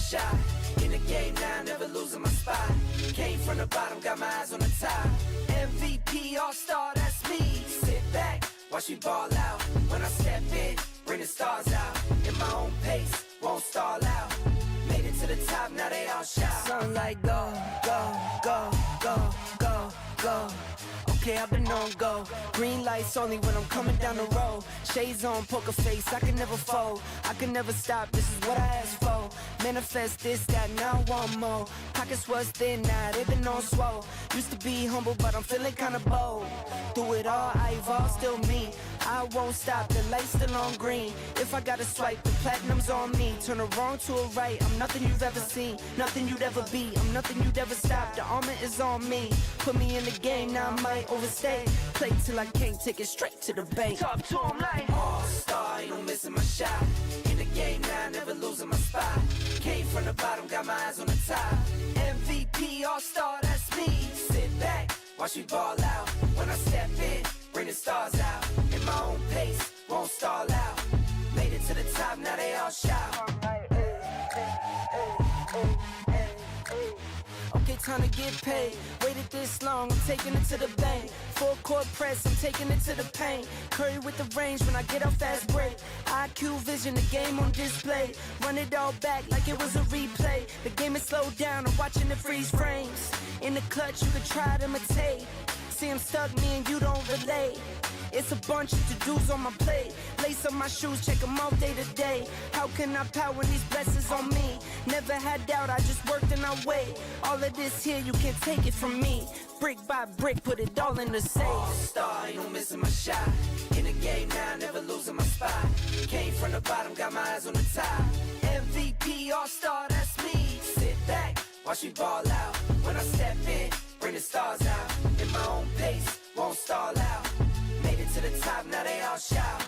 shot. In the game now, never losing my spot. Came from the bottom, got my eyes on the top. MVP, all-star, that's me. Sit back, watch me ball out. When I step in, bring the stars out. In my own pace, won't stall out. Made it to the top, now they all shout. Something like go, go, go, go, go, go. Okay, I've been on go. Green lights only when I'm coming down the road. Shades on, poker face, I can never fold. I can never stop, this is what I asked for. Manifest this, that, now I want more. Pockets was thin, now they've been on swole. Used to be humble, but I'm feeling kinda bold. Through it all, I evolve, still me. I won't stop, the light's still on green. If I gotta swipe, the platinum's on me. Turn a wrong to a right, I'm nothing you've ever seen. Nothing you'd ever be, I'm nothing you'd ever stop. The armor is on me. Put me in the game, now I might overstay. Play till I can't, take it straight to the bank. Talk to him like all-star, ain't no missing my shot. In the game now, never losing my spot. Came from the bottom, got my eyes on the top. MVP, all-star, that's me. Sit back, watch me ball out. When I step in, bring the stars out. In my own pace, won't stall out. Made it to the top, now they all shout. Okay, time to get paid. Waited this long, I'm taking it to the bank. Full court press, I'm taking it to the paint. Curry with the range when I get off fast break. IQ vision, the game on display. Run it all back like it was a replay. The game is slowed down, I'm watching it freeze frames. In the clutch, you can try to imitate. See I'm stuck, me and you don't relate. It's a bunch of to-dos on my plate. Lace up my shoes, check them all day to day. How can I power these blessings on me? Never had doubt, I just worked and I wait. All of this here, you can't take it from me. Brick by brick, put it all in the safe. All-star, ain't no missing my shot. In the game now, never losing my spot. Came from the bottom, got my eyes on the top. MVP, all-star, that's me. Sit back, watch me ball out. When I step in, bring the stars out. In my own pace, won't stall out. Made it to the top, now they all shout.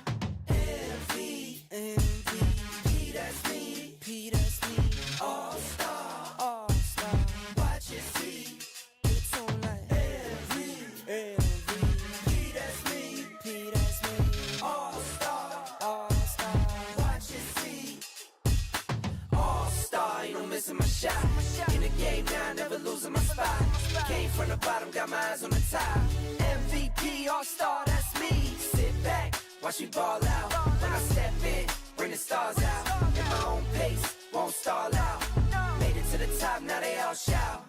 MVP, that's me. P, that's me. All-star, all-star. Watch it see. It's on like MVP, that's me. P, that's me. All-star, all-star. Watch it see. All-star, ain't no missing my shot. In the game now, never losing my spot. Came from the bottom, got my eyes on the top. MVP, all-star, that's me. Sit back, watch me ball out. When I step in, bring the stars out. In my own pace, won't stall out. Made it to the top, now they all shout.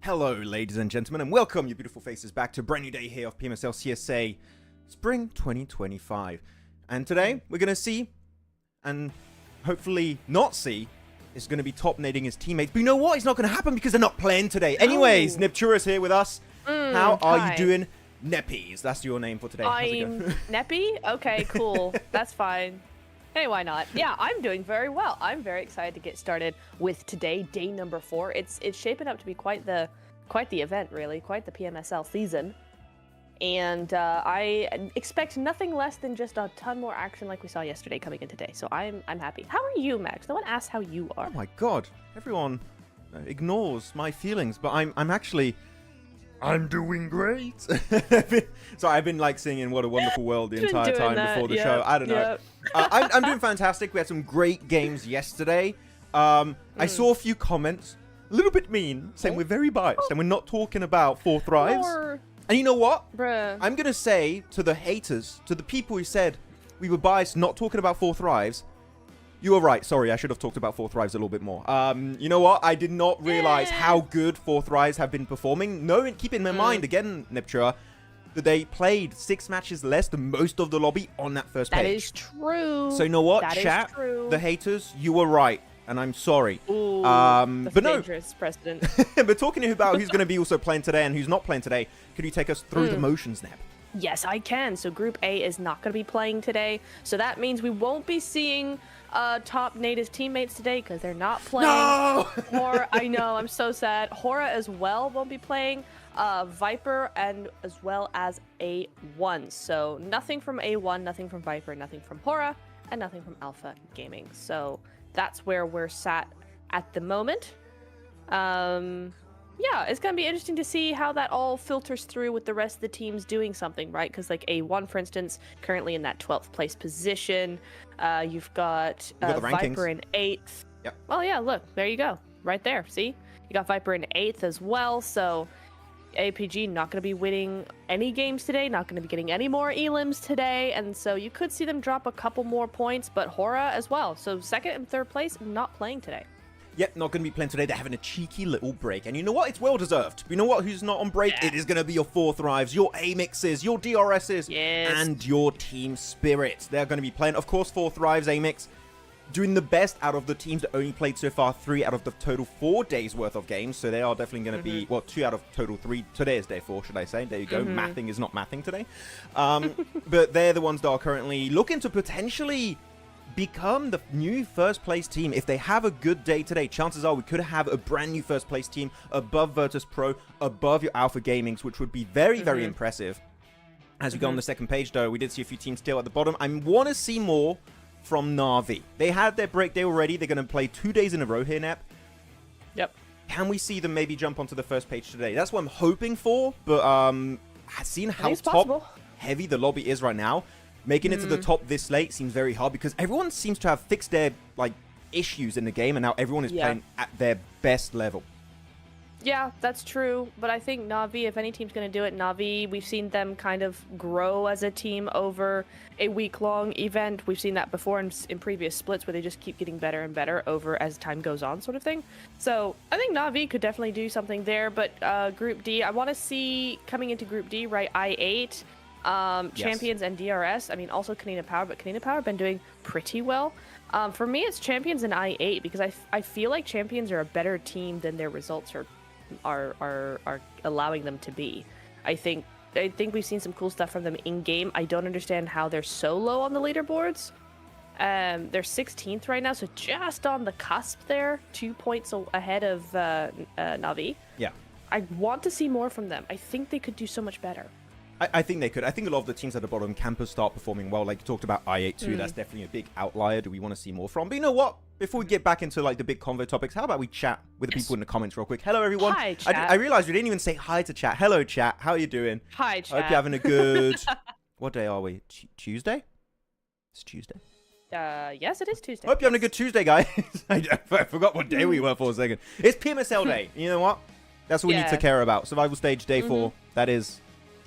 Hello, ladies and gentlemen, and welcome, you beautiful faces, back to a brand new day here of PMSL CSA Spring 2025. And today, we're going to see, and hopefully not see, is going to be top nading his teammates. But you know what? It's not going to happen because they're not playing today. Anyways, Neptura's here with us. How are you doing? Neppies, that's your name for today. I'm Neppy? Okay, cool. That's fine. Hey, why not? Yeah, I'm doing very well. I'm very excited to get started with today, day number 4. It's shaping up to be quite the event, really, quite the PMSL season. And I expect nothing less than just a ton more action like we saw yesterday coming in today. So I'm happy. How are you, Max? No one asked how you are. Oh my god, everyone ignores my feelings, but I'm doing great. So I've been like singing "What a Wonderful World" the entire time before the show. I don't know. I'm doing fantastic. We had some great games yesterday. I saw a few comments, a little bit mean, saying we're very biased and we're not talking about 4 Thrives. And you know what? Bruh. I'm gonna say to the haters, to the people who said we were biased not talking about 4 Thrives, you were right. Sorry, I should have talked about 4 Thrives a little bit more. You know what? I did not realize how good 4 Thrives have been performing. No, keep in my mind, again, Neptura, that they played 6 matches less than most of the lobby on that first page. That is true. So you know what, that chat? Is true. The haters, you were right. And I'm sorry. Ooh, but no. dangerous precedent. But talking about who's going to be also playing today and who's not playing today, could you take us through the motions, Neb? Yes, I can. So Group A is not going to be playing today. So that means we won't be seeing top native teammates today because they're not playing. No! I know, I'm so sad. Horaa as well won't be playing. Viper and as well as A1. So nothing from A1, nothing from Viper, nothing from Horaa, and nothing from Alpha Gaming. So that's where we're sat at the moment. Yeah, it's going to be interesting to see how that all filters through with the rest of the teams doing something, right? Because like A1, for instance, currently in that 12th place position. You've got Viper in 8th. Yep. Well, yeah, look, there you go. Right there, see? You got Viper in 8th as well, so APG not going to be winning any games today, not going to be getting any more elims today, and so you could see them drop a couple more points, but Horaa as well. So 2nd and 3rd place not playing today. Yep, not going to be playing today. They're having a cheeky little break. And you know what? It's well-deserved. You know what? Who's not on break? Yeah. It is going to be your 4 Thrives, your AMIXs, your DRSs, and your Team Spirits. They're going to be playing, of course, 4 Thrives, AMIX, doing the best out of the teams that only played so far 3 out of the total 4 days worth of games. So they are definitely going to be, well, 2 out of total 3. Today is day 4, should I say. There you go. Mathing is not mathing today. But they're the ones that are currently looking to potentially become the new first place team. If they have a good day today, chances are we could have a brand new first place team above Virtus Pro, above your Alpha Gamings, which would be very, very impressive. As we go on the second page, though, we did see a few teams still at the bottom. I want to see more from Na'Vi. They had their break day already. They're going to play 2 days in a row here, Nep. Yep. Can we see them maybe jump onto the first page today? That's what I'm hoping for, but seeing how top-heavy the lobby is right now, making it to the top this late seems very hard because everyone seems to have fixed their issues in the game, and now everyone is playing at their best level. Yeah, that's true. But I think Na'Vi, if any team's going to do it, Na'Vi, we've seen them kind of grow as a team over a week-long event. We've seen that before in previous splits where they just keep getting better and better over as time goes on, sort of thing. So I think Na'Vi could definitely do something there. But Group D, I want to see coming into Group D, right, I8, Champions and DRS. I mean, also Konina Power, but Konina Power have been doing pretty well. For me, it's Champions and I8 because I feel like Champions are a better team than their results are allowing them to be. I think we've seen some cool stuff from them in game. I don't understand how they're so low on the leaderboards. They're 16th right now, so just on the cusp there, 2 points ahead of Na'Vi. Yeah. I want to see more from them. I think they could do so much better. I think they could. I think a lot of the teams at the bottom can start performing well. Like you talked about I8 too. That's definitely a big outlier. Do we want to see more from? But you know what? Before we get back into the big convo topics, how about we chat with the people in the comments real quick? Hello, everyone. Hi, chat. I realized we didn't even say hi to chat. Hello, chat. How are you doing? Hi, chat. I hope you're having a good... What day are we? Tuesday? It's Tuesday. Yes, it is Tuesday. Hope you're having a good Tuesday, guys. I forgot what day we were for a second. It's PMSL Day. You know what? That's what we need to care about. Survival Stage Day 4. That is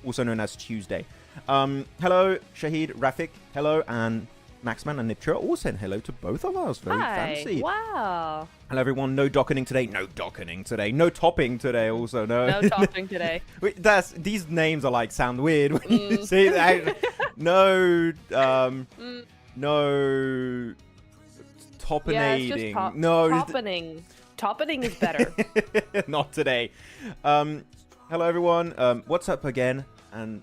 also known as Tuesday. Hello, Shahid, Rafik. Hello, and Maxman and Seven all sent hello to both of us. Very fancy. Wow. Hello, everyone. No docketing today. No docketing today. No topping today. Also, no. No topping today. Wait, these names are like sound weird when you say that. No. No. Toppinating. Yeah, no. Toppening. Toppening is better. Not today. Hello, everyone. What's up again? And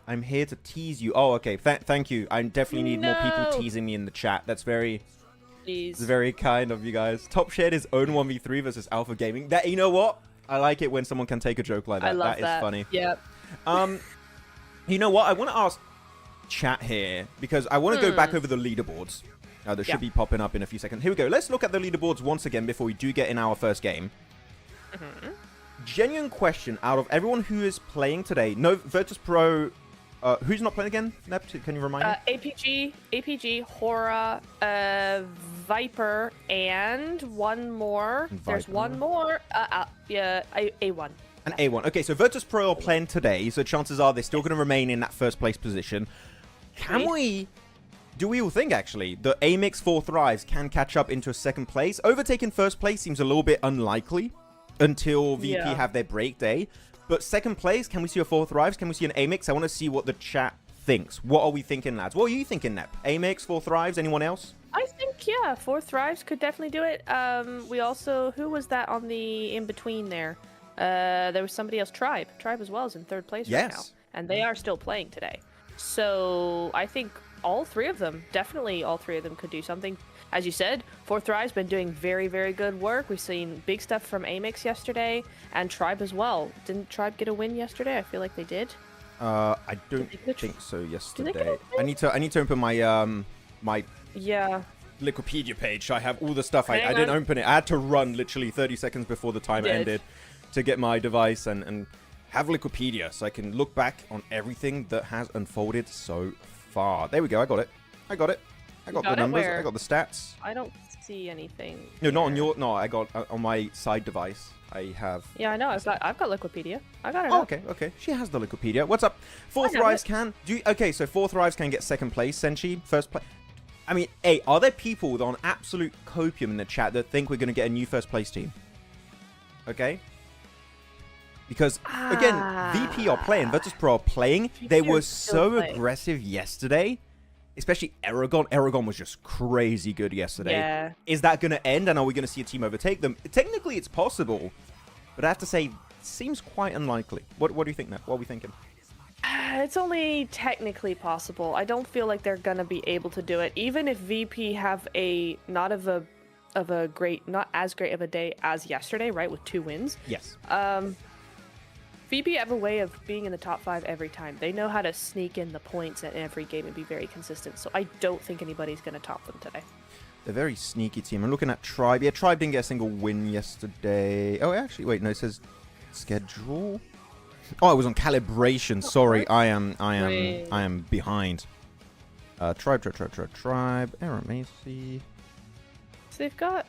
I'm here to tease you. Oh, okay. Thank you. I definitely need more people teasing me in the chat. That's very kind of you guys. Top shared is own 1v3 versus Alpha Gaming. That, you know what? I like it when someone can take a joke like that. I love that is funny. Yep. You know what? I want to ask chat here because I want to go back over the leaderboards. They should be popping up in a few seconds. Here we go. Let's look at the leaderboards once again before we do get in our first game. Genuine question, out of everyone who is playing today, no Virtus Pro, who's not playing again? Nep, can you remind me? APG, Horaa, Viper, and one more. There's one more. A1. An A1. Okay, so Virtus Pro are playing today, so chances are they're still going to remain in that first place position. Do we all think, actually, the AMIX 4 Thrives can catch up into a second place? Overtaking first place seems a little bit unlikely until VP have their break day. But second place, can we see a 4 Thrives? Can we see an AMIX? I want to see what the chat thinks. What are we thinking, lads? What are you thinking, Nep? AMIX, 4 Thrives? Anyone else? I think, 4 Thrives could definitely do it. We also, who was that on the in-between there? There was somebody else, Tribe. Tribe as well is in third place right now. And they are still playing today. So I think all three of them, definitely all three of them could do something. As you said, 4 Thrive's been doing very, very good work. We've seen big stuff from AMIX yesterday, and Tribe as well. Didn't Tribe get a win yesterday? I feel like they did. I don't think so yesterday. I need to open my my Liquipedia page. I have all the stuff. I didn't open it. I had to run literally 30 seconds before the timer ended to get my device and have Liquipedia so I can look back on everything that has unfolded so far. There we go. I got it. I got the numbers. I got the stats. I don't see anything. No, not on your. No, I got on my side device. I have. Yeah, I know. I've got Liquipedia. I got it. Oh, okay. She has the Liquipedia. What's up? 4 Thrives can do. Okay, so 4 Thrives can get second place. Senshi first place. I mean, hey, are there people on absolute copium in the chat that think we're going to get a new first place team? Okay. Because, again, VP are playing, Virtus Pro are playing. They were so aggressive yesterday. Especially Eragon. Eragon was just crazy good yesterday. Yeah. Is that going to end, and are we going to see a team overtake them? Technically, it's possible. But I have to say, it seems quite unlikely. What do you think, Nat? What are we thinking? It's only technically possible. I don't feel like they're going to be able to do it. Even if VP have not as great of a day as yesterday, right, with 2 wins. Yes. VP have a way of being in the top 5 every time. They know how to sneak in the points at every game and be very consistent. So I don't think anybody's going to top them today. They're a very sneaky team. I'm looking at Tribe. Yeah, Tribe didn't get a single win yesterday. Oh, actually, wait, no, it says schedule. Oh, I was on calibration. Sorry, I am behind. Tribe. AEROMACY. So they've got.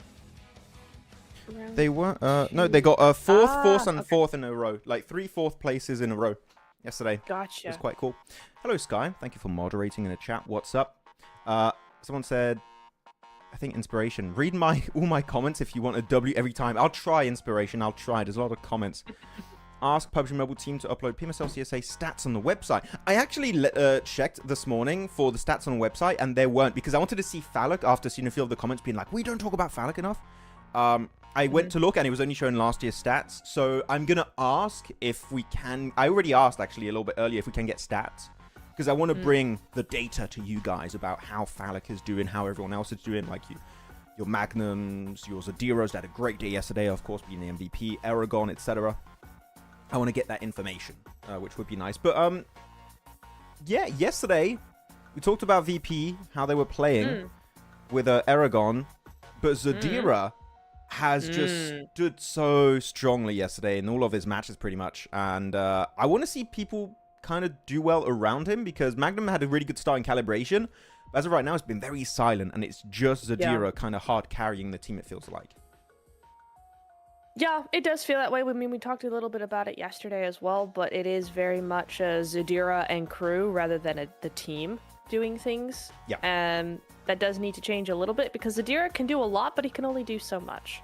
They were no, they got fourth, and fourth in a row, like 3 4th places in a row yesterday. Gotcha. It was quite cool. Hello, Sky. Thank you for moderating in the chat. What's up? Someone said, I think inspiration. Read all my comments if you want a W every time. I'll try inspiration. I'll try. There's a lot of comments. Ask PUBG Mobile team to upload PMSL CSA stats on the website. I actually checked this morning for the stats on the website, and there weren't because I wanted to see Falak after seeing a few of the comments being like, we don't talk about Falak enough. I went to look and it was only showing last year's stats. So I'm going to ask if we can. I already asked actually a little bit earlier if we can get stats. Because I want to bring the data to you guys about how Falak is doing, how everyone else is doing. Like your Magnums, your Zadiros that had a great day yesterday, of course, being the MVP, Eragon, etc. I want to get that information, which would be nice. But yeah, yesterday we talked about VP, how they were playing with Eragon. But Zadira has just stood so strongly yesterday in all of his matches pretty much. And I want to see people kind of do well around him because Magnum had a really good start in calibration. But as of right now, it's been very silent. And it's just Zadira kind of hard carrying the team, it feels like. Yeah, it does feel that way. I mean, we talked a little bit about it yesterday as well. But it is very much Zadira and crew rather than the team. doing things. Yeah. And that does need to change a little bit because Zadira can do a lot, but he can only do so much.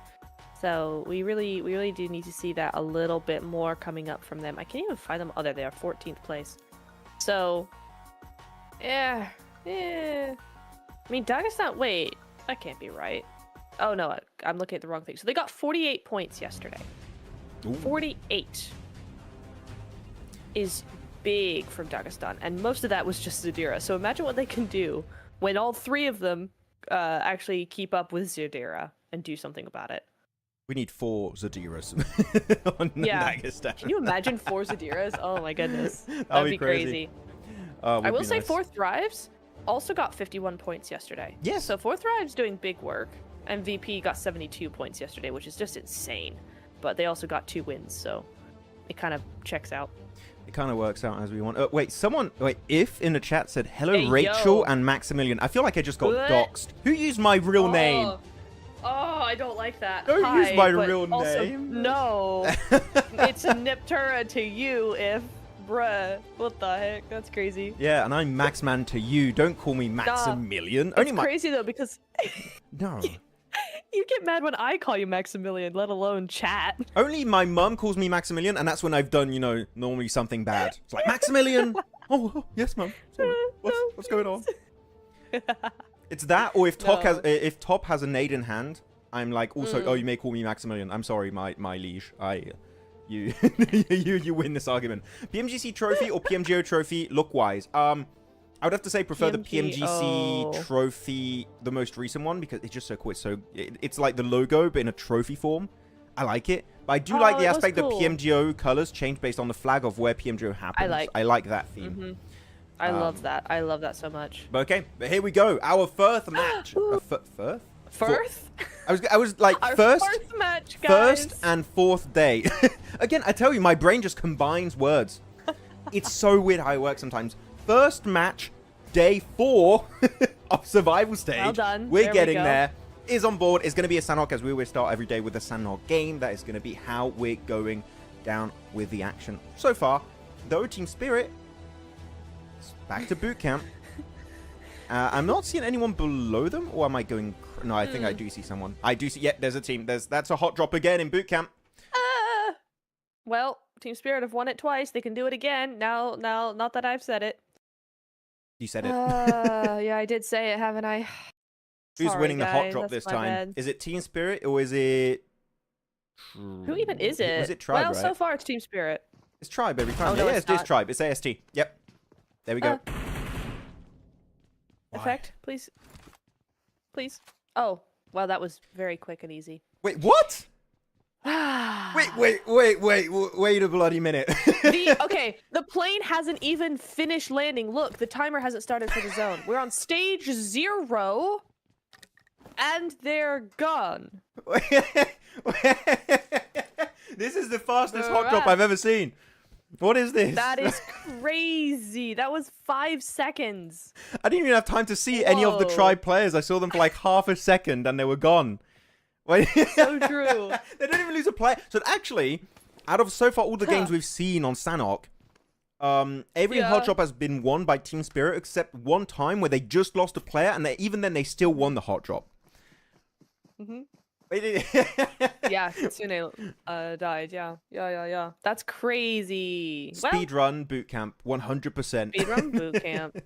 So we really do need to see that a little bit more coming up from them. I can't even find them. Oh, there they are, 14th place. So, yeah. I mean, Dagestan, wait, that can't be right. Oh no, I'm looking at the wrong thing. So they got 48 points yesterday. Ooh. 48 is big from Dagestan, and most of that was just Zadira. So imagine what they can do when all three of them actually keep up with Zadira and do something about it. We need 4 Zadiras on Dagestan. Can you imagine 4 Zadiras? Oh my goodness. That'd be crazy. I will say nice. 4th Thrives also got 51 points yesterday. Yes. So 4th Thrives doing big work. MVP got 72 points yesterday, which is just insane. But they also got 2 wins, so it kind of checks out. It kind of works out as we want. Wait, if in the chat said, hello, hey, Rachel yo. And Maximilian. I feel like I just got doxxed. Who used my real name? Oh, I don't like that. Don't use my real name. No. It's Niptura to you if... Bruh. What the heck? That's crazy. Yeah, and I'm Maxman to you. Don't call me Maximilian. It's crazy, though, because... No. You get mad when I call you Maximilian, let alone chat. Only my mum calls me Maximilian, and that's when I've done, you know, normally something bad. It's like, Maximilian! Oh, yes, mum. Sorry. What's going on? It's that, or if Top has a nade in hand, I'm like, also, oh, you may call me Maximilian. I'm sorry, my liege. You win this argument. PMGC trophy or PMGO trophy, look-wise. I would have to say prefer the PMGC trophy, the most recent one, because it's just so cool. It's like the logo, but in a trophy form. I like it. But I do like the aspect that PMGO colors change based on the flag of where PMGO happens. I like that theme. Mm-hmm. I love that. I love that so much. But okay, but here we go. Our first match. First? I was like first match, guys. First and 4th day. Again, I tell you, my brain just combines words. It's so weird how it works sometimes. First match, day 4 of survival stage. Well done. We're getting there. Is on board. Is going to be a Sanhok, as we always start every day with a Sanhok game. That is going to be how we're going down with the action. So far, though, Team Spirit is back to boot camp. I'm not seeing anyone below them, or am I going... No, I think I do see someone. I do see... Yeah, there's a team. That's a hot drop again in boot camp. Well, Team Spirit have won it twice. They can do it again. Now, not that I've said it. You said it. Yeah, I did say it, haven't I? Who's winning the hot drop this time? Bad. Is it Team Spirit or is it... Who even is it? Was it Tribe, well, so far it's Team Spirit. It's Tribe every time. Oh, no, it's Tribe. It's AST. Yep. There we go. Effect, please. Please. Oh, well, that was very quick and easy. Wait, what? wait a bloody minute. Okay, the plane hasn't even finished landing. Look, the timer hasn't started for the zone. We're on stage 0, and they're gone. This is the fastest hot drop I've ever seen. What is this? That is crazy. That was 5 seconds. I didn't even have time to see any of the Tribe players. I saw them for like half a second and they were gone. So true. They don't even lose a player. So actually, out of so far all the games we've seen on Sanhok, every hot drop has been won by Team Spirit except one time where they just lost a player and even then they still won the hot drop. Mm-hmm. Yeah, Kitsune died. Yeah. That's crazy. Speedrun boot camp, 100%. Speedrun boot camp.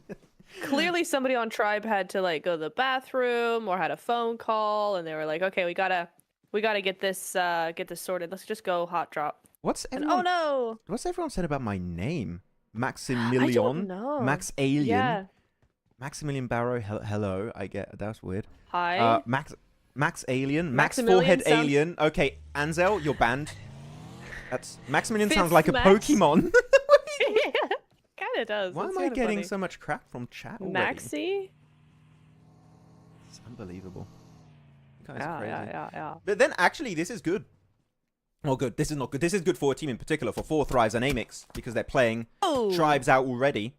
Clearly, somebody on Tribe had to like go to the bathroom or had a phone call, and they were like, "Okay, we gotta get this sorted. Let's just go hot drop." What's everyone said about my name? Maximilian. I don't know. Max Alien. Yeah. Maximilian Barrow. Hello. I get that's weird. Hi. Max Alien. Max Forehead Alien. Okay, Anzel, you're banned. That's Maximilian sounds like a Pokemon. Kind of does. Why am I getting so much crap from chat already? Maxi? It's unbelievable. Crazy. Yeah. But then actually, this is good. Oh, good. This is not good. This is good for a team in particular, for 4 Thrives and AMIX, because they're playing Tribes out already.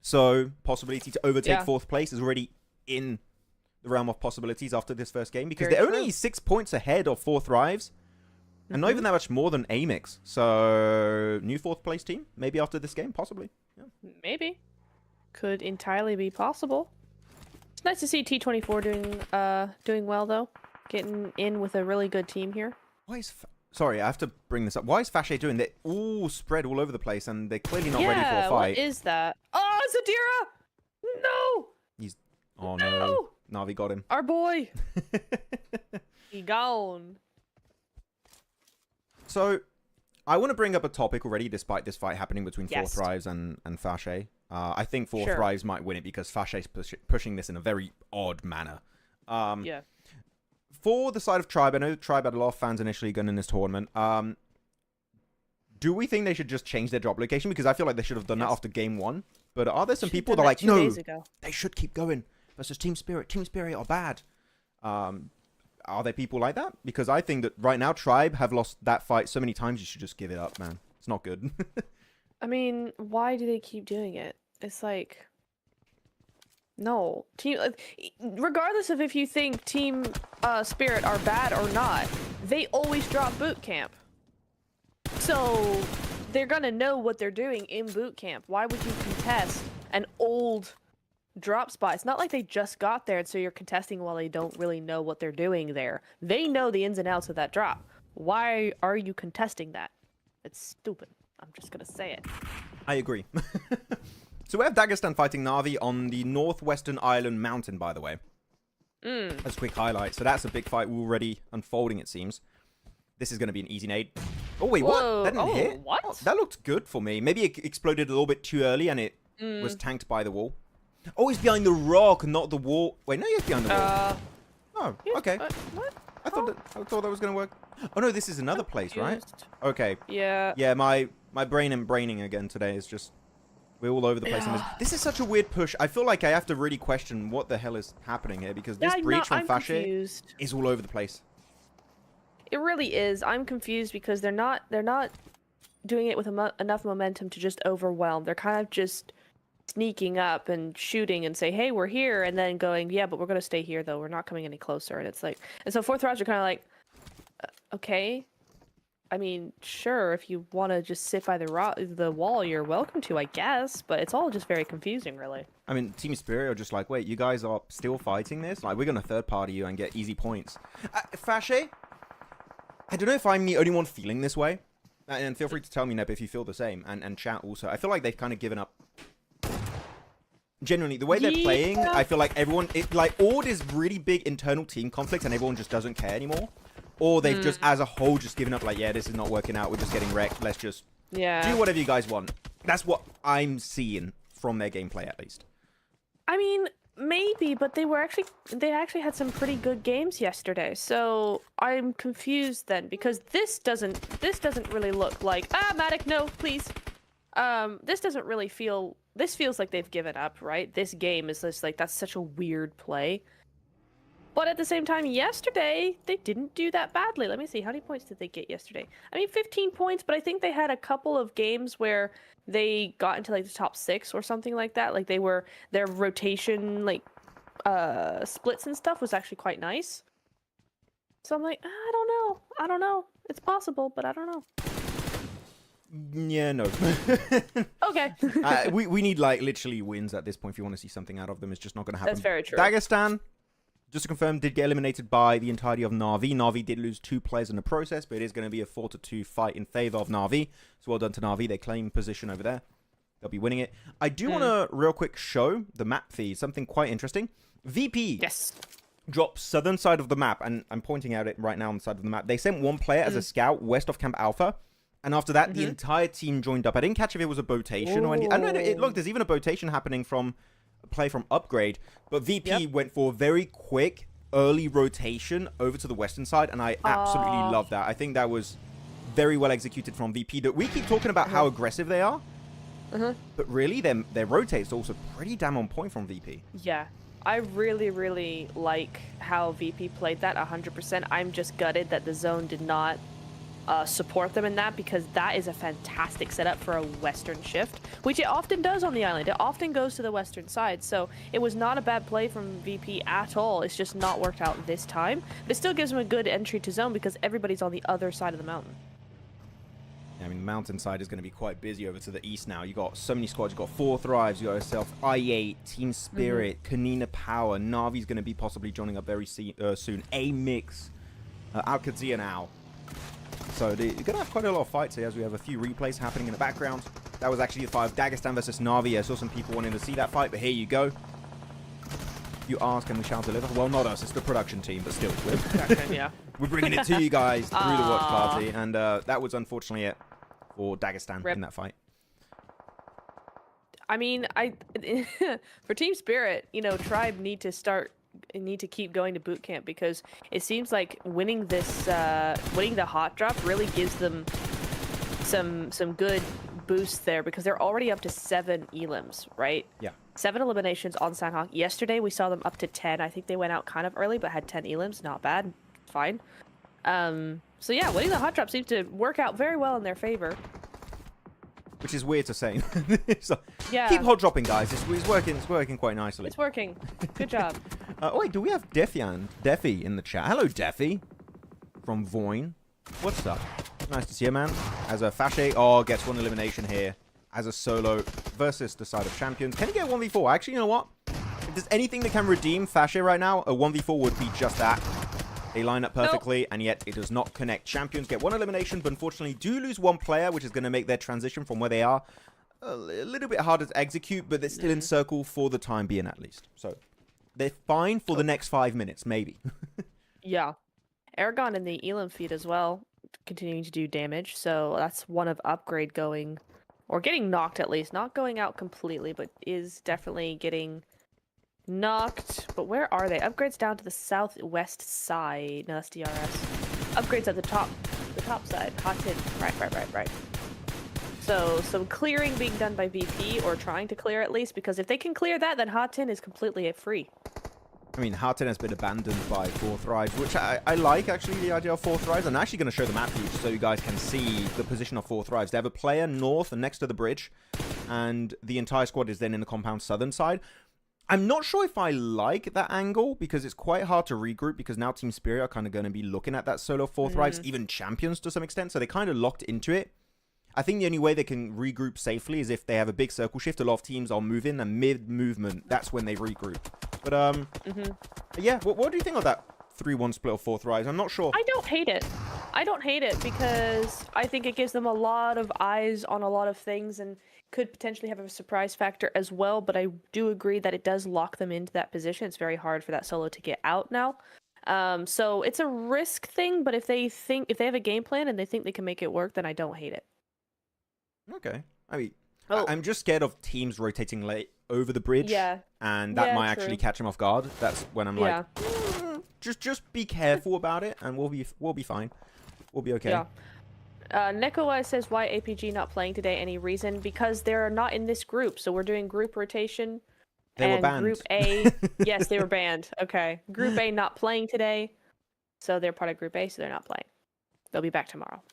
So possibility to overtake 4th place is already in the realm of possibilities after this first game, because they're only 6 points ahead of 4 Thrives. And not even that much more than AMIX. So, new 4th place team? Maybe after this game? Possibly. Yeah. Maybe. Could entirely be possible. It's nice to see T24 doing well though, getting in with a really good team here. Why is sorry, I have to bring this up. Why is Fache doing? They're all spread all over the place, and they're clearly not ready for a fight. What is that? Oh, Zadira! No! He's no. Na'Vi got him. Our boy. He gone. So, I want to bring up a topic already, despite this fight happening between Yes. 4 Thrives and Fache. I think 4 Sure. Thrives might win it because Fache's pushing this in a very odd manner. Yeah. For the side of Tribe, I know Tribe had a lot of fans initially going in this tournament. Do we think they should just change their drop location? Because I feel like they should have done that after game 1. But are there some people that are like, no, they should keep going versus Team Spirit. Team Spirit are bad. Are there people like that? Because I think that right now Tribe have lost that fight so many times, you should just give it up, man. It's not good. I mean, why do they keep doing it? It's like, no. Regardless of if you think Team Spirit are bad or not, they always drop boot camp. So they're gonna know what they're doing in boot camp. Why would you contest an old drop spot? It's not like they just got there, and so you're contesting while they don't really know what they're doing there. They know the ins and outs of that drop. Why are you contesting that? It's stupid. I'm just gonna say it. I agree. So we have Dagestan fighting Na'Vi on the northwestern island mountain, by the way. That's a quick highlight. So that's a big fight already unfolding, it seems. This is going to be an easy nade. Oh, wait, Whoa. what? That didn't hit? What? Oh, that looked good for me. Maybe it exploded a little bit too early and it was tanked by the wall. Oh, he's behind the rock, not the wall. Wait, no, he's behind the wall. Oh, okay. What? I thought that was going to work. Oh, no, this is another place, right? Okay. Yeah. Yeah, my brain and braining again today is just... We're all over the place. Yeah. This is such a weird push. I feel like I have to really question what the hell is happening here because this breach from Fache is all over the place. It really is. I'm confused because they're not doing it with enough momentum to just overwhelm. They're kind of just sneaking up and shooting and say, "Hey, we're here," and then going, "Yeah, but we're gonna stay here though. We're not coming any closer." And it's like, and so 4th Thrives are kind of like, okay. I mean, sure, if you want to just sit by the wall, you're welcome to, I guess, but it's all just very confusing, really. I mean, Team Spirit are just like, wait, you guys are still fighting this? Like, we're going to third-party you and get easy points. Fache, I don't know if I'm the only one feeling this way, and feel free to tell me, Neb, if you feel the same, and chat also. I feel like they've kind of given up. Genuinely, the way they're playing, I feel like everyone... all this really big internal team conflict, and everyone just doesn't care anymore. Or they've just, as a whole, just given up, like, yeah, this is not working out. We're just getting wrecked. Let's just do whatever you guys want. That's what I'm seeing from their gameplay, at least. I mean, maybe, but they actually had some pretty good games yesterday. So I'm confused then because this doesn't really look like Matic, no, please. This doesn't really feel. This feels like they've given up, right? This game is just like that's such a weird play. But at the same time, yesterday, they didn't do that badly. Let me see. How many points did they get yesterday? I mean, 15 points, but I think they had a couple of games where they got into, like, the top 6 or something like that. Like, their rotation, like, splits and stuff was actually quite nice. So I'm like, I don't know. It's possible, but I don't know. Yeah, no. Okay. We need, like, literally wins at this point if you want to see something out of them. It's just not going to happen. That's very true. Dagestan... Just to confirm, did get eliminated by the entirety of Na'Vi. Na'Vi did lose 2 players in the process, but it is going to be a 4-2 fight in favor of Na'Vi. So well done to Na'Vi. They claim position over there. They'll be winning it. I do want to real quick show the map feed. Something quite interesting. VP drops southern side of the map, and I'm pointing out it right now on the side of the map. They sent 1 player as a scout west of Camp Alpha. And after that, the entire team joined up. I didn't catch if it was a botation or anything. Look, there's even a botation happening from... play from Upgrade, but VP went for a very quick early rotation over to the western side, and I absolutely love that. I think that was very well executed from VP. That we keep talking about how aggressive they are, but really their rotate's also pretty damn on point from VP. Yeah, I really like how VP played that 100%. I'm just gutted that the zone did not support them in that, because that is a fantastic setup for a western shift, which it often does on the island. It often goes to the western side, so it was not a bad play from VP at all. It's just not worked out this time, but it still gives them a good entry to zone because everybody's on the other side of the mountain. I mean, Mountainside is going to be quite busy over to the east now. You got so many squads. You got 4 Thrives. You got yourself I8, Team Spirit, Konina Power. Navi's going to be possibly joining up very soon. AMIX, AlQadsiah now. So you're going to have quite a lot of fights here as we have a few replays happening in the background. That was actually the 5 Dagestan versus Navi. I saw some people wanting to see that fight, but here you go. You ask, and we shall deliver. Well, not us. It's the production team, but still. We're bringing it to you guys through the watch party. And that was unfortunately it for Dagestan in that fight. I mean, for Team Spirit, you know, Tribe need to keep going to boot camp, because it seems like winning this, winning the hot drop really gives them some good boosts there, because they're already up to 7 elims, right? Yeah. 7 eliminations on Sanhok. Yesterday we saw them up to 10. I think they went out kind of early, but had 10 elims. Not bad. Fine. So yeah, winning the hot drop seems to work out very well in their favor. Which is weird to say. So, yeah. Keep hot dropping, guys. It's working quite nicely. It's working. Good job. Wait, do we have Defy in the chat? Hello, Defy. From Voin. What's up? Nice to see you, man. As a Fache gets 1 elimination here as a solo versus the side of champions. Can he get 1v4? Actually, you know what? If there's anything that can redeem Fache right now, a 1v4 would be just that. They line up perfectly, and yet it does not connect. Champions get 1 elimination, but unfortunately do lose 1 player, which is going to make their transition from where they are a little bit harder to execute, but they're still in circle for the time being, at least. So they're fine for the next 5 minutes, maybe. Yeah. Aragon in the Elam feed as well, continuing to do damage. So that's one of Upgrade going, or getting knocked at least. Not going out completely, but is definitely getting knocked. But where are they? Upgrade's down to the southwest side. No, that's DRS. Upgrade's at the top side. Hot tin. Right. So some clearing being done by VP, or trying to clear at least, because if they can clear that, then Hot tin is completely free. I mean, Harton has been abandoned by 4 Thrives, which I like, actually, the idea of 4 Thrives. I'm actually going to show the map to you so you guys can see the position of 4 Thrives. They have a player north and next to the bridge, and the entire squad is then in the compound southern side. I'm not sure if I like that angle, because it's quite hard to regroup, because now Team Spirit are kind of going to be looking at that solo 4 Thrives, even champions to some extent, so they kind of locked into it. I think the only way they can regroup safely is if they have a big circle shift. A lot of teams are moving, and mid-movement, that's when they regroup. But, yeah, what do you think of that 3-1 split of 4 Thrives? I'm not sure. I don't hate it. I don't hate it, because I think it gives them a lot of eyes on a lot of things, and could potentially have a surprise factor as well. But I do agree that it does lock them into that position. It's very hard for that solo to get out now. So it's a risk thing, but if they have a game plan and they think they can make it work, then I don't hate it. Okay. I mean, I'm just scared of teams rotating late over the bridge. Yeah. And that might actually catch them off guard. That's when I'm like, just be careful about it, and we'll be fine. We'll be okay. Yeah. Nekoa says, why APG not playing today? Any reason? Because they're not in this group. So we're doing group rotation. They were banned. Group A, yes, they were banned. Okay. Group A not playing today. So they're part of Group A, so they're not playing. They'll be back tomorrow.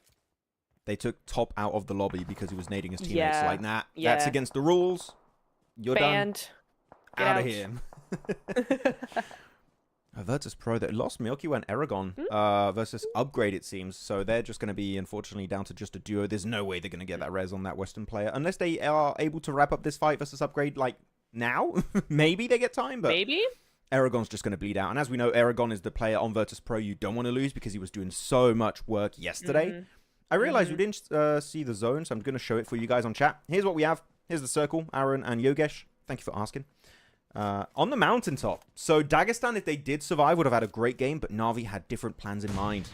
They took Top out of the lobby because he was nading his teammates. Like, nah, that's against the rules. You're banned. Done. Out of here. Virtus Pro, that lost Milky and Aragon versus Upgrade, it seems. So they're just going to be, unfortunately, down to just a duo. There's no way they're going to get that res on that Western player. Unless they are able to wrap up this fight versus Upgrade, like, now. Maybe they get time, but... Maybe? Aragon's just going to bleed out. And as we know, Aragon is the player on Virtus Pro you don't want to lose, because he was doing so much work yesterday. I realized we didn't see the zone, so I'm going to show it for you guys on chat. Here's what we have. Here's the circle, Aaron and Yogesh. Thank you for asking. On the mountaintop. So Dagestan, if they did survive, would have had a great game, but Na'Vi had different plans in mind.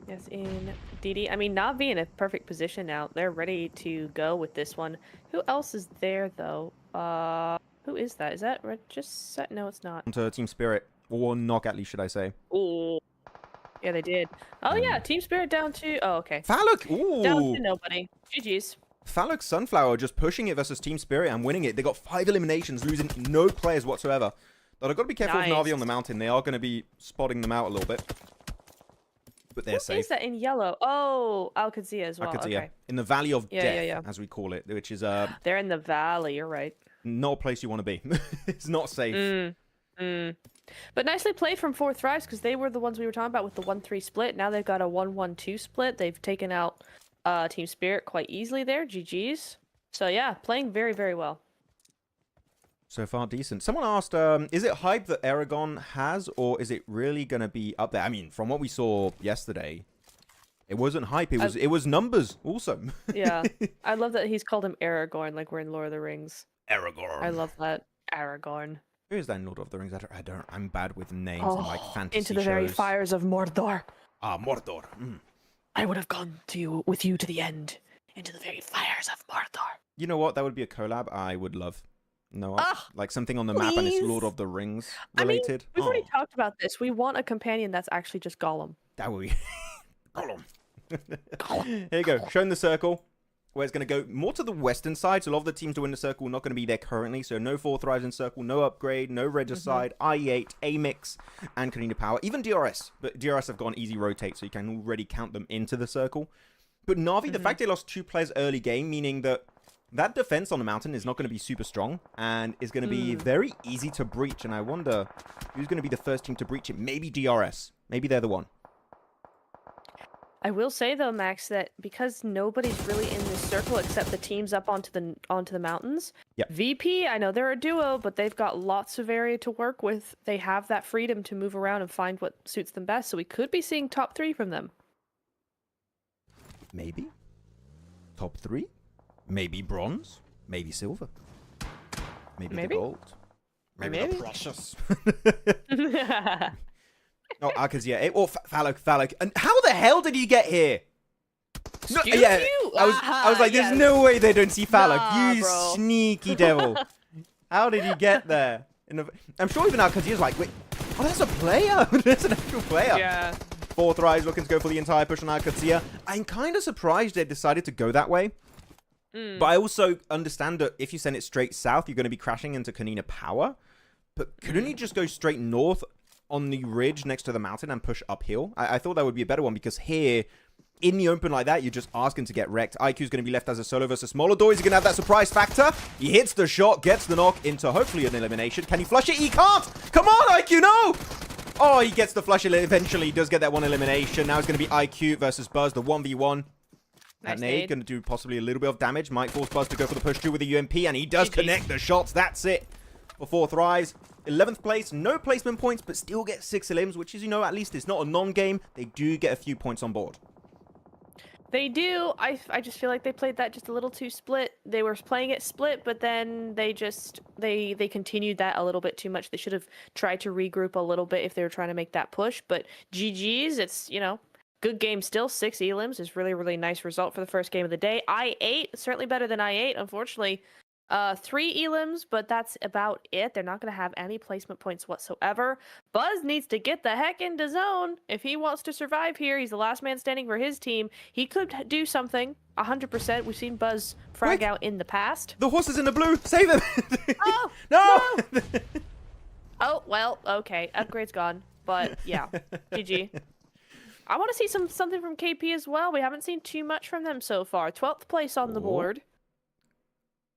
Yes, in DD. I mean, Na'Vi in a perfect position now. They're ready to go with this one. Who else is there, though? Who is that? Is that just set? No, it's not. To Team Spirit. Or Knock, at least, should I say. Oh. Yeah, they did. Oh, yeah. Team Spirit down to... Oh, okay. Faluk! Ooh! Down to nobody. GG's. Faluk Sunflower just pushing it versus Team Spirit and winning it. They got 5 eliminations, losing no players whatsoever. But I've got to be careful with Na'Vi on the mountain. They are going to be spotting them out a little bit. But they're safe. Who is that in yellow? Oh, AlQadsiah as well. AlQadsiah. Okay. In the Valley of Death, as we call it, which is... They're in the valley, you're right. Not a place you want to be. It's not safe. But nicely played from 4thrives because they were the ones we were talking about with the 1-3 split. Now they've got a 1-1-2 split. They've taken out Team Spirit quite easily there. GG's. So yeah, playing very, very well. So far, decent. Someone asked, is it hype that Erangel has, or is it really going to be up there? I mean, from what we saw yesterday, it wasn't hype. It was numbers also. Yeah. I love that he's called him Aragorn, like we're in Lord of the Rings. Aragorn. I love that. Aragorn. Who is that in Lord of the Rings? I'm bad with names and like fantasy Into the very fires of Mordor. Ah, Mordor. I would have gone with you to the end. Into the very fires of Mordor. You know what? That would be a collab I would love. No, like something on the map and it's Lord of the Rings related. I mean, we've already talked about this. We want a companion that's actually just Gollum. That would be Gollum. Here you go. Showing the circle. Where it's going to go more to the western side. So a lot of the teams to win the circle are not going to be there currently. So no 4thrives in circle, no upgrade, no regicide, IE8, AMIX, and Konina Power. Even DRS. But DRS have gone easy rotate, so you can already count them into the circle. But Na'Vi, the fact they lost 2 players early game, meaning that defense on the mountain is not going to be super strong and is going to be very easy to breach. And I wonder who's going to be the first team to breach it. Maybe DRS. Maybe they're the one. I will say though, Max, that because nobody's really in this circle except the teams up onto the mountains. Yep. VP, I know they're a duo, but they've got lots of area to work with. They have that freedom to move around and find what suits them best. So we could be seeing top 3 from them. Maybe. Top 3? Maybe bronze? Maybe silver? Maybe the gold? Maybe the precious? Oh, AlQadsiah. Or Phallic. And how the hell did he get here? No, yeah, you? I was like, there's no way they don't see Phallic. You sneaky devil. How did he get there? I'm sure even AlQadsiah's like, wait, oh, that's a player. That's an actual player. Yeah. 4thrives looking to go for the entire push on AlQadsiah. I'm kind of surprised they decided to go that way. But I also understand that if you send it straight south, you're going to be crashing into Konina Power. But couldn't you just go straight north on the ridge next to the mountain and push uphill? I thought that would be a better one because here, in the open like that, you're just asking to get wrecked. IQ's going to be left as a solo versus smaller door. He's going to have that surprise factor. He hits the shot, gets the knock into hopefully an elimination. Can he flush it? He can't! Come on, IQ, no! Oh, he gets the flush. Eventually, he does get that one elimination. Now it's going to be IQ versus Buzz, the 1v1. That nade going to do possibly a little bit of damage. Might force Buzz to go for the push 2 with the UMP, and he does connect the shots. That's it for 4thrives. 11th place, no placement points, but still get 6 elims, which is, you know, at least it's not a non-game. They do get a few points on board. They do. I just feel like they played that just a little too split. They were playing it split, but then they continued that a little bit too much. They should have tried to regroup a little bit if they were trying to make that push. But GG's, it's, you know, good game still. 6 elims is really, really nice result for the first game of the day. I8, certainly better than I8, unfortunately. 3 elims, but that's about it. They're not going to have any placement points whatsoever. Buzz needs to get the heck into zone if he wants to survive here. He's the last man standing for his team. He could do something, 100%. We've seen Buzz frag out in the past. The horse is in the blue. Save him. Oh, no. Oh, well, okay. Upgrade's gone, but yeah, GG. I want to see something from KP as well. We haven't seen too much from them so far. 12th place on the board.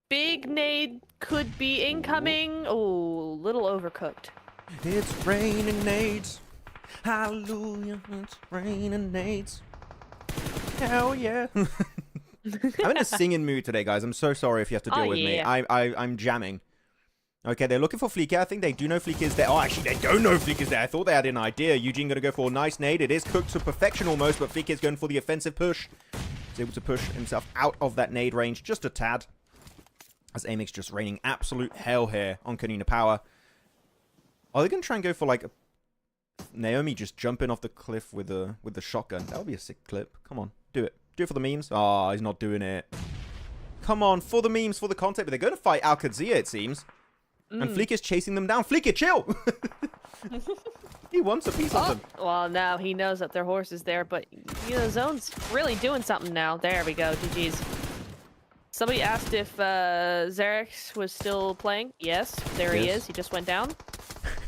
Big nade could be incoming. Oh, little overcooked. It's raining nades. Hallelujah. It's raining nades. Hell yeah. I'm in a singing mood today, guys. I'm so sorry if you have to deal with me. I'm jamming. Okay, they're looking for Fleeker. I think they do know Fleeker is there. Oh, actually, they don't know Fleeker is there. I thought they had an idea. Eugene going to go for a nice nade. It is cooked to perfection almost, but Fleeker is going for the offensive push. He's able to push himself out of that nade range just a tad. As AMIX just raining absolute hell here on Konina Power. Are they going to try and go for, like, Naomi just jumping off the cliff with the shotgun? That would be a sick clip. Come on, do it. Do it for the memes. Oh, he's not doing it. Come on, for the memes, for the content. But they're going to fight AlQadsiah, it seems. And Fleeker's chasing them down. Fleeker, chill! He wants a piece of them. Well, now he knows that their horse is there, but, you know, Zone's really doing something now. There we go, GG's. Somebody asked if Xerix was still playing. Yes, there he is. He just went down.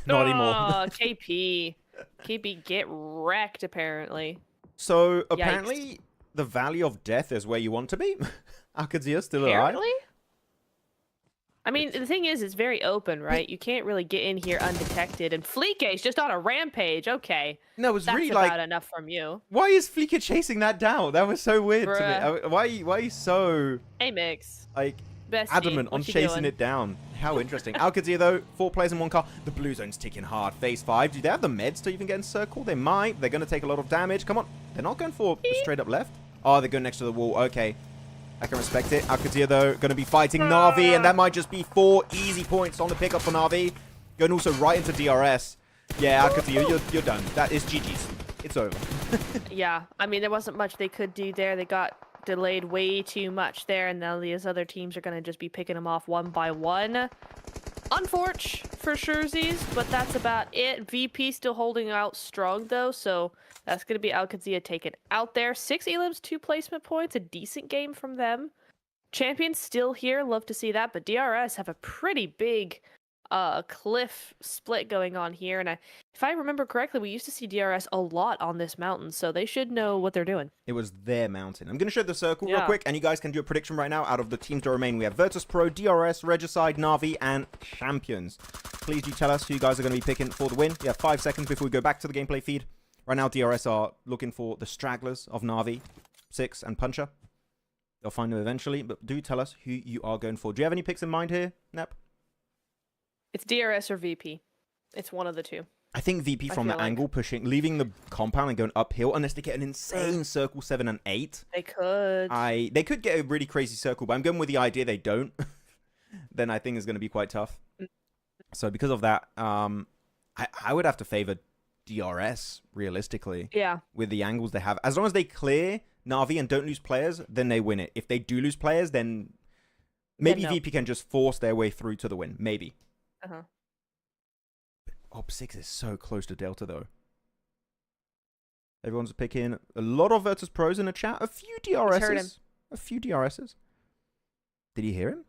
Not anymore. KP. KP, get wrecked, apparently. So, apparently, the Valley of Death is where you want to be? AlQadsiah still alive? I mean, the thing is, it's very open, right? You can't really get in here undetected. And Fleeke's just on a rampage. Okay. No, it was That's really about like enough from you. Why is Fleeke chasing that down? That was so weird to Bruh. me. Why are you so AMIX. like Bestie, adamant on what you chasing doing? it down? How interesting. AlQadsiah though, 4 players in 1 car. The blue zone's ticking hard. Phase 5. Do they have the meds to even get in circle? They might. They're going to take a lot of damage. Come on. They're not going for the straight up left. Oh, they're going next to the wall. Okay. I can respect it. AlQadsiah though, going to be fighting Na'Vi, and that might just be 4 easy points on the pickup for Na'Vi. Going also right into DRS. Yeah, AlQadsiah, you're done. That is GG's. It's over. Yeah, I mean, there wasn't much they could do there. They got delayed way too much there, and now these other teams are going to just be picking them off one by one. Unfortunate for Scherzies, but that's about it. VP still holding out strong, though, so that's going to be AlQadsiah taken out there. 6 elims, 2 placement points, a decent game from them. Champions still here, love to see that, but DRS have a pretty big cliff split going on here, and if I remember correctly, we used to see DRS a lot on this mountain, so they should know what they're doing. It was their mountain. I'm going to show the circle real quick, and you guys can do a prediction right now out of the teams that remain. We have Virtus.pro, DRS, Regicide, Na'Vi, and Champions. Please do tell us who you guys are going to be picking for the win. We have 5 seconds before we go back to the gameplay feed. Right now, DRS are looking for the stragglers of Na'Vi, 6 and Puncher. They'll find them eventually, but do tell us who you are going for. Do you have any picks in mind here, Nep? It's DRS or VP. It's one of the two. I think VP from the angle pushing, leaving the compound and going uphill, unless they get an insane circle 7 and 8. They could. They could get a really crazy circle, but I'm going with the idea they don't. Then I think it's going to be quite tough. So because of that, I would have to favor DRS realistically. Yeah. With the angles they have, as long as they clear Na'Vi and don't lose players, then they win it. If they do lose players, then maybe VP can just force their way through to the win. Maybe. Op 6 is so close to Delta, though. Everyone's picking a lot of Virtus Pros in the chat. A few DRSs. A few DRSs. Did he hear him?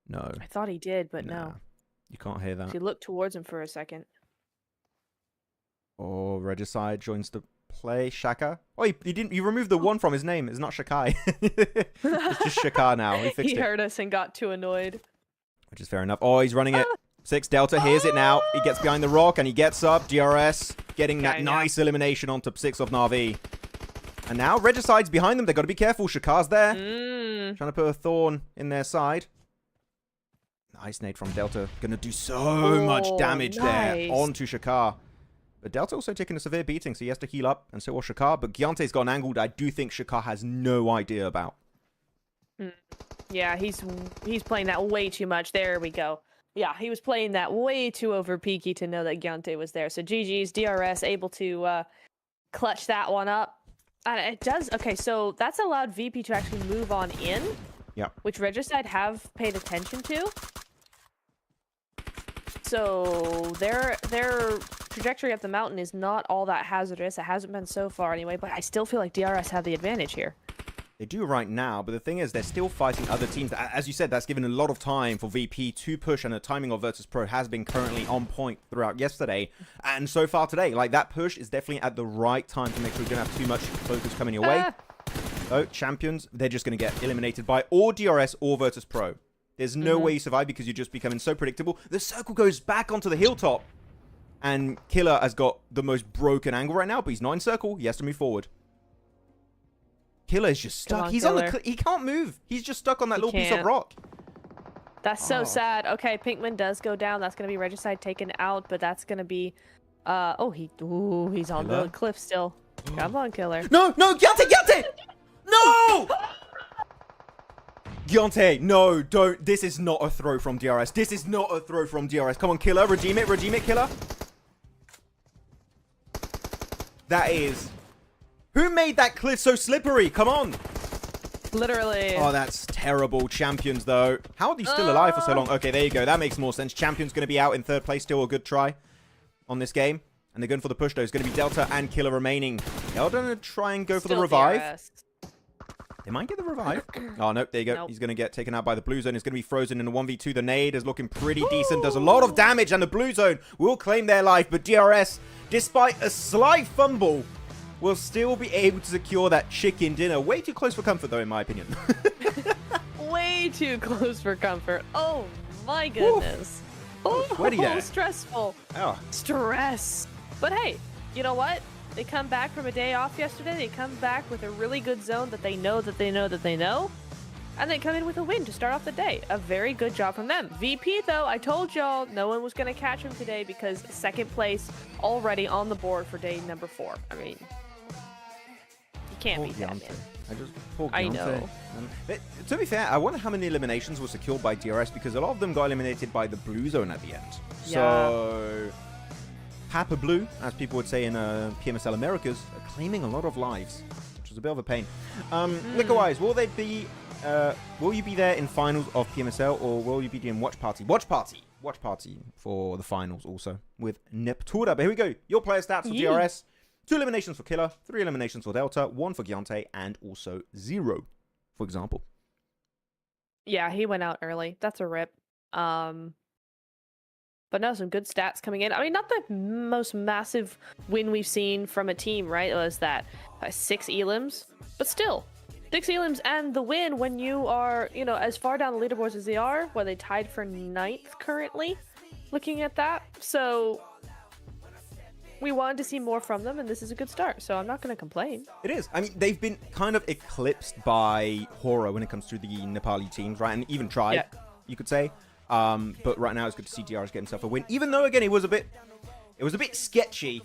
No. I thought he did, but no. You can't hear that. He looked towards him for a second. Oh, Regicide joins the play. Shaka. Oh, he didn't. You removed the 1 from his name. It's not Shakai. It's just Shaka now. He fixed it. He heard us and got too annoyed. Which is fair enough. Oh, he's running it. 6 Delta hears it now. He gets behind the rock and he gets up. DRS getting that nice elimination onto 6 of Na'Vi. And now Regicide's behind them. They've got to be careful. Shakar's there. Trying to put a thorn in their side. Nice nade from Delta. Going to do so much damage there onto Shakar. But Delta also taking a severe beating, so he has to heal up. And so will Shakar. But Giante's got an angle that I do think Shakar has no idea about. Yeah, he's playing that way too much. There we go. Yeah, he was playing that way too over peaky to know that Giante was there. So GG's, DRS able to clutch that one up. And it does. Okay, so that's allowed VP to actually move on in. Yeah. Which Regicide have paid attention to. So their trajectory up the mountain is not all that hazardous. It hasn't been so far anyway, but I still feel like DRS have the advantage here. They do right now, but the thing is, they're still fighting other teams. As you said, that's given a lot of time for VP to push, and the timing of Virtus.pro has been currently on point throughout yesterday. And so far today, like, that push is definitely at the right time to make sure you don't have too much focus coming your way. So, Champions, they're just going to get eliminated by or DRS or Virtus.pro. There's no way you survive because you're just becoming so predictable. The circle goes back onto the hilltop. And Killer has got the most broken angle right now, but he's not in circle. He has to move forward. Killer is just stuck. He's on the. He can't move. He's just stuck on that little piece of rock. That's so sad. Okay, Pinkman does go down. That's gonna be Regicide taken out, but that's gonna be. He's on the cliff still. Come on, Killer. No, Giante! No! Giante, no, don't. This is not a throw from DRS. This is not a throw from DRS. Come on, Killer, redeem it, Killer. That is. Who made that cliff so slippery? Come on. Literally. Oh, that's terrible. Champions, though. How are you still alive for so long? Okay, there you go. That makes more sense. Champions going to be out in 3rd place. Still a good try on this game. And they're going for the push, though. It's going to be Delta and Killer remaining. They're going to try and go for the revive. DRS. They might get the revive. Oh, nope. There you go. Nope. He's going to get taken out by the blue zone. He's going to be frozen in a 1v2. The nade is looking pretty decent. Does a lot of damage. And the blue zone will claim their life. But DRS, despite a slight fumble, will still be able to secure that chicken dinner. Way too close for comfort, though, in my opinion. Way too close for comfort. Oh, My goodness. Sweaty there. Stressful. Oh. Stress. But hey, you know what? They come back from a day off yesterday. They come back with a really good zone that they know that they know that they know. And they come in with a win to start off the day. A very good job from them. VP, though, I told y'all no one was going to catch him today because second place already on the board for day number 4. I mean, you can't beat that, man. I know. To be fair, I wonder how many eliminations were secured by DRS because a lot of them got eliminated by the blue zone at the end. Yeah. So, Papa Blue, as people would say in PMSL Americas, are claiming a lot of lives, which is a bit of a pain. Liquor-wise, will you be there in finals of PMSL or will you be doing watch party? Watch party for the finals also with Neptura. But here we go. Your player stats for DRS. 2 eliminations for Killer, 3 eliminations for Delta, 1 for Giante, and also 0, for example. Yeah, he went out early. That's a rip. But no, some good stats coming in. I mean, not the most massive win we've seen from a team, right? It was that 6 elims, but still. 6 elims and the win when you are, you know, as far down the leaderboards as they are, where they tied for 9th currently, looking at that. So we wanted to see more from them, and this is a good start, so I'm not going to complain. It is. I mean, they've been kind of eclipsed by Horaa when it comes to the Nepali teams, right? And even Tribe, you could say. But right now, it's good to see DRS get himself a win, even though, again, it was a bit sketchy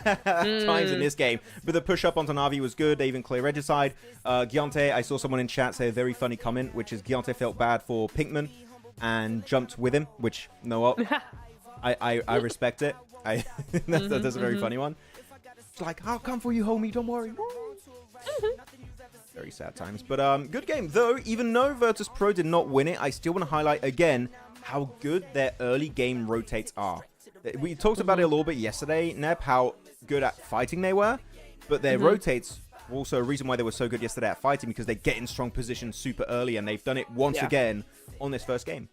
at times in this game. But the push-up onto Na'Vi was good. They even clear Regicide. Giante, I saw someone in chat say a very funny comment, which is Giante felt bad for Pinkman and jumped with him, which, you know what? I respect it. That's a very funny one. It's like, I'll come for you, homie, don't worry. Very sad times. But good game. Though, even though Virtus Pro did not win it, I still want to highlight again how good their early game rotates are. We talked about it a little bit yesterday, Neb, how good at fighting they were. But their rotates were also a reason why they were so good yesterday at fighting, because they get in strong positions super early, and they've done it once again on this first game.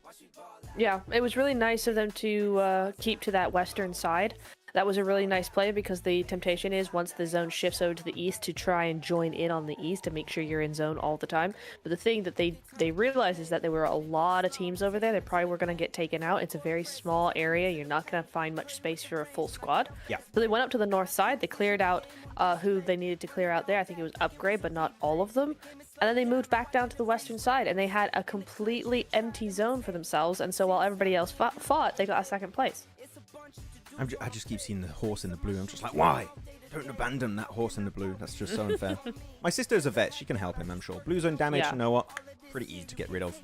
Yeah, it was really nice of them to keep to that western side. That was a really nice play because the temptation is once the zone shifts over to the east to try and join in on the east and make sure you're in zone all the time. But the thing that they realized is that there were a lot of teams over there. They probably were going to get taken out. It's a very small area. You're not going to find much space for a full squad. Yeah. So they went up to the north side. They cleared out who they needed to clear out there. I think it was Upgrade, but not all of them. And then they moved back down to the western side, and they had a completely empty zone for themselves. And so while everybody else fought, they got a second place. I just keep seeing the horse in the blue. I'm just like, why? Don't abandon that horse in the blue. That's just so unfair. My sister's a vet. She can help him, I'm sure. Blue zone damage, you know what? Pretty easy to get rid of.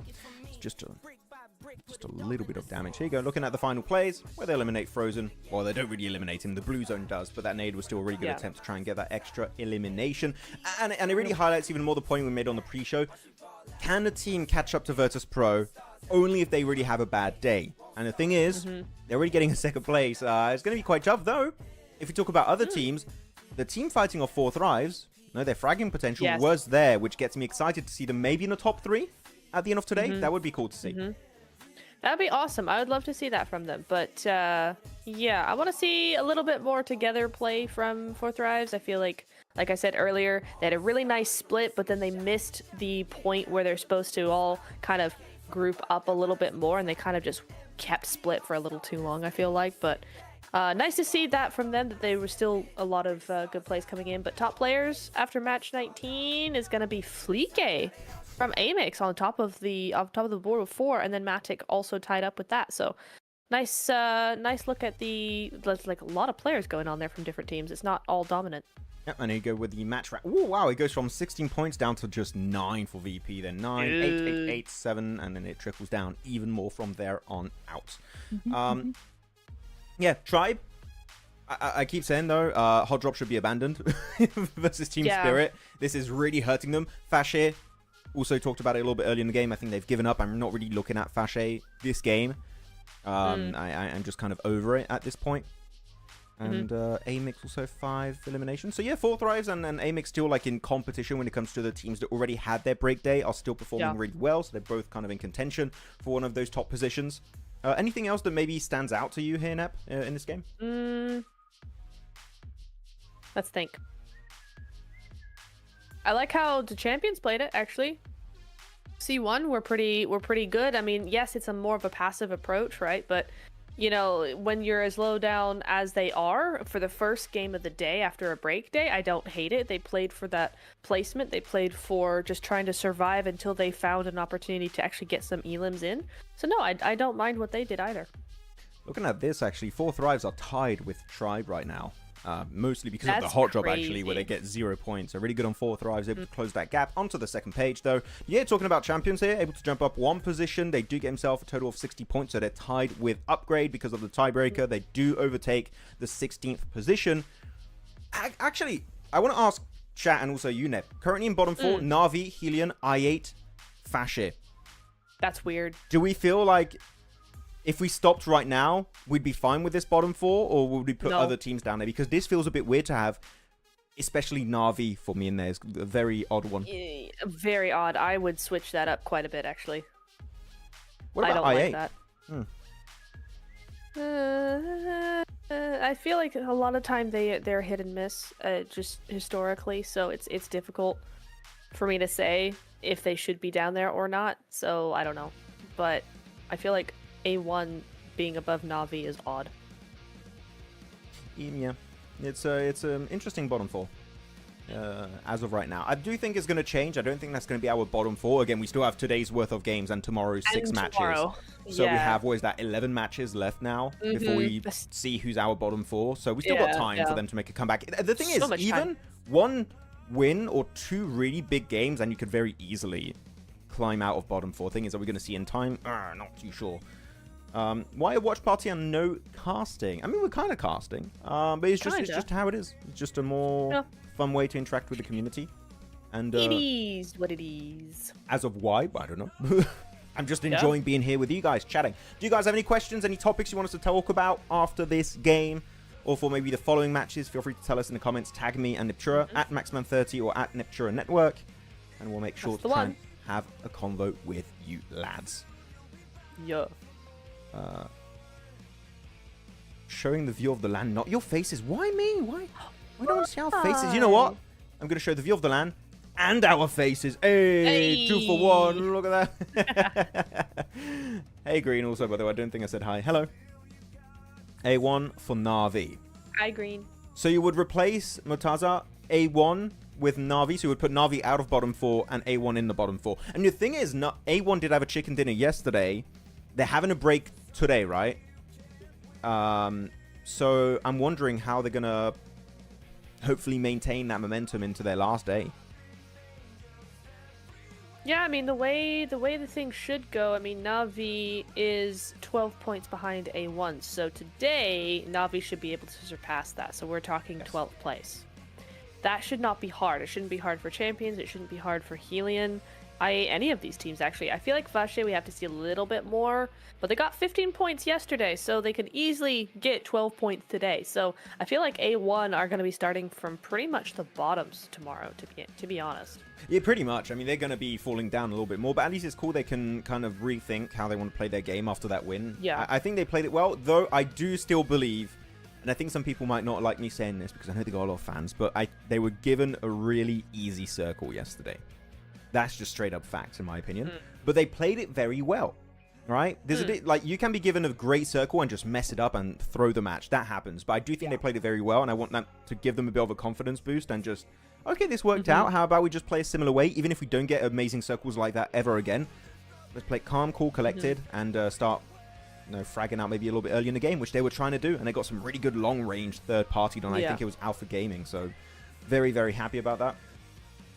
It's just a little bit of damage. Here you go. Looking at the final plays, where they eliminate Frozen. Well, they don't really eliminate him. The blue zone does, but that nade was still a really good attempt to try and get that extra elimination. And it really highlights even more the point we made on the pre-show. Can the team catch up to Virtus Pro only if they really have a bad day? And the thing is, they're already getting a second place. It's going to be quite tough, though. If you talk about other teams, the team fighting of 4 Thrives, their fragging potential was there, which gets me excited to see them maybe in the top 3 at the end of today. That would be cool to see. That'd be awesome. I would love to see that from them. But yeah, I want to see a little bit more together play from 4 Thrives. I feel like I said earlier, they had a really nice split, but then they missed the point where they're supposed to all kind of group up a little bit more, and they kind of just kept split for a little too long, I feel like. But nice to see that from them, that there were still a lot of good plays coming in. But top players after match 19 is going to be Fleeke from AMIX on top of the board with 4, and then Matic also tied up with that. So nice look at like a lot of players going on there from different teams. It's not all dominant. Yep, and here you go with the match rank. Oh, wow, it goes from 16 points down to just 9 for VP, then 9, 8, 8, 8, 7, and then it trickles down even more from there on out. Yeah, Tribe. I keep saying, though, Hot Drop should be abandoned versus Team Spirit. This is really hurting them. Fache also talked about it a little bit earlier in the game. I think they've given up. I'm not really looking at Fache this game. I'm just kind of over it at this point. And AMIX also 5 eliminations. So yeah, 4 Thrives and AMIX still like in competition when it comes to the teams that already had their break day are still performing really well. So they're both kind of in contention for one of those top positions. Anything else that maybe stands out to you here, Nep, in this game? Let's think. I like how the champions played it, actually. C1, we're pretty good. I mean, yes, it's a more of a passive approach, right? But you know, when you're as low down as they are for the first game of the day after a break day, I don't hate it. They played for that placement. They played for just trying to survive until they found an opportunity to actually get some elims in. So no, I don't mind what they did either. Looking at this, actually, 4 Thrives are tied with Tribe right now. Mostly because of the That's hot job, crazy. actually, where they get 0 points. So really good on 4 Thrives, able to close that gap. Onto the second page, though. Yeah, talking about champions here, able to jump up 1 position. They do get himself a total of 60 points, so they're tied with Upgrade because of the tiebreaker. They do overtake the 16th position. Actually, I want to ask chat and also you, Neb. Currently in bottom 4, Na'Vi, HELLION, I8, Fache. That's weird. Do we feel like if we stopped right now, we'd be fine with this bottom 4, or would we put other teams down there? Because this feels a bit weird to have, especially Na'Vi for me in there. It's a very odd one. Yeah, very odd. I would switch that up quite a bit, actually. What about I don't I8? like that. I feel like a lot of time they're hit and miss, just historically. So it's difficult for me to say if they should be down there or not. So I don't know, but I feel like A1 being above Na'Vi is odd. Yeah, it's an interesting bottom 4 as of right now. I do think it's going to change. I don't think that's going to be our bottom 4. Again, we still have today's worth of games and tomorrow's 6 matches. So we have, what is that, 11 matches left now before we see who's our bottom 4. So we still got time for them to make a comeback. The thing is, even one win or 2 really big games and you could very easily climb out of bottom 4. Thing is, are we going to see in time? Not too sure. Why a watch party and no casting? I mean, we're kind of casting, but it's just how it is. It's just a more fun way to interact with the community. And it is what it is. As of why, I don't know. I'm just enjoying being here with you guys, chatting. Do you guys have any questions, any topics you want us to talk about after this game, or for maybe the following matches? Feel free to tell us in the comments. Tag me and Neptura at Maxman30 or at Neptura Network, and we'll make sure to try and have a convo with you lads. Yeah. Showing the view of the land, not your faces. Why me? Why don't want to see our faces? You know what? I'm going to show the view of the land and our faces. Hey, 2 for 1. Look at that. Hey, Green. Also, by the way, I don't think I said hi. Hello. A1 for Na'Vi. Hi, Green. So you would replace Murtaza A1 with Na'Vi, so you would put Na'Vi out of bottom 4 and A1 in the bottom 4. And the thing is, A1 did have a chicken dinner yesterday. They're having a break today, right? So I'm wondering how they're gonna hopefully maintain that momentum into their last day. Yeah, I mean, the way the thing should go, I mean, Na'Vi is 12 points behind A1. So today, Na'Vi should be able to surpass that. So we're talking 12th place. That should not be hard. It shouldn't be hard for Champions. It shouldn't be hard for HELLION. Any of these teams, actually. I feel like Fache, we have to see a little bit more, but they got 15 points yesterday, so they could easily get 12 points today. So I feel like A1 are going to be starting from pretty much the bottoms tomorrow, to be honest. Yeah, pretty much. I mean, they're going to be falling down a little bit more, but at least it's cool they can kind of rethink how they want to play their game after that win. Yeah. I think they played it well, though I do still believe, and I think some people might not like me saying this because I know they got a lot of fans, but they were given a really easy circle yesterday. That's just straight up facts, in my opinion. But they played it very well, right? There's a bit like you can be given a great circle and just mess it up and throw the match. That happens. But I do think they played it very well, and I want that to give them a bit of a confidence boost and just, okay, this worked out. How about we just play a similar way, even if we don't get amazing circles like that ever again? Let's play calm, cool, collected, and start, fragging out maybe a little bit early in the game, which they were trying to do. And they got some really good long-range third-party on. I think it was Alpha Gaming. So very, very happy about that.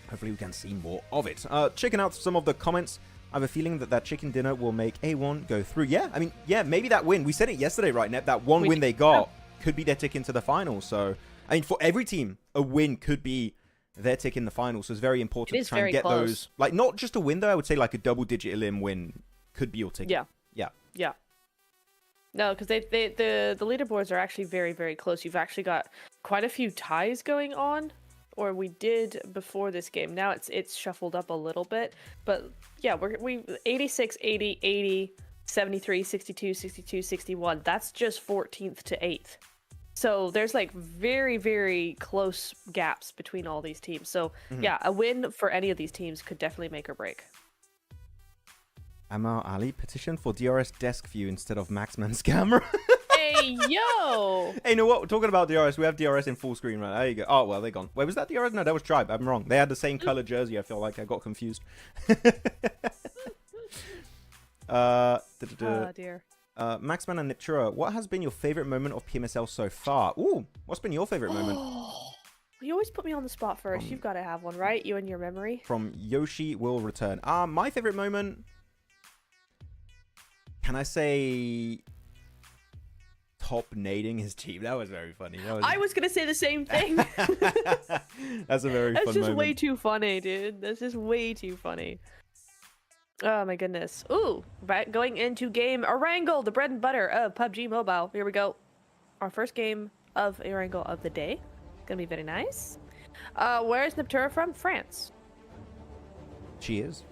Hopefully we can see more of it. Checking out some of the comments. I have a feeling that chicken dinner will make A1 go through. Yeah, I mean, maybe that win. We said it yesterday, right, Nep? That one win they got could be their tick into the finals. So, I mean, for every team, a win could be their tick in the finals. So it's very important to try and get those. Like, not just a win, though. I would say like a double-digit elim win could be your ticket. Yeah. No, because the leaderboards are actually very, very close. You've actually got quite a few ties going on. Or we did before this game. Now it's shuffled up a little bit, but yeah, we 86, 80, 80, 73, 62, 62, 61. That's just 14th to 8th. So there's like very, very close gaps between all these teams. So yeah, a win for any of these teams could definitely make or break. Amar Ali, petition for DRS desk view instead of Maxman's camera. Hey, yo! Hey, you know what? We're talking about DRS. We have DRS in full screen right. There you go. Oh, well, they're gone. Wait, was that DRS? No, that was Tribe. I'm wrong. They had the same color jersey. I feel like I got confused. Oh, dear. Maxman and Natura, what has been your favorite moment of PMSL so far? Ooh, what's been your favorite moment? You always put me on the spot first. You've got to have one, right? You and your memory. From Yoshi Will Return. My favorite moment... Can I say... Top nading his team? That was very funny. I was going to say the same thing. That's a very fun moment. That's just way too funny, dude. That's just way too funny. Oh my goodness. Ooh, right, going into game Erangel, the bread and butter of PUBG Mobile. Here we go. Our first game of Erangel of the day. Gonna be very nice. Where is Natura from? France. She is.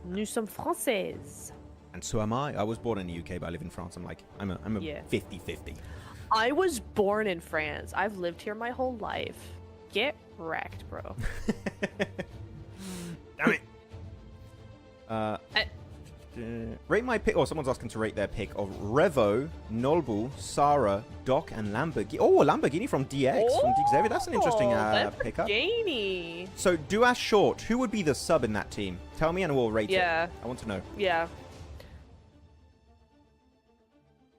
Nous sommes français. And so am I. I was born in the UK, but I live in France. I'm a 50-50. I was born in France. I've lived here my whole life. Get wrecked, bro. Damn it. Rate my pick. Oh, someone's asking to rate their pick of Revo, Nolbu, Sarah, Doc, and Lamborghini. Oh, Lamborghini from DX. From Xavier. That's an interesting pickup. Lamborghini. So, do ask short. Who would be the sub in that team? Tell me and we'll rate it. I want to know. Yeah.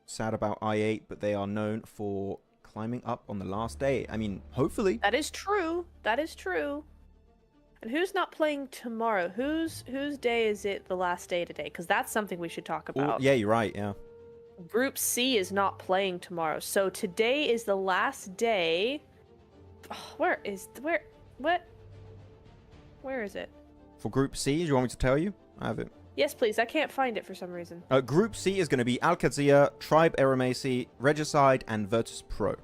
Sad about I8, but they are known for climbing up on the last day. I mean, hopefully. That is true. That is true. And who's not playing tomorrow? Whose day is it the last day today? Because that's something we should talk about. Ooh, yeah, you're right, yeah. Group C is not playing tomorrow. So today is the last day. Oh, where is it? For Group C, do you want me to tell you? I have it. Yes, please. I can't find it for some reason. Group C is going to be AlQadsiah, Tribe AEROMACY, Regicide, and Virtus Pro.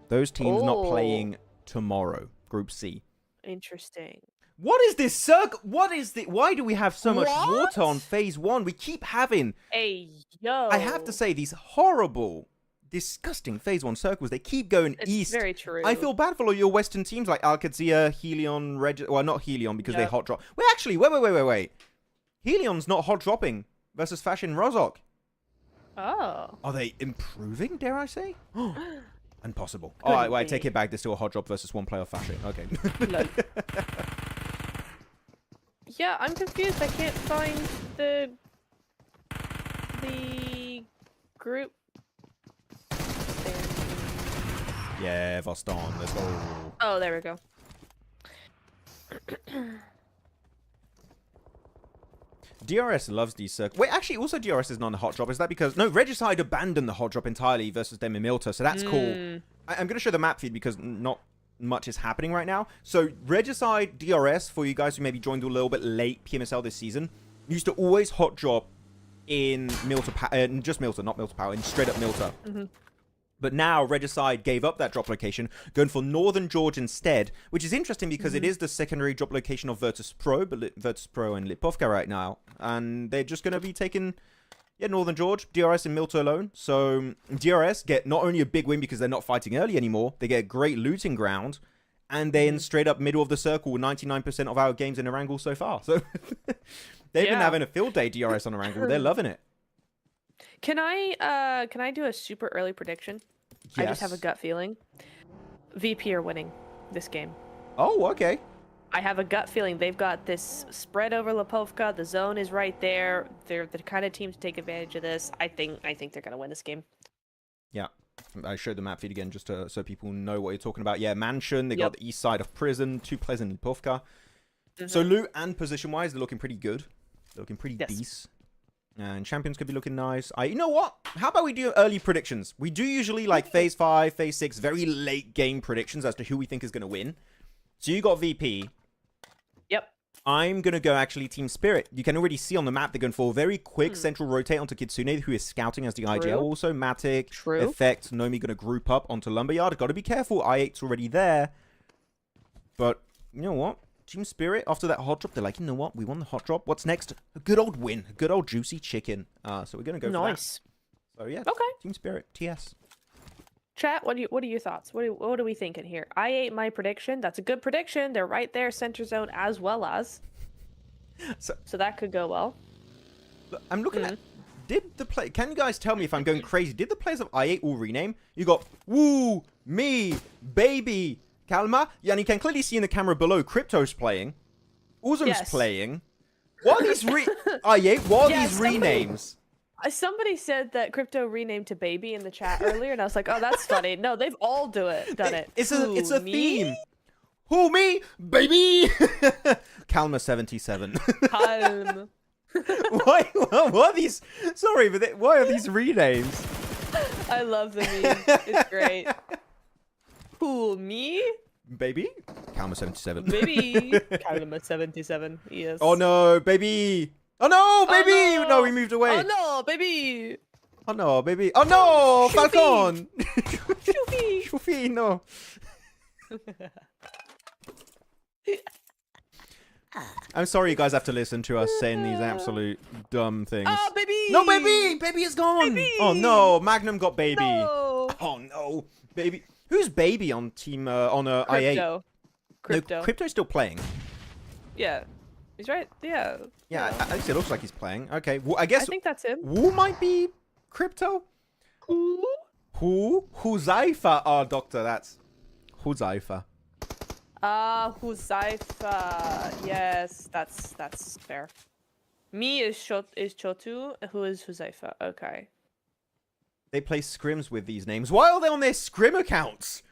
Those teams not playing tomorrow. Group C. Interesting. What is this circle? What is the? Why do we have so much water on phase 1? We keep having. Hey, yo. I have to say, these horrible, disgusting phase 1 circles. They keep going east. It's very true. I feel bad for all your Western teams like AlQadsiah, HELLION, well, not HELLION because they hot drop. Wait, actually, wait. HELLION's not hot dropping versus Fache and Rozok. Oh. Are they improving, dare I say? Impossible. All right, I take it back. There's still a hot drop versus one player Fache. Okay. Yeah, I'm confused. I can't find the group. Yeah, Voston. Let's go. Oh, there we go. DRS loves these circles. Wait, actually, also DRS is not a hot drop. Is that because... No, Regicide abandoned the hot drop entirely versus them in Milta, so that's cool. I'm going to show the map feed because not much is happening right now. So, Regicide DRS, for you guys who maybe joined a little bit late PMSL this season, used to always hot drop in Milta... just Milta, not Milta Power, in straight up Milta. But now, Regicide gave up that drop location, going for Northern George instead, which is interesting because it is the secondary drop location of Virtus Pro, but Virtus Pro and Lipovka right now. And they're just going to be taking, Northern George, DRS and Milta alone. So DRS get not only a big win because they're not fighting early anymore, they get a great looting ground, and they're in straight up middle of the circle with 99% of our games in Erangel so far. So they've been having a field day DRS on Erangel. They're loving it. Can I do a super early prediction? Yes. I just have a gut feeling. VP are winning this game. Oh, okay. I have a gut feeling they've got this spread over Lipovka. The zone is right there. They're the kind of team to take advantage of this. I think they're gonna win this game. Yeah. I showed the map feed again just so people know what you're talking about. Yeah, Mansion. They got the east side of Prison. 2 players in Lipovka. So loot and position-wise, they're looking pretty good. They're looking pretty decent. And champions could be looking nice. You know what? How about we do early predictions? We do usually like phase 5, phase 6, very late game predictions as to who we think is going to win. So you got VP. Yep. I'm going to go actually Team Spirit. You can already see on the map they're going for a very quick central rotate onto Kitsune, who is scouting as the IGL. Also, Matic, Effect, Nomi going to group up onto Lumberyard. Got to be careful. I8's already there. But you know what? Team Spirit, after that hot drop, they're like, you know what? We won the hot drop. What's next? A good old win. A good old juicy chicken. So we're going to go for that. So yeah, Team Spirit, TS. Chat, what are your thoughts? What are we thinking here? I8 my prediction. That's a good prediction. They're right there, center zone as well as. So that could go well. I'm looking at... Can you guys tell me if I'm going crazy? Did the players of I8 all rename? You got Woo, Me, Baby, Kalma. Yeah, and you can clearly see in the camera below, Crypto's playing. Uzum's playing. What are these I8, what are these renames? Somebody said that Crypto renamed to Baby in the chat earlier, and I was like, oh, that's funny. No, they've all done it. It's a theme. Who, me? Baby! Calma 77. Calm. Why are these... Sorry, but why are these renames? I love the meme. It's great. Who, me? Baby? Calma 77. Baby. Calma 77, yes. Oh no, baby! Oh no, baby! Oh, no. No, we moved away. Oh no, baby! Oh no, baby! Oh no, Falcon! Shufi! Shufi, no. I'm sorry you guys have to listen to us saying these absolute dumb things. Oh, baby! No, baby! Baby is gone! Baby! Oh no, Magnum got baby. No. Oh no, baby. Who's baby on team on I8? Crypto. No, Crypto's still playing. Yeah. He's right. Yeah. Yeah, at least it looks like he's playing. Okay, well, I guess... I think that's him. Wu might be Crypto? Who? Huzaifa. Oh, doctor, that's... Huzaifa. Huzaifa. Yes, that's fair. Me is Chotu, who is Huzaifa. Okay. They play scrims with these names. Why are they on their scrim accounts?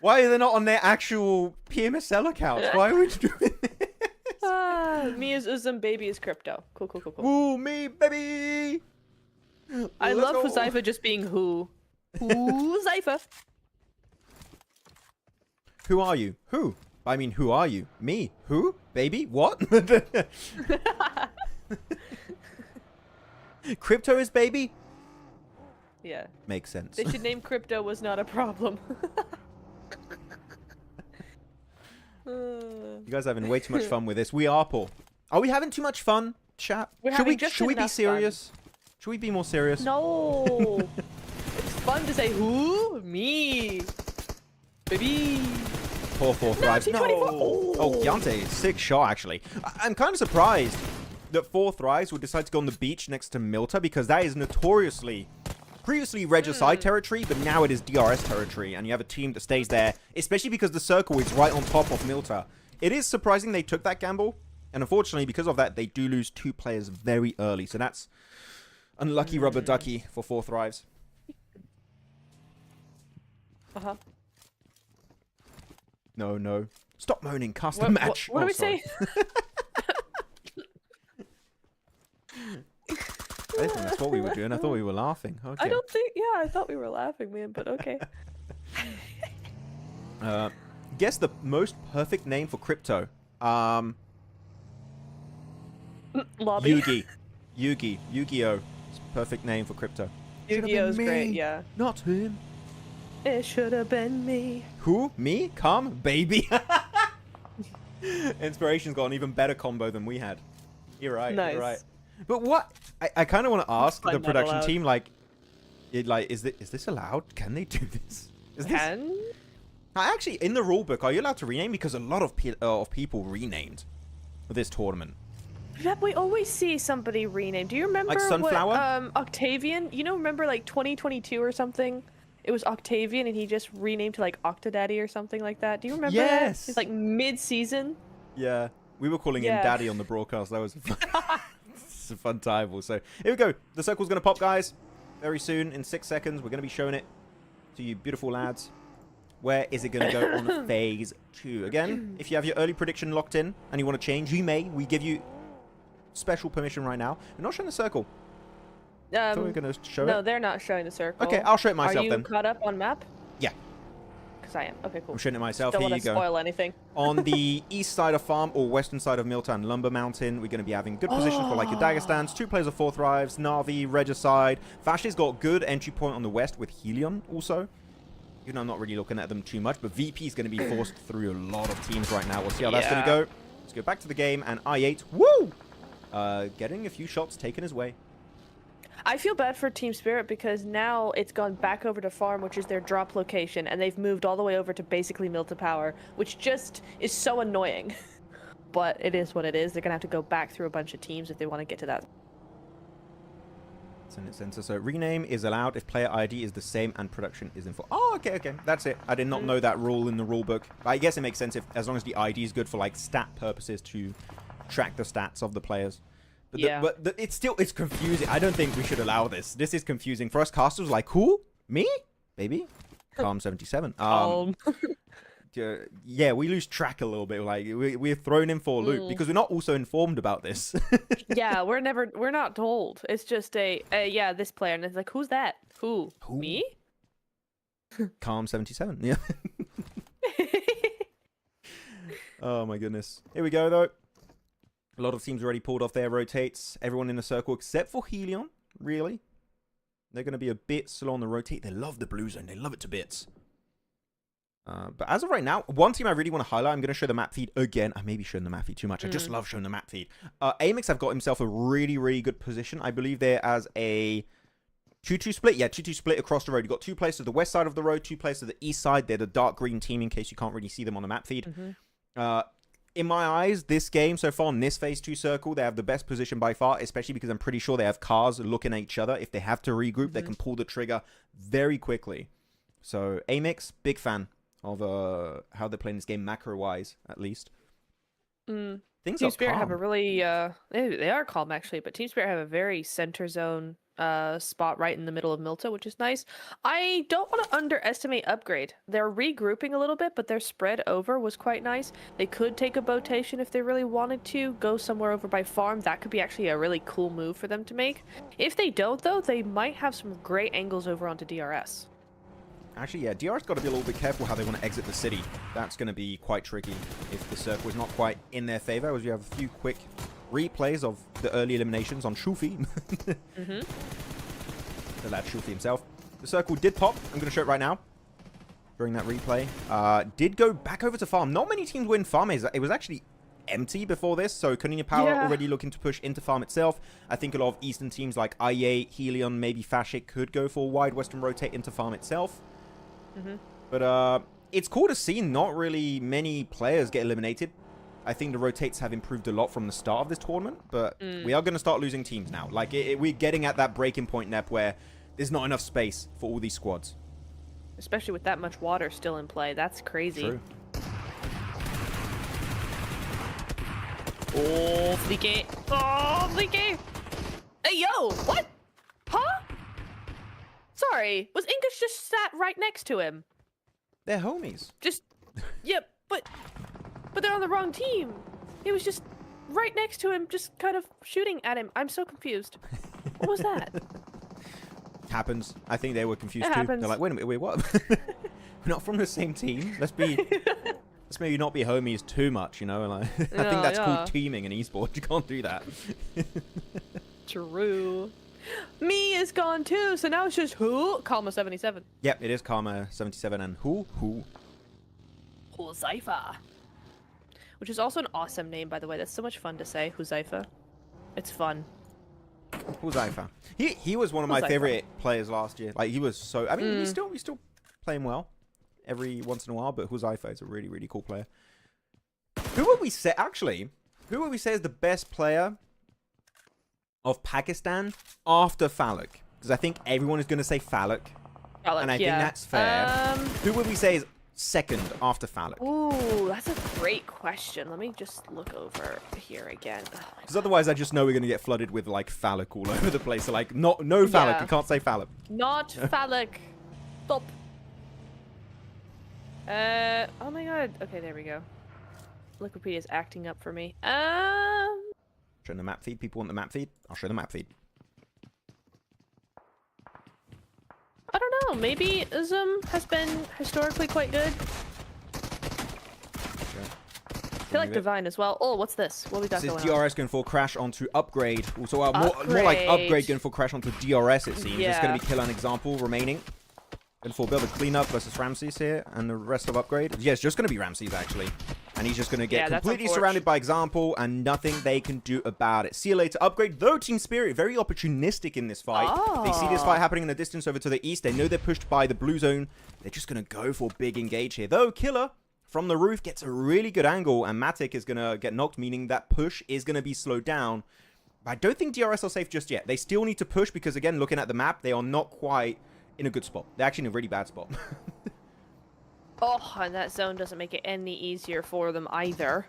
Why are they not on their actual PMSL accounts? Why are we doing this? Me is Uzum, Baby is Crypto. Cool. Woo, me, baby! I love Huzaifa just being who. Huzaifa. Who are you? Who? I mean, who are you? Me? Who? Baby? What? Crypto is baby? Yeah. Makes sense. They should name Crypto was not a problem. You guys are having way too much fun with this. We are, Paul. Are we having too much fun, chat? Should we be serious? Should we be more serious? No. It's fun to say who? Me. Baby. Poor 4 thrives. No. Oh, Yante, sick shot, actually. I'm kind of surprised that 4 thrives would decide to go on the beach next to Milta, because that is notoriously... Previously Regicide territory, but now it is DRS territory, and you have a team that stays there, especially because the circle is right on top of Milta. It is surprising they took that gamble, and unfortunately, because of that, they do lose 2 players very early, so that's unlucky rubber ducky for 4 thrives. Uh-huh. No. Stop moaning, cast the match. What do we say? I didn't think that's what we were doing. I thought we were laughing. Okay. I don't think... Yeah, I thought we were laughing, man, but okay. Guess the most perfect name for Crypto. Lobby. Yu-Gi-Oh! Perfect name for Crypto. Yu-Gi-Oh's great, yeah. Not him. It should have been me. Who? Me? Come? Baby? Inspiration's got an even better combo than we had. You're right. Nice. You're right. But what... I kind of want to ask the production team, is this allowed? Can they do this? Actually, in the rulebook, are you allowed to rename? Because a lot of people renamed this tournament. Yeah, we always see somebody rename. Do you remember like Sunflower? What, Octavian? You know, remember like 2022 or something? It was Octavian, and he just renamed to like Octodaddy or something like that. Do you remember that? It's like mid-season. Yeah, we were calling him Daddy on the broadcast. That was a fun time. So here we go. The circle's going to pop, guys. Very soon, in 6 seconds, we're going to be showing it to you beautiful lads. Where is it going to go on phase 2? Again, if you have your early prediction locked in and you want to change, you may. We give you special permission right now. We're not showing the circle. I thought we were going to show it. No, they're not showing the circle. Okay, I'll show it myself then. Are you caught up on map? Yeah. Because I am. Okay, cool. I'm showing it myself. Don't Here want you to go. spoil anything. On the east side of Farm or western side of Milta and Lumber Mountain, we're going to be having good positions for like your dagger stands. 2 players of 4 thrives. Na'Vi, Regicide. Fache's got good entry point on the west with HELLION also. Even though I'm not really looking at them too much, but VP is going to be forced through a lot of teams right now. We'll see how that's going to go. Let's go back to the game, and I8, woo! Getting a few shots taken his way. I feel bad for Team Spirit because now it's gone back over to Farm, which is their drop location, and they've moved all the way over to basically Milta Power, which just is so annoying. But it is what it is. They're going to have to go back through a bunch of teams if they want to get to that. Senate censor. So rename is allowed if player ID is the same and production is in full. Oh, okay, okay. That's it. I did not know that rule in the rule book. But I guess it makes sense if, as long as the ID is good for like stat purposes to track the stats of the players. But, yeah. But it's confusing. I don't think we should allow this. This is confusing. For us casters, like, who? Me? Baby? Calm77. Yeah, we lose track a little bit. Like, we're thrown in for a loop because we're not also informed about this. Yeah, we're not told. It's just yeah, this player. And it's like, who's that? Who? Me? Calm77. Yeah. Oh, my goodness. Here we go, though. A lot of teams already pulled off their rotates. Everyone in the circle except for HELLION, really. They're going to be a bit slow on the rotate. They love the blue zone. They love it to bits. But as of right now, one team I really want to highlight, I'm going to show the map feed again. I may be showing the map feed too much. I just love showing the map feed. AMIX have got himself a really, really good position. I believe they're as a 2-2 split. Yeah, 2-2 split across the road. You've got 2 players to the west side of the road, 2 players to the east side. They're the dark green team in case you can't really see them on the map feed. In my eyes, this game so far in this phase 2 circle, they have the best position by far, especially because I'm pretty sure they have cars looking at each other. If they have to regroup, they can pull the trigger very quickly. So, AMIX, big fan of how they're playing this game macro-wise, at least. Things Team Spirit calm. have a really, they are calm actually, but Team Spirit have a very center zone spot right in the middle of Milta, which is nice. I don't want to underestimate Upgrade. They're regrouping a little bit, but their spread over was quite nice. They could take a botation if they really wanted to, go somewhere over by farm. That could be actually a really cool move for them to make. If they don't, though, they might have some great angles over onto DRS. Actually, yeah, DR's got to be a little bit careful how they want to exit the city. That's going to be quite tricky if the circle is not quite in their favor, as you have a few quick replays of the early eliminations on Shufi. The lad Shufi himself. The circle did pop. I'm going to show it right now. During that replay. Did go back over to farm. Not many teams win farm. It was actually empty before this, so Konina Power already looking to push into farm itself. I think a lot of Eastern teams like IA, HELLION, maybe Fache could go for a wide Western rotate into farm itself. But it's cool to see not really many players get eliminated. I think the rotates have improved a lot from the start of this tournament, but we are going to start losing teams now. Like, we're getting at that breaking point, Nep, where there's not enough space for all these squads. Especially with that much water still in play. That's crazy. True. Oh, Fleeky. Oh, Fleeky. Hey, yo, what? Huh? Sorry, was English just sat right next to him? They're homies. Just, yeah, but they're on the wrong team. He was just right next to him, just kind of shooting at him. I'm so confused. What was that? Happens. I think they were confused It too. happens. They're like, wait a minute, wait, what? We're not from the same team. Let's maybe not be homies too much, you know? Like, I think that's called teaming in esports. You can't do that. True. Me is gone too, so now it's just who? Karma77. Yep, it is Karma77 and who? Huzaifa. Which is also an awesome name, by the way. That's so much fun to say, Huzaifa. It's fun. Huzaifa. He was one of my favorite players last year. Like, he was so... I mean, he's still playing well every once in a while, but Huzaifa is a really, really cool player. Who would we say... Actually, who would we say is the best player of Pakistan after Falak? Because I think everyone is going to say Falak. And I think that's fair. Who would we say is second after Falak? Ooh, that's a great question. Let me just look over here again. Because otherwise I just know we're going to get flooded with like Falak all over the place. So like, no Falak. You can't say Falak. Not Falak. Stop. Oh my god. Okay, there we go. Wikipedia's acting up for me. Showing the map feed. People want the map feed? I'll show the map feed. I don't know. Maybe Zoom has been historically quite good. I feel like Divine as well. Oh, what's this? What we got going on? This is DRS going for crash onto Upgrade. Also, more like Upgrade going for crash onto DRS, it seems. It's going to be Kill an Example remaining. Going for build a cleanup versus Ramses here. And the rest of Upgrade. Yeah, it's just going to be Ramses, actually. And he's just going to get completely surrounded by Example and nothing they can do about it. See you later, Upgrade. Though Team Spirit, very opportunistic in this fight. They see this fight happening in the distance over to the east. They know they're pushed by the blue zone. They're just going to go for a big engage here. Though Killer from the roof gets a really good angle and Matic is going to get knocked, meaning that push is going to be slowed down. I don't think DRS are safe just yet. They still need to push because, again, looking at the map, they are not quite in a good spot. They're actually in a really bad spot. Oh, and that zone doesn't make it any easier for them either.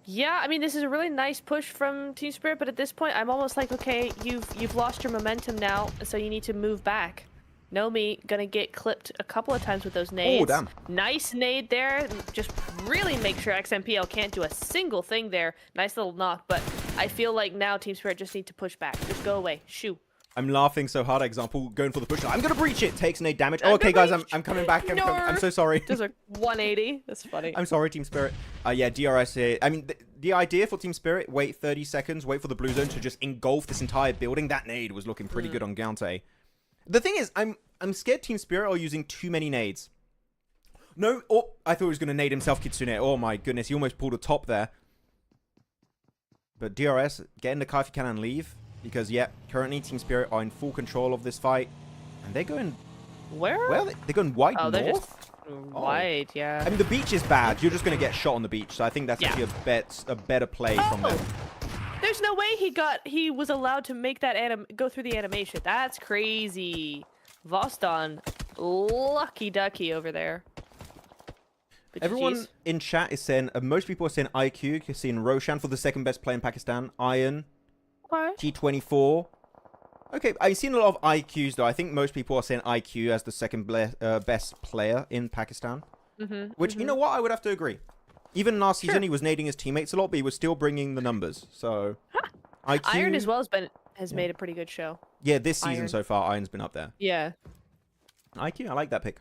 Yeah, I mean, this is a really nice push from Team Spirit, but at this point, I'm almost like, okay, you've lost your momentum now, so you need to move back. Nomi gonna get clipped a couple of times with those nades. Oh, damn. Nice nade there. Just really make sure XMPL can't do a single thing there. Nice little knock, but I feel like now Team Spirit just need to push back. Just go away. Shoo. I'm laughing so hard. Example, going for the push. I'm gonna breach it. Takes nade damage. Oh, okay, guys, I'm coming back. I'm so sorry. Does a 180. That's funny. I'm sorry, Team Spirit. Yeah, DRS here. I mean, the idea for Team Spirit, wait 30 seconds, wait for the blue zone to just engulf this entire building. That nade was looking pretty good on Gante. The thing is, I'm scared Team Spirit are using too many nades. No, oh, I thought he was gonna nade himself, Kitsune. Oh my goodness, he almost pulled a top there. But DRS, get in the car if you can and leave. Because, yeah, currently Team Spirit are in full control of this fight. And they're going... Where? Well, they're going wide north. They're just wide, yeah. I mean, the beach is bad. You're just going to get shot on the beach. So I think that's actually a better play from them. There's no way he was allowed to make that go through the animation. That's crazy. Voston, lucky ducky over there. But everyone in chat is saying, most people are saying IQ. You're seeing Roshan for the second best player in Pakistan. Iron. T24. Okay, I've seen a lot of IQs though. I think most people are saying IQ as the second best player in Pakistan. Which, you know what? I would have to agree. Even last season, he was nading his teammates a lot, but he was still bringing the numbers. So, IQ... Iron as well has made a pretty good show. Yeah, this season so far, Iron's been up there. Yeah. IQ, I like that pick.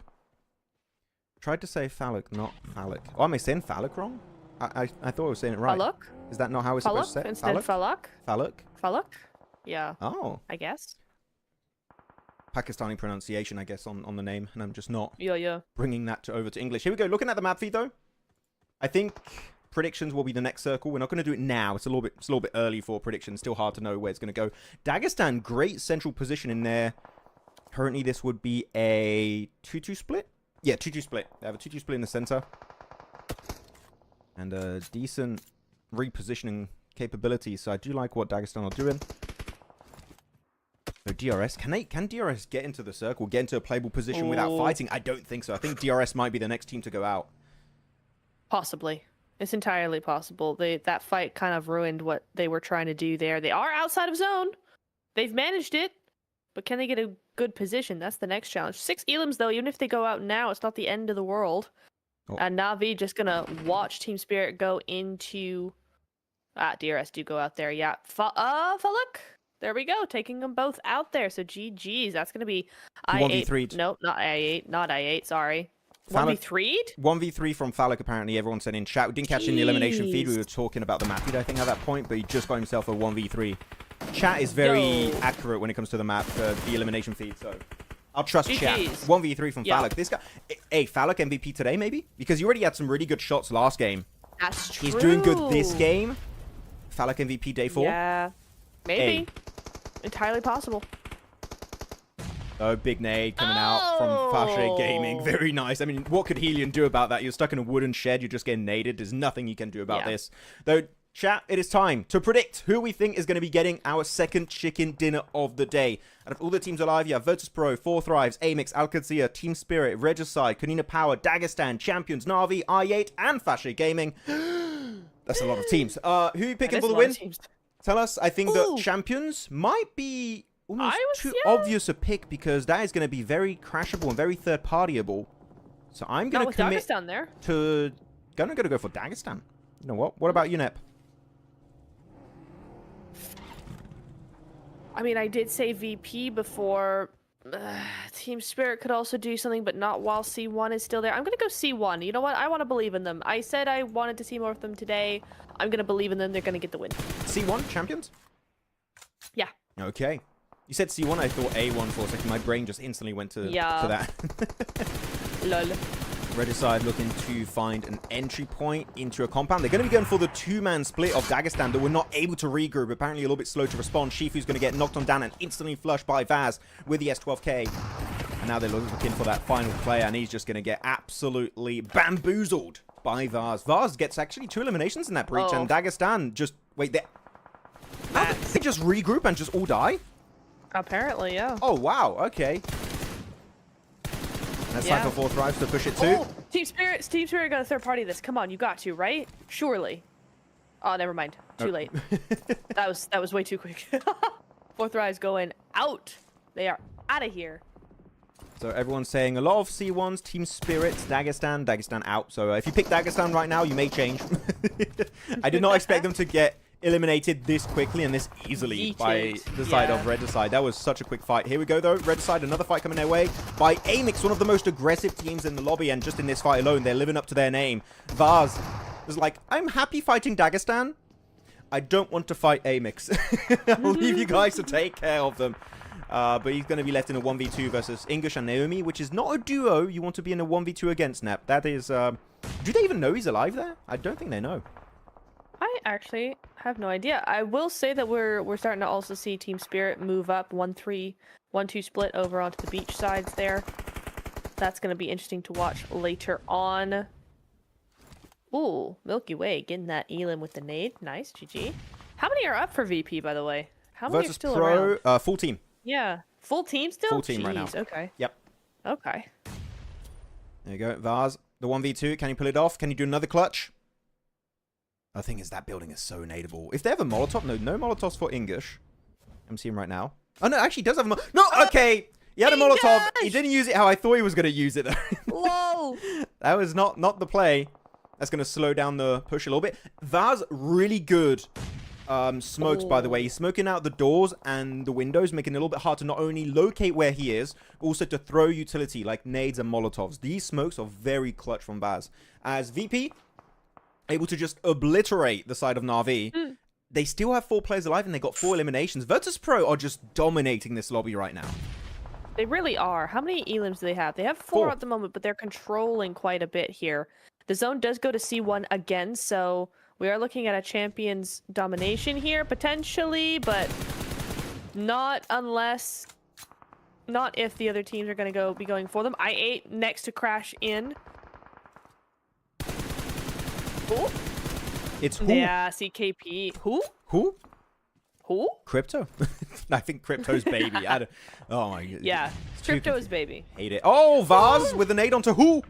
Tried to say phallic, not phallic. Oh, am I saying phallic wrong? I thought I was saying it right. Phallic? Is that not how it's supposed to say it? Instead of phallic? Phallic? Phallic? Yeah. Oh. I guess. Pakistani pronunciation, I guess, on the name, and I'm just not Yeah. bringing that over to English. Here we go. Looking at the map feed, though, I think predictions will be the next circle. We're not going to do it now. It's a little bit early for predictions. Still hard to know where it's going to go. Dagestan, great central position in there. Currently, this would be a 2-2 split. Yeah, 2-2 split. They have a 2-2 split in the center. And a decent repositioning capability. So I do like what Dagestan are doing. So DRS, can DRS get into the circle, get into a playable position without fighting? I don't think so. I think DRS might be the next team to go out. Possibly. It's entirely possible. That fight kind of ruined what they were trying to do there. They are outside of zone. They've managed it. But can they get a good position? That's the next challenge. 6 elims, though. Even if they go out now, it's not the end of the world. And Na'Vi just going to watch Team Spirit go into... DRS do go out there. Yeah. Faluk. There we go. Taking them both out there. So GG's. That's going to be I8. 1v3'd. Nope, not I8. Not I8. Sorry. 1v3'd? 1v3 from Faluk, apparently. Everyone said in chat. We didn't catch it in the elimination feed. We were talking about the map feed, I think, at that point. But he just got himself a 1v3. Chat is very accurate when it comes to the map, the elimination feed. So I'll trust chat. 1v3 from Faluk. This guy... Hey, Faluk MVP today, maybe? Because he already had some really good shots last game. That's true. He's doing good this game. Faluk MVP day 4. Yeah. Maybe. Entirely possible. Oh, big nade coming out from Fache Gaming. Very nice. I mean, what could HELLION do about that? You're stuck in a wooden shed. You're just getting naded. There's nothing you can do about this. Though, chat, it is time to predict who we think is going to be getting our second chicken dinner of the day. Out of all the teams alive, you have Virtus.pro, 4Thrives, AMIX, AlQadsiah, Team Spirit, Regicide, Konina Power, Dagestan, Champions, Na'Vi, I8, and Fache Gaming. That's a lot of teams. Who are you picking for the win? Tell us. I think the Champions might be almost too obvious a pick because that is going to be very crashable and very third-partyable. So I'm going to commit Dagestan there. to... I'm going to go for Dagestan. You know what? What about you, Nep? I mean, I did say VP before. Team Spirit could also do something, but not while C1 is still there. I'm going to go C1. You know what? I want to believe in them. I said I wanted to see more of them today. I'm going to believe in them. They're going to get the win. C1? Champions? Yeah. Okay. You said C1, I thought A1 for a second. My brain just instantly went to that. Lol. Regicide looking to find an entry point into a compound. They're going to be going for the 2-man split of Dagestan that were not able to regroup. Apparently a little bit slow to respond. Shifu's going to get knocked on down and instantly flushed by Vaz with the S12K. And now they're looking for that final player, and he's just going to get absolutely bamboozled by Vaz. Vaz gets actually 2 eliminations in that breach, and Dagestan just... Wait, They just regroup and just all die? Apparently, yeah. Oh, wow. Okay. That's time for 4 thrives to push it too. Oh, Team Spirit got a third party this. Come on, you got to, right? Surely. Oh, never mind. Too late. That was way too quick. 4 thrives going out. They are out of here. So everyone's saying a lot of C1s, Team Spirit, Dagestan out. So if you pick Dagestan right now, you may change. I did not expect them to get eliminated this quickly and this easily by the side of Red side. That was such a quick fight. Here we go, though. Red side, another fight coming their way by AMIX, one of the most aggressive teams in the lobby. And just in this fight alone, they're living up to their name. Vaz is like, I'm happy fighting Dagestan. I don't want to fight AMIX. I'll leave you guys to take care of them. But he's going to be left in a 1v2 versus English and Naomi, which is not a duo you want to be in a 1v2 against, Nep. That is, do they even know he's alive there? I don't think they know. I actually have no idea. I will say that we're starting to also see Team Spirit move up 1-3, 1-2 split over onto the beach sides there. That's going to be interesting to watch later on. Ooh, Milky Way getting that Elim with the nade. Nice, GG. How many are up for VP, by the way? How many versus are still Pro, around? Full team. Yeah, full team still? Full team right now. Okay. Yep. Okay. There you go. Vaz, the 1v2. Can you pull it off? Can you do another clutch? The thing is, that building is so nadeable. If they have a Molotov, no Molotovs for English. I'm seeing right now. Oh, no, actually, he does have a No, okay. He had a Molotov. He didn't use it how I thought he was going to use it. Whoa. That was not the play. That's going to slow down the push a little bit. Vaz, really good smokes, by the way. He's smoking out the doors and the windows, making it a little bit hard to not only locate where he is, but also to throw utility like nades and Molotovs. These smokes are very clutch from Vaz. As VP, able to just obliterate the side of Na'Vi. They still have 4 players alive and they got 4 eliminations. Virtus.pro are just dominating this lobby right now. They really are. How many elims do they have? They have 4 at the moment, but they're controlling quite a bit here. The zone does go to C1 again, so we are looking at a champion's domination here, potentially, but not if the other teams are going to be going for them. I8 next to crash in. Who? It's who? Yeah, CKP. Who? Who? Who? Crypto? I think Crypto's baby. Oh my god. Yeah, Crypto's baby. Hate it. Oh, Vaz with a nade onto who?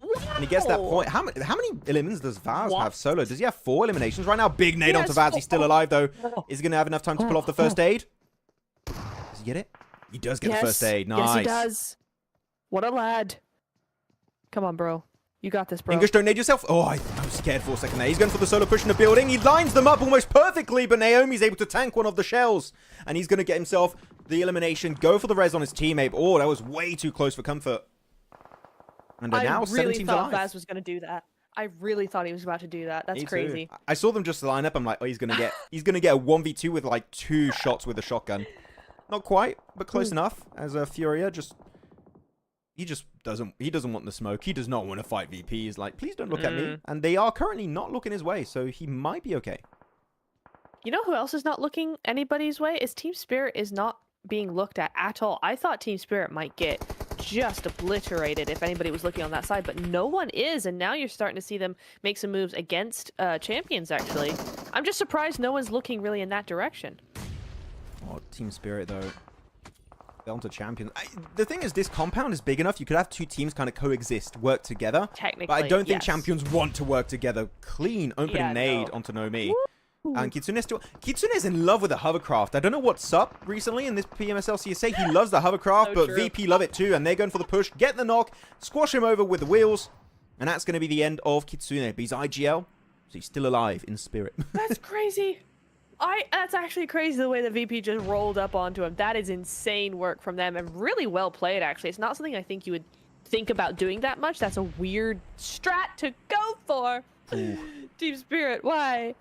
Wow. And he gets that point. How many eliminations does Vaz have solo? Does he have 4 eliminations right now? Big nade onto Vaz. He's still alive, though. Is he going to have enough time to pull off the first aid? Does he get it? He does get the first aid. Nice. Yes, he does. What a lad. Come on, bro. You got this, bro. English, don't nade yourself. Oh, I was scared for a second there. He's going for the solo push in the building. He lines them up almost perfectly, but Naomi's able to tank one of the shells. And he's going to get himself the elimination. Go for the res on his teammate. Oh, that was way too close for comfort. And now 7 teams alive. I really thought Vaz was going to do that. I really thought he was about to do that. That's crazy. Too. I saw them just line up. I'm like, oh, he's going to get a 1v2 with like 2 shots with a shotgun. Not quite, but close enough. As Furia he doesn't want the smoke. He does not want to fight VP. He's like, please don't look at me. And they are currently not looking his way, so he might be okay. You know who else is not looking anybody's way? Is Team Spirit is not being looked at all. I thought Team Spirit might get just obliterated if anybody was looking on that side, but no one is, and now you're starting to see them make some moves against champions, actually. I'm just surprised no one's looking really in that direction. Oh, Team Spirit, though. Onto champions. The thing is, this compound is big enough. You could have 2 teams kind of coexist, work together. Technically, but I don't think champions want to work together. Clean opening nade onto Nomi. And Kitsune's in love with the hovercraft. I don't know what's up recently in this PMSL CSA. He loves the hovercraft, but VP love it too. And they're going for the push, get the knock, squash him over with the wheels. And that's going to be the end of Kitsune. But he's IGL, so he's still alive in spirit. That's crazy. That's actually crazy the way the VP just rolled up onto him. That is insane work from them and really well played, actually. It's not something I think you would think about doing that much. That's a weird strat to go for. Team Spirit, why?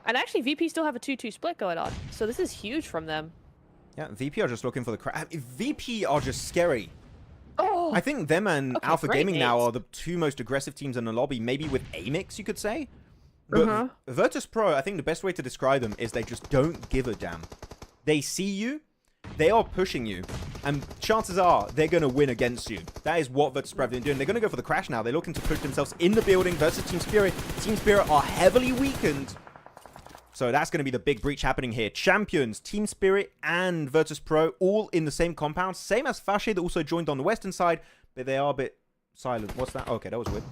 And actually, VP still have a 2-2 split going on. So this is huge from them. Yeah, VP are just looking for the crowd. VP are just scary. Oh, I think them and Alpha Gaming now are the 2 most aggressive teams in the lobby. Maybe with AMIX, you could say. But Virtus.pro, I think the best way to describe them is they just don't give a damn. They see you, they are pushing you, and chances are they're going to win against you. That is what Virtus.pro have been doing. They're going to go for the crash now. They're looking to push themselves in the building versus Team Spirit. Team Spirit are heavily weakened. So that's going to be the big breach happening here. Champions, Team Spirit, and Virtus Pro all in the same compound. Same as Fache that also joined on the western side, but they are a bit silent. What's that? Okay, that was weird.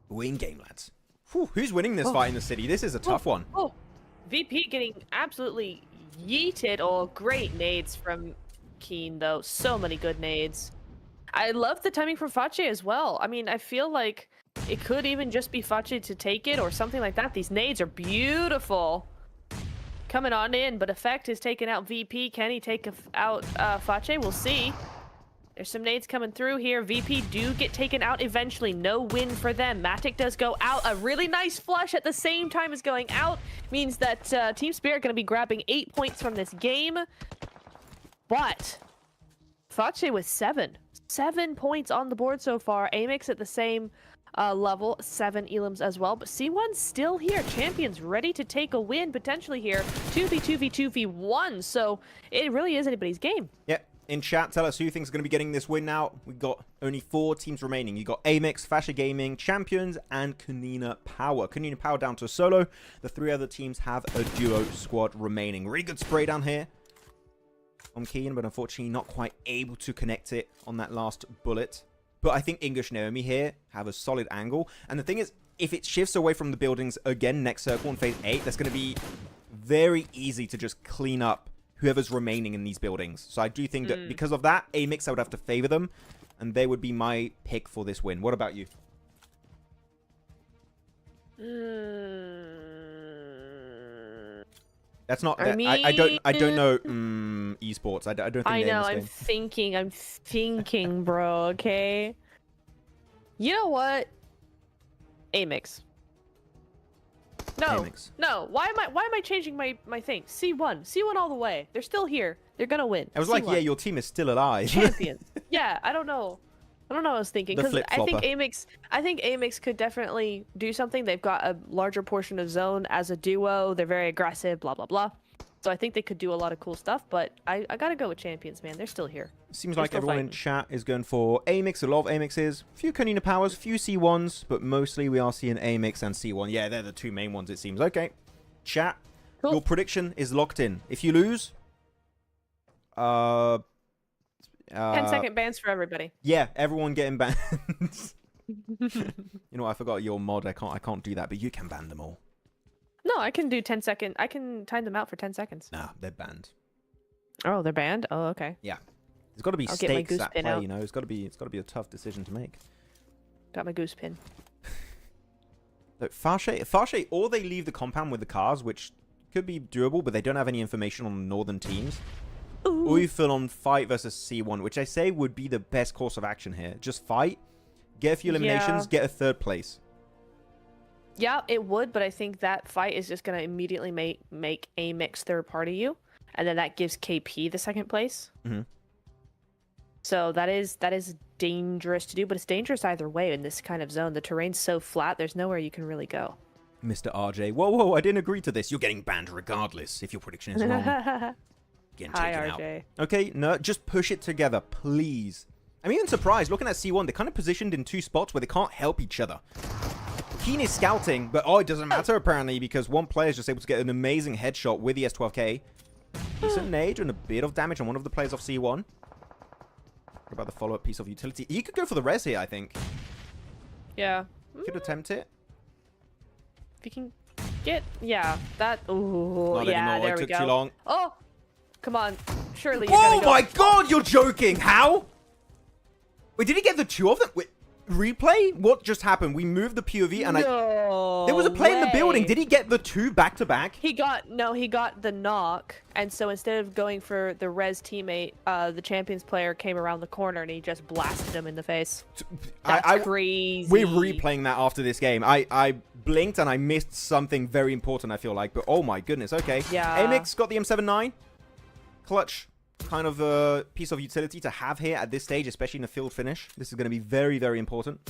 Win game, lads. Whew, who's winning this fight in the city? This is a tough one. Oh, VP getting absolutely yeeted. Oh, great nades from Keen, though. So many good nades. I love the timing from Fache as well. I mean, I feel like it could even just be Fache to take it or something like that. These nades are beautiful. Coming on in, but Effect is taking out VP. Can he take out Fache? We'll see. There's some nades coming through here. VP do get taken out eventually. No win for them. Matic does go out. A really nice flush at the same time as going out. Means that Team Spirit going to be grabbing 8 points from this game. But Fache with 7. 7 points on the board so far. AMIX at the same level, 7 elims as well. But C1's still here. Champions ready to take a win potentially here. 2v2v2v1. So it really is anybody's game. Yep. In chat, tell us who you thinks is going to be getting this win now. We've got only 4 teams remaining. You got AMIX, Fache Gaming, Champions, and Konina Power. Konina Power down to a solo. The 3 other teams have a duo squad remaining. Really good spray down here on Keen, but unfortunately not quite able to connect it on that last bullet. But I think English Naomi here have a solid angle. And the thing is, if it shifts away from the buildings again next circle in phase 8, that's going to be very easy to just clean up whoever's remaining in these buildings. So I do think that because of that, AMIX, I would have to favor them, and they would be my pick for this win. What about you? That's not. I don't know. Esports. I don't think. I know. I'm thinking, bro. Okay. You know what? AMIX. No, AMIX. no. Why am I changing my thing? C1 all the way. They're still here. They're gonna win. I was C1. like, yeah, your team is still alive. Champions. Yeah, I don't know. What I was thinking, because I think AMIX could definitely do something. They've got a larger portion of zone as a duo. They're very aggressive. Blah blah blah. So I think they could do a lot of cool stuff. But I gotta go with Champions, man. They're still here. Seems like everyone in chat is going for AMIX. A lot of AMIXs. A few Konina Powers, few C1s, but mostly we are seeing AMIX and C1. Yeah, they're the 2 main ones, it seems. Okay. Chat, cool. Your prediction is locked in. If you lose, 10-second bans for everybody. Yeah, everyone getting banned. You know, I forgot your mod. I can't do that, but you can ban them all. No, I can do 10-second. I can time them out for 10 seconds. Nah, they're banned. Oh, they're banned? Oh, okay. Yeah. There's got to be stakes at play, you know. It's got to be a tough decision to make. Got my goose pin. Look, Fache, or they leave the compound with the cars, which could be doable, but they don't have any information on the northern teams. Ooh. Or you fill on fight versus C1, which I say would be the best course of action here. Just fight, get a few eliminations, get a 3rd place. Yeah, it would, but I think that fight is just going to immediately make AMIX 3rd party you, and then that gives KP the 2nd place. Mm-hmm. So that is dangerous to do, but it's dangerous either way in this kind of zone. The terrain's so flat, there's nowhere you can really go. Mr. RJ, whoa, I didn't agree to this. You're getting banned regardless if your prediction is wrong. Getting Hi, taken RJ. out. Okay, no, just push it together, please. I'm even surprised, looking at C1, they're kind of positioned in 2 spots where they can't help each other. Keen is scouting, but it doesn't matter apparently, because one player is just able to get an amazing headshot with the S12K. Decent nade and a bit of damage on one of the players off C1. What about the follow-up piece of utility? He could go for the res here, I think. Yeah. Could attempt it. If you can get... Yeah, that... Ooh, Not yeah, anymore. there It we took go. too long. Oh! Come on. Surely you're Oh gonna go... my god, you're joking! How? Wait, did he get the 2 of them? Wait, replay? What just happened? We moved the POV and there was a play in the building. Did he get the 2 back-to-back? He got the knock, and so instead of going for the res teammate, the Champions player came around the corner and he just blasted him in the face. That's crazy. We're replaying that after this game. I blinked and I missed something very important, I feel like. But oh my goodness, okay. Yeah. AMIX got the M79. Clutch kind of a piece of utility to have here at this stage, especially in a field finish. This is going to be very, very important.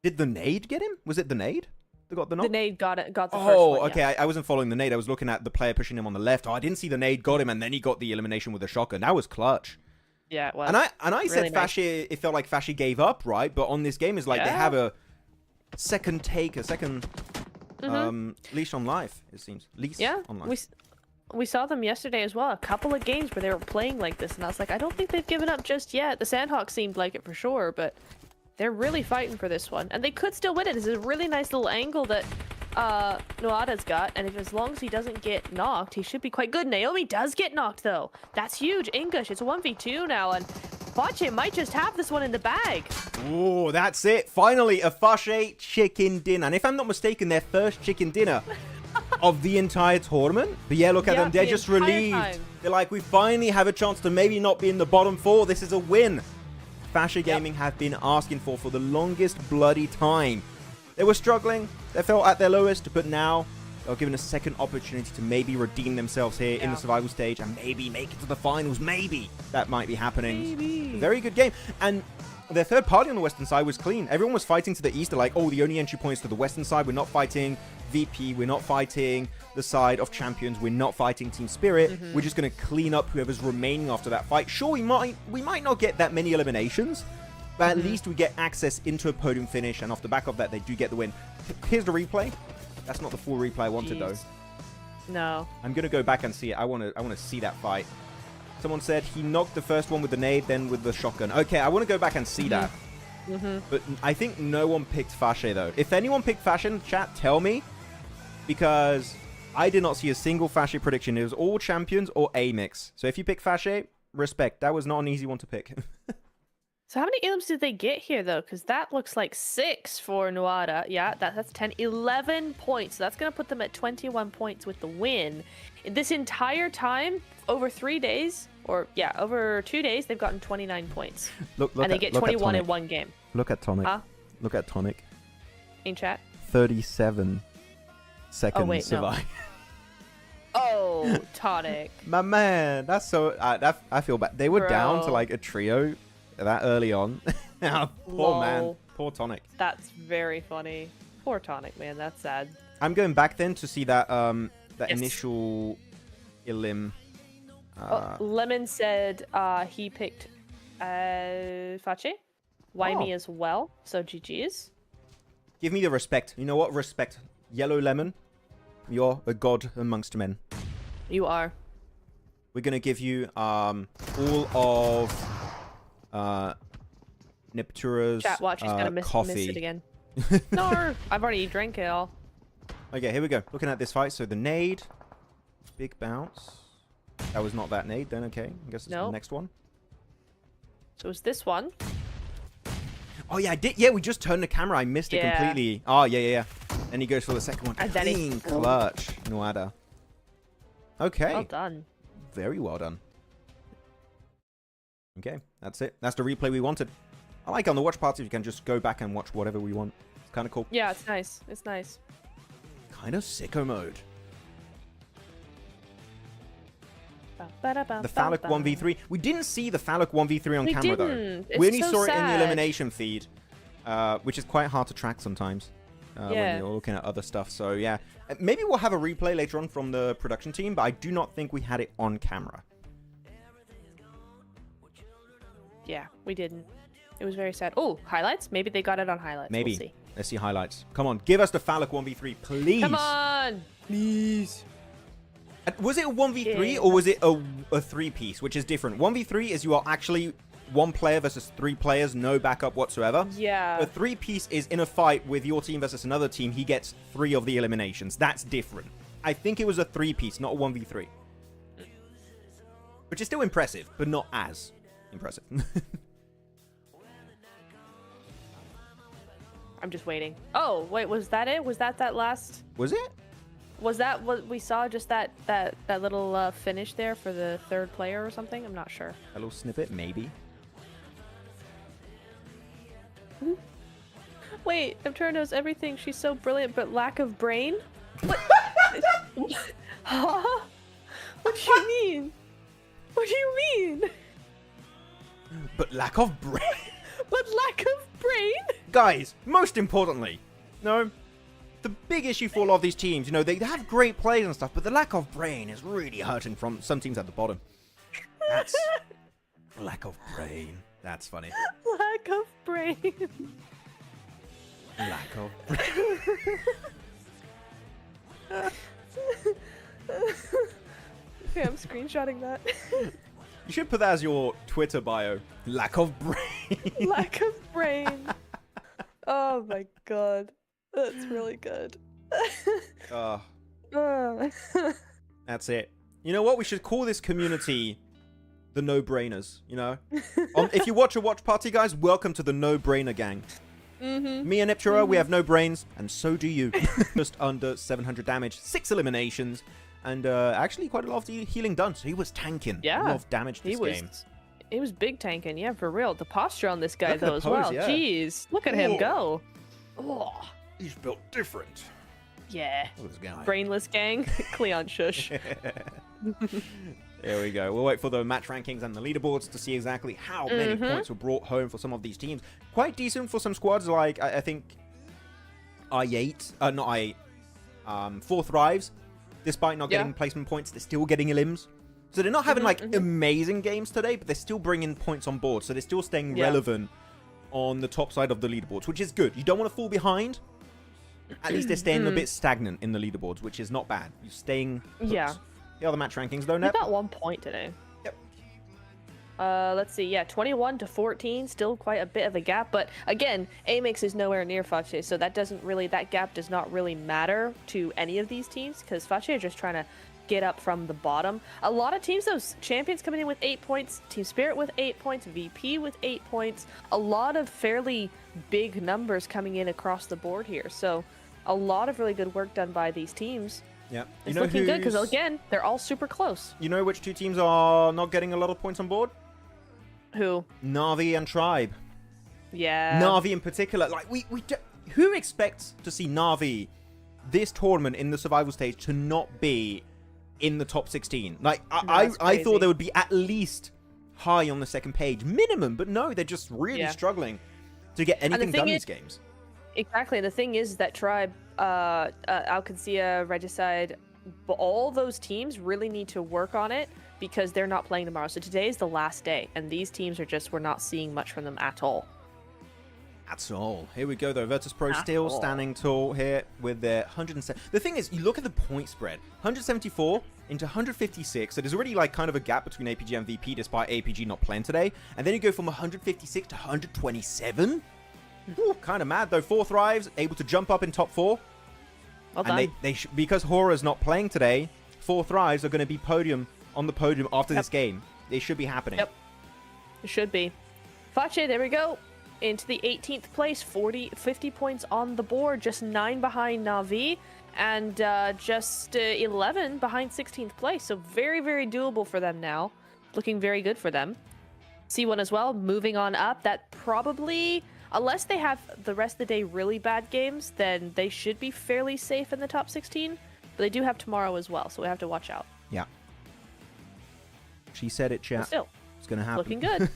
Did the nade get him? Was it the nade that got the knock? The nade got the first one. Oh, okay. Yeah. I wasn't following the nade. I was looking at the player pushing him on the left. Oh, I didn't see the nade got him, and then he got the elimination with a shotgun. That was clutch. Yeah, it was. And I really said nice. Fache, it felt like Fache gave up, right? But on this game, it's like they have a second take, a second leash on life, it seems. Leash on life. We saw them yesterday as well. A couple of games where they were playing like this, and I was like, I don't think they've given up just yet. The Sandhawks seemed like it for sure, but they're really fighting for this one. And they could still win it. This is a really nice little angle that Noada's got, and if as long as he doesn't get knocked, he should be quite good. Naomi does get knocked, though. That's huge. English, it's a 1v2 now, and Fache might just have this one in the bag. Oh, that's it. Finally, a Fache chicken dinner. And if I'm not mistaken, their first chicken dinner of the entire tournament. But yeah, look at them. They're just relieved. Time. They're like, we finally have a chance to maybe not be in the bottom 4. This is a win. Fache Gaming have been asking for the longest bloody time. They were struggling. They felt at their lowest, but now they're given a second opportunity to maybe redeem themselves here in the survival stage and maybe make it to the finals. Maybe that might be happening. Maybe. Very good game. And their third party on the western side was clean. Everyone was fighting to the east. They're like, oh, the only entry points to the western side. We're not fighting VP. We're not fighting the side of champions. We're not fighting Team Spirit. We're just going to clean up whoever's remaining after that fight. Sure, we might not get that many eliminations, but at least we get access into a podium finish, and off the back of that, they do get the win. Here's the replay. That's not the full replay I wanted, though. No. I'm going to go back and see it. I want to see that fight. Someone said he knocked the first one with the nade, then with the shotgun. Okay, I want to go back and see that. But I think no one picked Fache, though. If anyone picked Fache in the chat, tell me. Because I did not see a single Fache prediction. It was all champions or AMIX. So if you pick Fache, respect. That was not an easy one to pick. So how many elims did they get here, though? Because that looks like 6 for Noada. Yeah, that's 10. 11 points. So that's going to put them at 21 points with the win. In this entire time, over 3 days, or yeah, over 2 days, they've gotten 29 points. And they get 21 in one game. Look at Tonic. Huh? Look at Tonic. In chat? 37 seconds survive. No. Oh, Tonic. My man, that's so... I feel bad. They were down to like a trio that early on. Poor man. Poor Tonic. That's very funny. Poor Tonic, man. That's sad. I'm going back then to see that initial elim. Lemon said he picked Fache. Why me as well? So GG's. Give me the respect. You know what? Respect. Yellow Lemon, you're a god amongst men. You are. We're going to give you all of Neptura's Chat watch, he's gonna miss it again. No, I've already drank it all. Okay, here we go. Looking at this fight. So the nade. Big bounce. That was not that nade then, okay. I guess it's the next one. So it's this one. Oh, yeah, I did. Yeah, we just turned the camera. I missed it completely. Oh, yeah. And he goes for the second one. And then clean clutch. Noada. Okay. Well done. Very well done. Okay, that's it. That's the replay we wanted. I like on the watch party, you can just go back and watch whatever we want. It's kind of cool. Yeah, it's nice. It's nice. Kind of sicko mode. The Phallic 1v3. We didn't see the Phallic 1v3 on camera, though. We only saw it in the elimination feed, which is quite hard to track sometimes when you're looking at other stuff. So, yeah. Maybe we'll have a replay later on from the production team, but I do not think we had it on camera. Yeah, we didn't. It was very sad. Oh, highlights? Maybe they got it on highlights. Maybe. We'll see. Let's see highlights. Come on, give us the Phallic 1v3, please. Come on! Please. Was it a 1v3 or was it a three-piece, which is different? 1v3 is you are actually one player versus 3 players, no backup whatsoever. Yeah. A three-piece is in a fight with your team versus another team. He gets 3 of the eliminations. That's different. I think it was a three-piece, not a 1v3. Which is still impressive, but not as impressive. I'm just waiting. Oh, wait, was that it? Was that last? Was it? Was that what we saw? Just that little finish there for the 3rd player or something? I'm not sure. A little snippet, maybe. Wait, Neptune knows everything. She's so brilliant, but lack of brain? What? Huh? What do you mean? What do you mean? But lack of brain? But lack of brain? Guys, most importantly, no, the big issue for a lot of these teams, you know, they have great plays and stuff, but the lack of brain is really hurting from some teams at the bottom. That's lack of brain. That's funny. Lack of brain. Lack of. Okay, I'm screenshotting that. You should put that as your Twitter bio. Lack of brain. Lack of brain. Oh my god. That's really good. That's it. You know what? We should call this community the no-brainers, you know? If you watch a watch party, guys, welcome to the no-brainer gang. Me and Niptura, we have no brains, and so do you. Just under 700 damage, 6 eliminations, and actually quite a lot of healing done, so he was tanking. Yeah. A lot of damage this game. He was big tanking, yeah, for real. The posture on this guy, Look at though, the as pose, well. yeah. Jeez, look at him go. Oh. He's built different. Yeah. Look at this guy. Brainless gang. Cleon shush. There we go. We'll wait for the match rankings and the leaderboards to see exactly how many points were brought home for some of these teams. Quite decent for some squads, like I think I8, not I8, 4 Thrives. Despite not getting placement points, they're still getting elims. So they're not having like amazing games today, but they're still bringing points on board. So they're still staying relevant on the top side of the leaderboards, which is good. You don't want to fall behind. At least they're staying a bit stagnant in the leaderboards, which is not bad. You're staying put. Yeah. The other match rankings, though, We Nep. got 1 point today. Yep. Let's see. Yeah, 21 to 14, still quite a bit of a gap. But again, AMIX is nowhere near Fache, so that gap does not really matter to any of these teams because Fache are just trying to get up from the bottom. A lot of teams, those champions coming in with 8 points, Team Spirit with 8 points, VP with 8 points. A lot of fairly big numbers coming in across the board here. So a lot of really good work done by these teams. Yeah. It's looking good because, again, they're all super close. You know which 2 teams are not getting a lot of points on board? Who? Na'Vi and Tribe. Yeah. Na'Vi in particular. Like, who expects to see Na'Vi this tournament in the survival stage to not be in the top 16? Like, I thought they would be at least high on the second page. Minimum, but no, they're just really struggling to get anything done in these games. Exactly. And the thing is that Tribe, AlQadsiah, Regicide, all those teams really need to work on it because they're not playing tomorrow. So today is the last day, and these teams are we're not seeing much from them at all. That's all. Here we go, though. Virtus.pro still standing tall here with their 107. The thing is, you look at the point spread. 174 into 156. So there's already like kind of a gap between APG and VP despite APG not playing today. And then you go from 156 to 127. Ooh, kind of mad, though. 4 Thrives, able to jump up in top 4. Well done. And because Hora's not playing today, 4 Thrives are going to be on the podium after this game. It should be happening. Yep. It should be. Fache, there we go. Into the 18th place, 50 points on the board, just 9 behind Na'Vi, and just 11 behind 16th place. So very, very doable for them now. Looking very good for them. C1 as well, moving on up. That probably, unless they have the rest of the day really bad games, then they should be fairly safe in the top 16. But they do have tomorrow as well, so we have to watch out. Yeah. She said it, chat. But still, it's going to happen. looking good.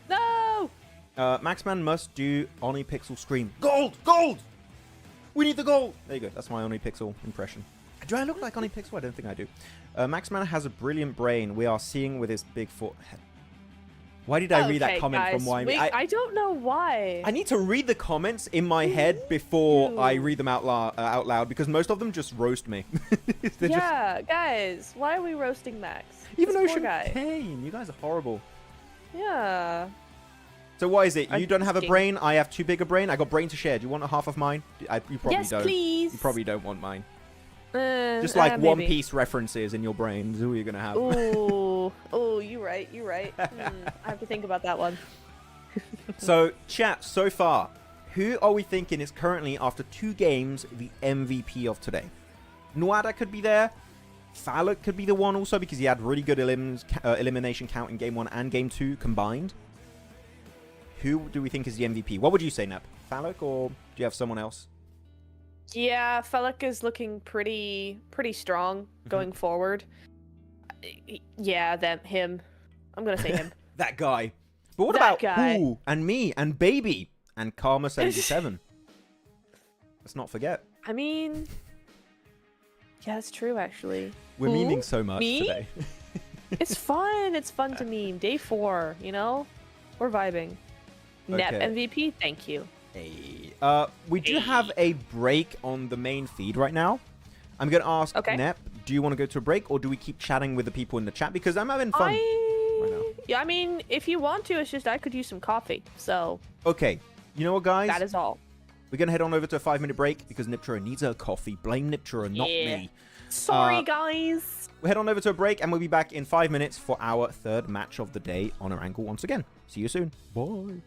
No! Maxman must do OniPixel scream. Gold! Gold! We need the gold! There you go. That's my OniPixel impression. Do I look like OniPixel? I don't think I do. Maxman has a brilliant brain. We are seeing with his big foot. Why did I read that comment guys, from Wyoming? I don't know why. I need to read the comments in my head before I read them out loud because most of them just roast me. Guys, why are we roasting Max? Even This Ocean poor guy. Pain. You guys are horrible. Yeah. So what is it? You I'm don't have a asking. brain. I have too big a brain. I got brain to share. Do you want a half of mine? You probably Yes, don't. please. You probably don't want mine. Just like maybe. One Piece references in your brain. Who are you gonna have? Ooh, you right. I have to think about that one. So, chat, so far, who are we thinking is currently, after 2 games, the MVP of today? Nuada could be there. Falloc could be the one also because he had really good elimination count in Game 1 and Game 2 combined. Who do we think is the MVP? What would you say, Nep? Falloc, or do you have someone else? Yeah, Falloc is looking pretty strong going forward. Yeah, him. I'm gonna say him. That guy. But what That about guy. Who and me and Baby and Karma77? Let's not forget. I mean, yeah, that's true actually. We're Who? memeing so much Me? today. It's fun. It's fun to meme. Day 4, you know? We're vibing. Nep Okay. MVP, thank you. Hey. We do have a break on the main feed right now. I'm going to ask Nep, do you want to go to a break or do we keep chatting with the people in the chat? Because I'm having fun right now. Yeah, I mean, if you want to, it's just I could use some coffee, so... Okay, you know what, guys? That is all. We're going to head on over to a 5-minute break because Niptro needs a coffee. Blame Niptro, not me. Sorry, guys. We'll head on over to a break and we'll be back in 5 minutes for our third match of the day on Erangel once again. See you soon. Bye.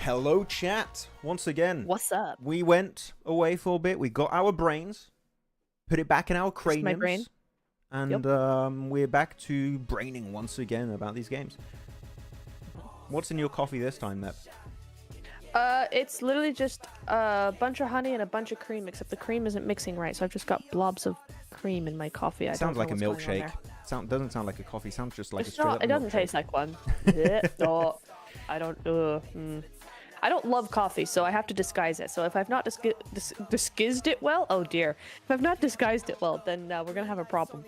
Hello, chat. Once again. What's up? We went away for a bit. We got our brains, put it back in our craniums. My brain. And we're back to braining once again about these games. What's in your coffee this time, Nep? It's literally just a bunch of honey and a bunch of cream, except the cream isn't mixing right, so I've just got blobs of cream in my coffee. Sounds like a milkshake. Doesn't sound like a coffee. Sounds just like it's a straight not. It doesn't taste like one. No, I don't. I don't love coffee, so I have to disguise it. So if I've not disguised it well, oh dear. If I've not disguised it well, then we're gonna have a problem.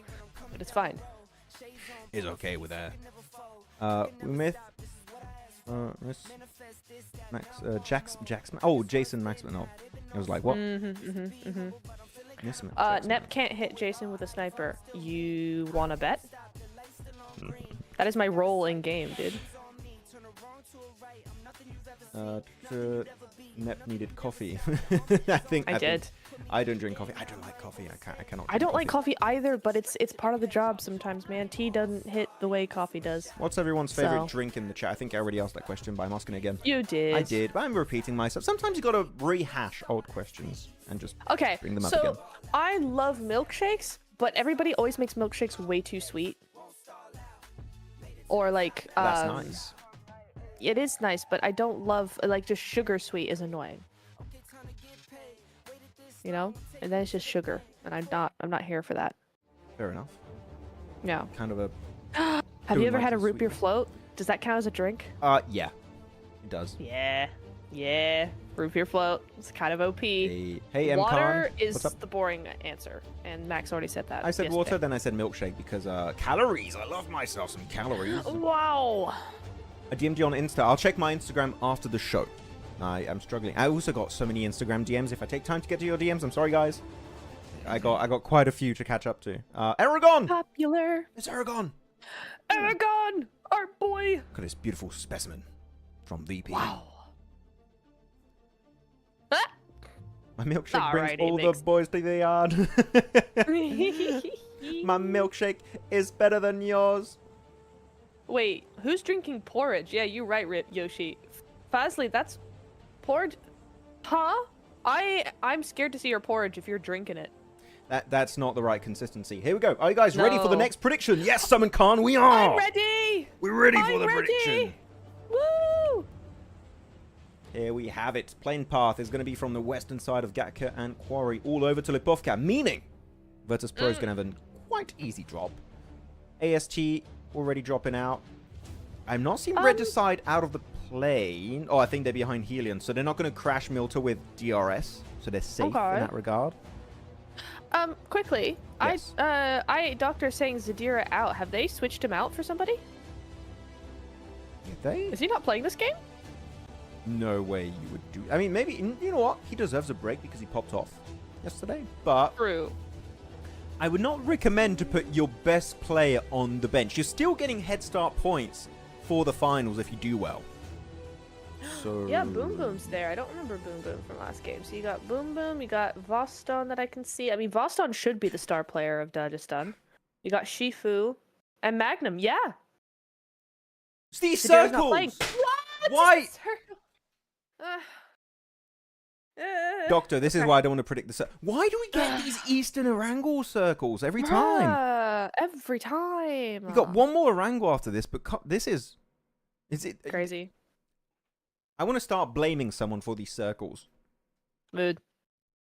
But it's fine. It's okay with that. Myth. Jason Maxman. Oh, I was like, what? Nep can't hit Jason with a sniper. You wanna bet? That is my role in game, dude. Nep needed coffee. I did. I don't drink coffee. I don't like coffee. I cannot. I don't like coffee either, but it's part of the job sometimes, man. Tea doesn't hit the way coffee does. What's everyone's favorite drink in the chat? I think I already asked that question, but I'm asking it again. You did. I did, but I'm repeating myself. Sometimes you gotta rehash old questions and just bring them up again. I love milkshakes, but everybody always makes milkshakes way too sweet. Or like that's nice. It is nice, but I don't love like just sugar sweet is annoying. You know, and then it's just sugar, and I'm not here for that. Fair enough. Yeah. Kind of a. Have you ever had a root beer float? Does that count as a drink? Yeah, it does. Yeah. Root beer float. It's kind of OP. Hey, M. Water is the boring answer, and Max already said that. I said water, then I said milkshake because calories. I love myself some calories. Wow. I DM'd you on Insta. I'll check my Instagram after the show. I am struggling. I also got so many Instagram DMs. If I take time to get to your DMs, I'm sorry, guys. I got quite a few to catch up to. Aragon! Popular. It's Aragon! Aragon! Our boy! Look at this beautiful specimen from VP. Wow. My milkshake brings all the boys to the yard. My milkshake is better than yours. Wait, who's drinking porridge? Yeah, you're right, Yoshi. Fazli, that's porridge. Huh? I'm scared to see your porridge if you're drinking it. That's not the right consistency. Here we go. Are you guys ready for the next prediction? Yes, Summon Khan, we are. I'm ready. We're ready for the prediction. Woo! Here we have it. Plane path is going to be from the western side of Gatka and Quarry all over to Lipovka, meaning Virtus Pro is going to have a quite easy drop. AST already dropping out. I'm not seeing Regicide out of the plane. Oh, I think they're behind HELLION, so they're not going to crash Milta with DRS, so they're safe in that regard. Quickly, yes. Doctor saying Zadira out. Have they switched him out for somebody? Did they? Is he not playing this game? No way you would do. I mean, maybe, you know what? He deserves a break because he popped off yesterday, but true. I would not recommend to put your best player on the bench. You're still getting head start points for the finals if you do well. So yeah, Boom Boom's there. I don't remember Boom Boom from last game. So you got Boom Boom, you got Voston that I can see. I mean, Voston should be the star player of Dagestan. You got Shifu and Magnum. Yeah. It's these circles. What? Why? Doctor, this is why I don't want to predict the why do we get these Eastern Erangel circles every time? Every time. We got one more Erangel after this, but this is it crazy? I want to start blaming someone for these circles. Mood.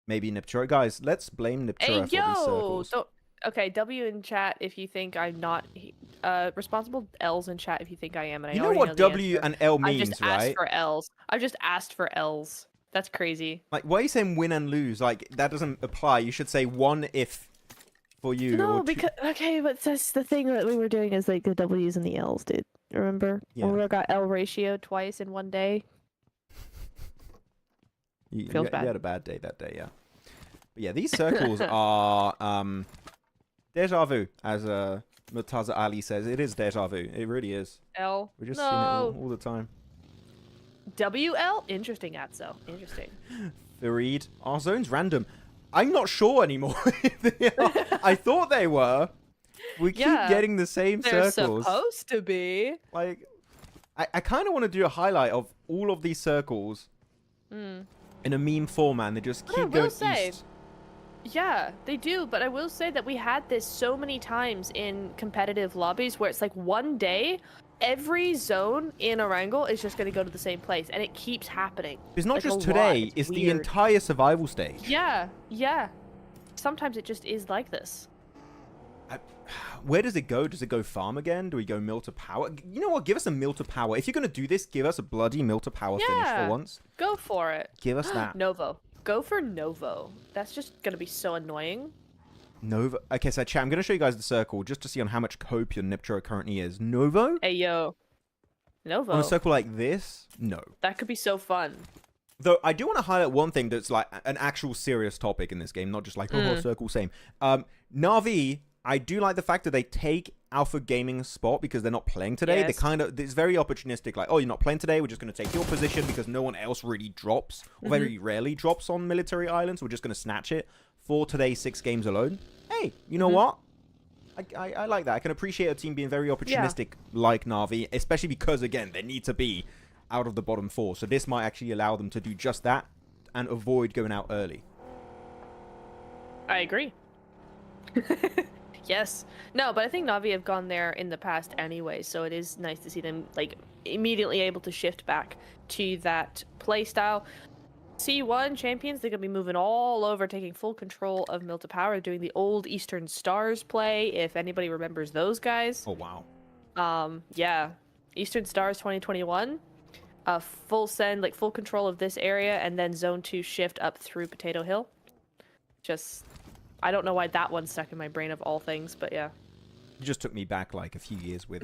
Maybe Niptura. Guys, let's blame Niptura for these circles. Okay, W in chat if you think I'm not responsible. L's in chat if you think I am. And you know what W and L means, I just right? asked for L's. I've just asked for L's. That's crazy. Like, why are you saying win and lose? Like, that doesn't apply. You should say one if for you. No, because okay, but that's the thing that we were doing is like the W's and the L's, dude. Remember? Yeah. When we got L ratio twice in one day. Feels bad. You had a bad day that day, yeah. But yeah, these circles are deja vu, as Murtaza Ali says. It is deja vu. It really is. L. We're just seeing it all the time. WL? Interesting, Atso. Interesting. Fareed. Our zone's random. I'm not sure anymore. I thought they were. We keep getting the same circles. They're supposed to be. Like, I kind of want to do a highlight of all of these circles in a meme format. They just keep going east. Yeah, they do, but I will say that we had this so many times in competitive lobbies where it's like one day, every zone in Erangel is just going to go to the same place, and it keeps happening. It's not like, just today, it's the entire survival stage. Yeah, yeah. Sometimes it just is like this. Where does it go? Does it go farm again? Do we go mill to power? You know what? Give us a mill to power. If you're going to do this, give us a bloody mill to power finish for once. Go for it. Give us that. Novo. Go for Novo. That's just going to be so annoying. Novo. Okay, so chat, I'm going to show you guys the circle just to see on how much cope your Niptro currently is. Novo? Hey, yo. Novo. On a circle like this? No. That could be so fun. Though, I do want to highlight one thing that's like an actual serious topic in this game, not just like, oh, circle, same. Na'Vi, I do like the fact that they take Alpha Gaming's spot because they're not playing today. Yes. They kind of, it's very opportunistic, like, oh, you're not playing today, we're just going to take your position because no one else really drops, or very rarely drops on military islands. We're just going to snatch it for today's 6 games alone. Hey, you know what? I like that. I can appreciate a team being very opportunistic like Na'Vi, especially because, again, they need to be out of the bottom 4. So this might actually allow them to do just that and avoid going out early. I agree. Yes. No, but I think Na'Vi have gone there in the past anyway, so it is nice to see them like immediately able to shift back to that play style. C1 champions, they're going to be moving all over, taking full control of Mill to Power, doing the old Eastern Stars play, if anybody remembers those guys. Oh, wow. Yeah. Eastern Stars 2021. Full send, like full control of this area, and then Zone 2 shift up through Potato Hill. Just... I don't know why that one stuck in my brain of all things, but yeah. You just took me back like a few years with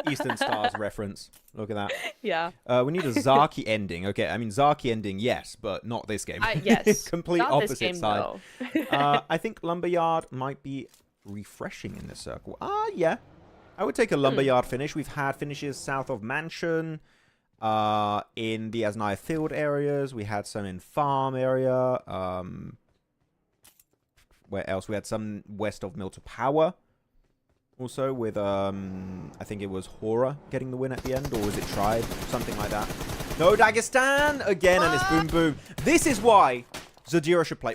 Eastern Stars reference. Look at that. Yeah. We need a Zaki ending. Okay, I mean, Zaki ending, yes, but not this game. Yes. Complete not opposite this game, side. I think Lumberyard might be refreshing in this circle. Yeah. I would take a Lumberyard finish. We've had finishes south of Mansion, in the Asnaya Field areas. We had some in Farm area. Where else? We had some west of Mill to Power. Also with, I think it was Horaa getting the win at the end. Or was it Tribe? Something like that. No, Dagestan! Again, and it's Boom Boom. This is why Zadira should play.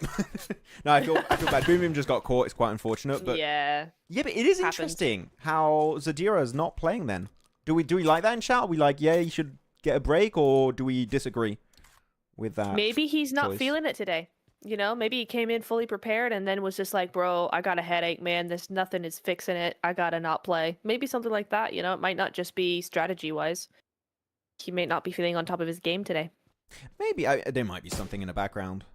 No, I feel bad. Boom Boom just got caught. It's quite unfortunate. But yeah, but it is interesting how Zadira is not playing then. Do we like that in chat? Are we like, yeah, you should get a break? Or do we disagree with that? Maybe he's not feeling it today. You know, maybe he came in fully prepared and then was just like, bro, I got a headache, man. Nothing is fixing it. I gotta not play. Maybe something like that, you know? It might not just be strategy-wise. He may not be feeling on top of his game today. Maybe. There might be something in the background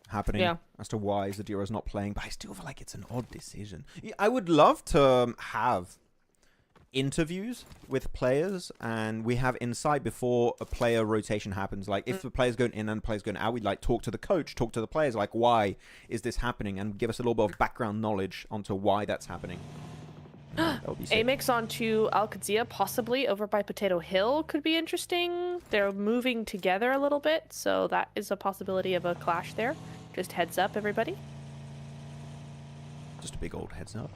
happening as to why Zadira's not playing, but I still feel like it's an odd decision. I would love to have interviews with players, and we have insight before a player rotation happens. Like if the player's going in and the player's going out, we'd like talk to the coach, talk to the players, like why is this happening, and give us a little bit of background knowledge onto why that's happening. That would be sick. AMIX onto AlQadsiah, possibly over by Potato Hill, could be interesting. They're moving together a little bit, so that is a possibility of a clash there. Just heads up, everybody. Just a big old heads up.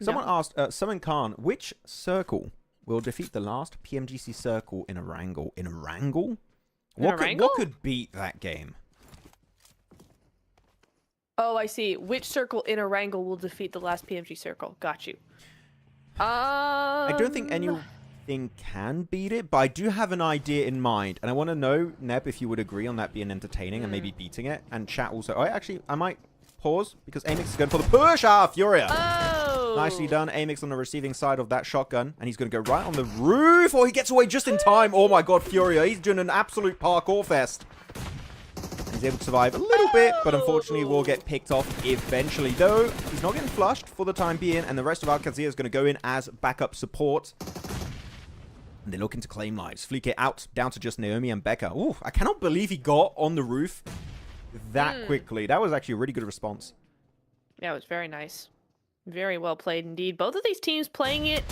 Someone asked, Summon Khan, which circle will defeat the last PMGC circle in Erangel? In Erangel? What could beat that game? Oh, I see. Which circle in Erangel will defeat the last PMG circle? Got you. I don't think anything can beat it, but I do have an idea in mind. And I want to know, Neb, if you would agree on that being entertaining and maybe beating it. And chat also. I might pause because AMIX is going for the push. Furia. Oh! Nicely done. AMIX on the receiving side of that shotgun. And he's going to go right on the roof. Oh, he gets away just in time. Oh my god, Furia. He's doing an absolute parkour fest. He's able to survive a little bit, but unfortunately will get picked off eventually. Though, he's not getting flushed for the time being, and the rest of AlQadsiah is going to go in as backup support. And they're looking to claim lives. Fleek out, down to just Naomi and Becca. Ooh, I cannot believe he got on the roof that quickly. That was actually a really good response. Yeah, it was very nice. Very well played indeed. Both of these teams playing it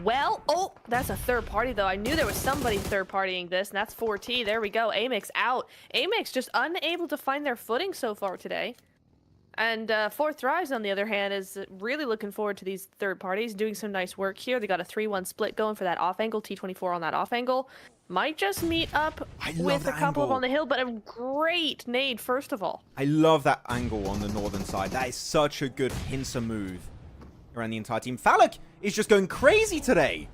well. Oh, that's a third party, though. I knew there was somebody third partying this, and that's 4T. There we go. AMIX out. AMIX just unable to find their footing so far today. And Fourth Rise, on the other hand, is really looking forward to these third parties doing some nice work here. They got a 3-1 split going for that off angle, T24 on that off angle. Might just meet up with a couple of on the hill, but a great nade, first of all. I love that angle on the northern side. That is such a good pincer move around the entire team. Phallic is just going crazy today.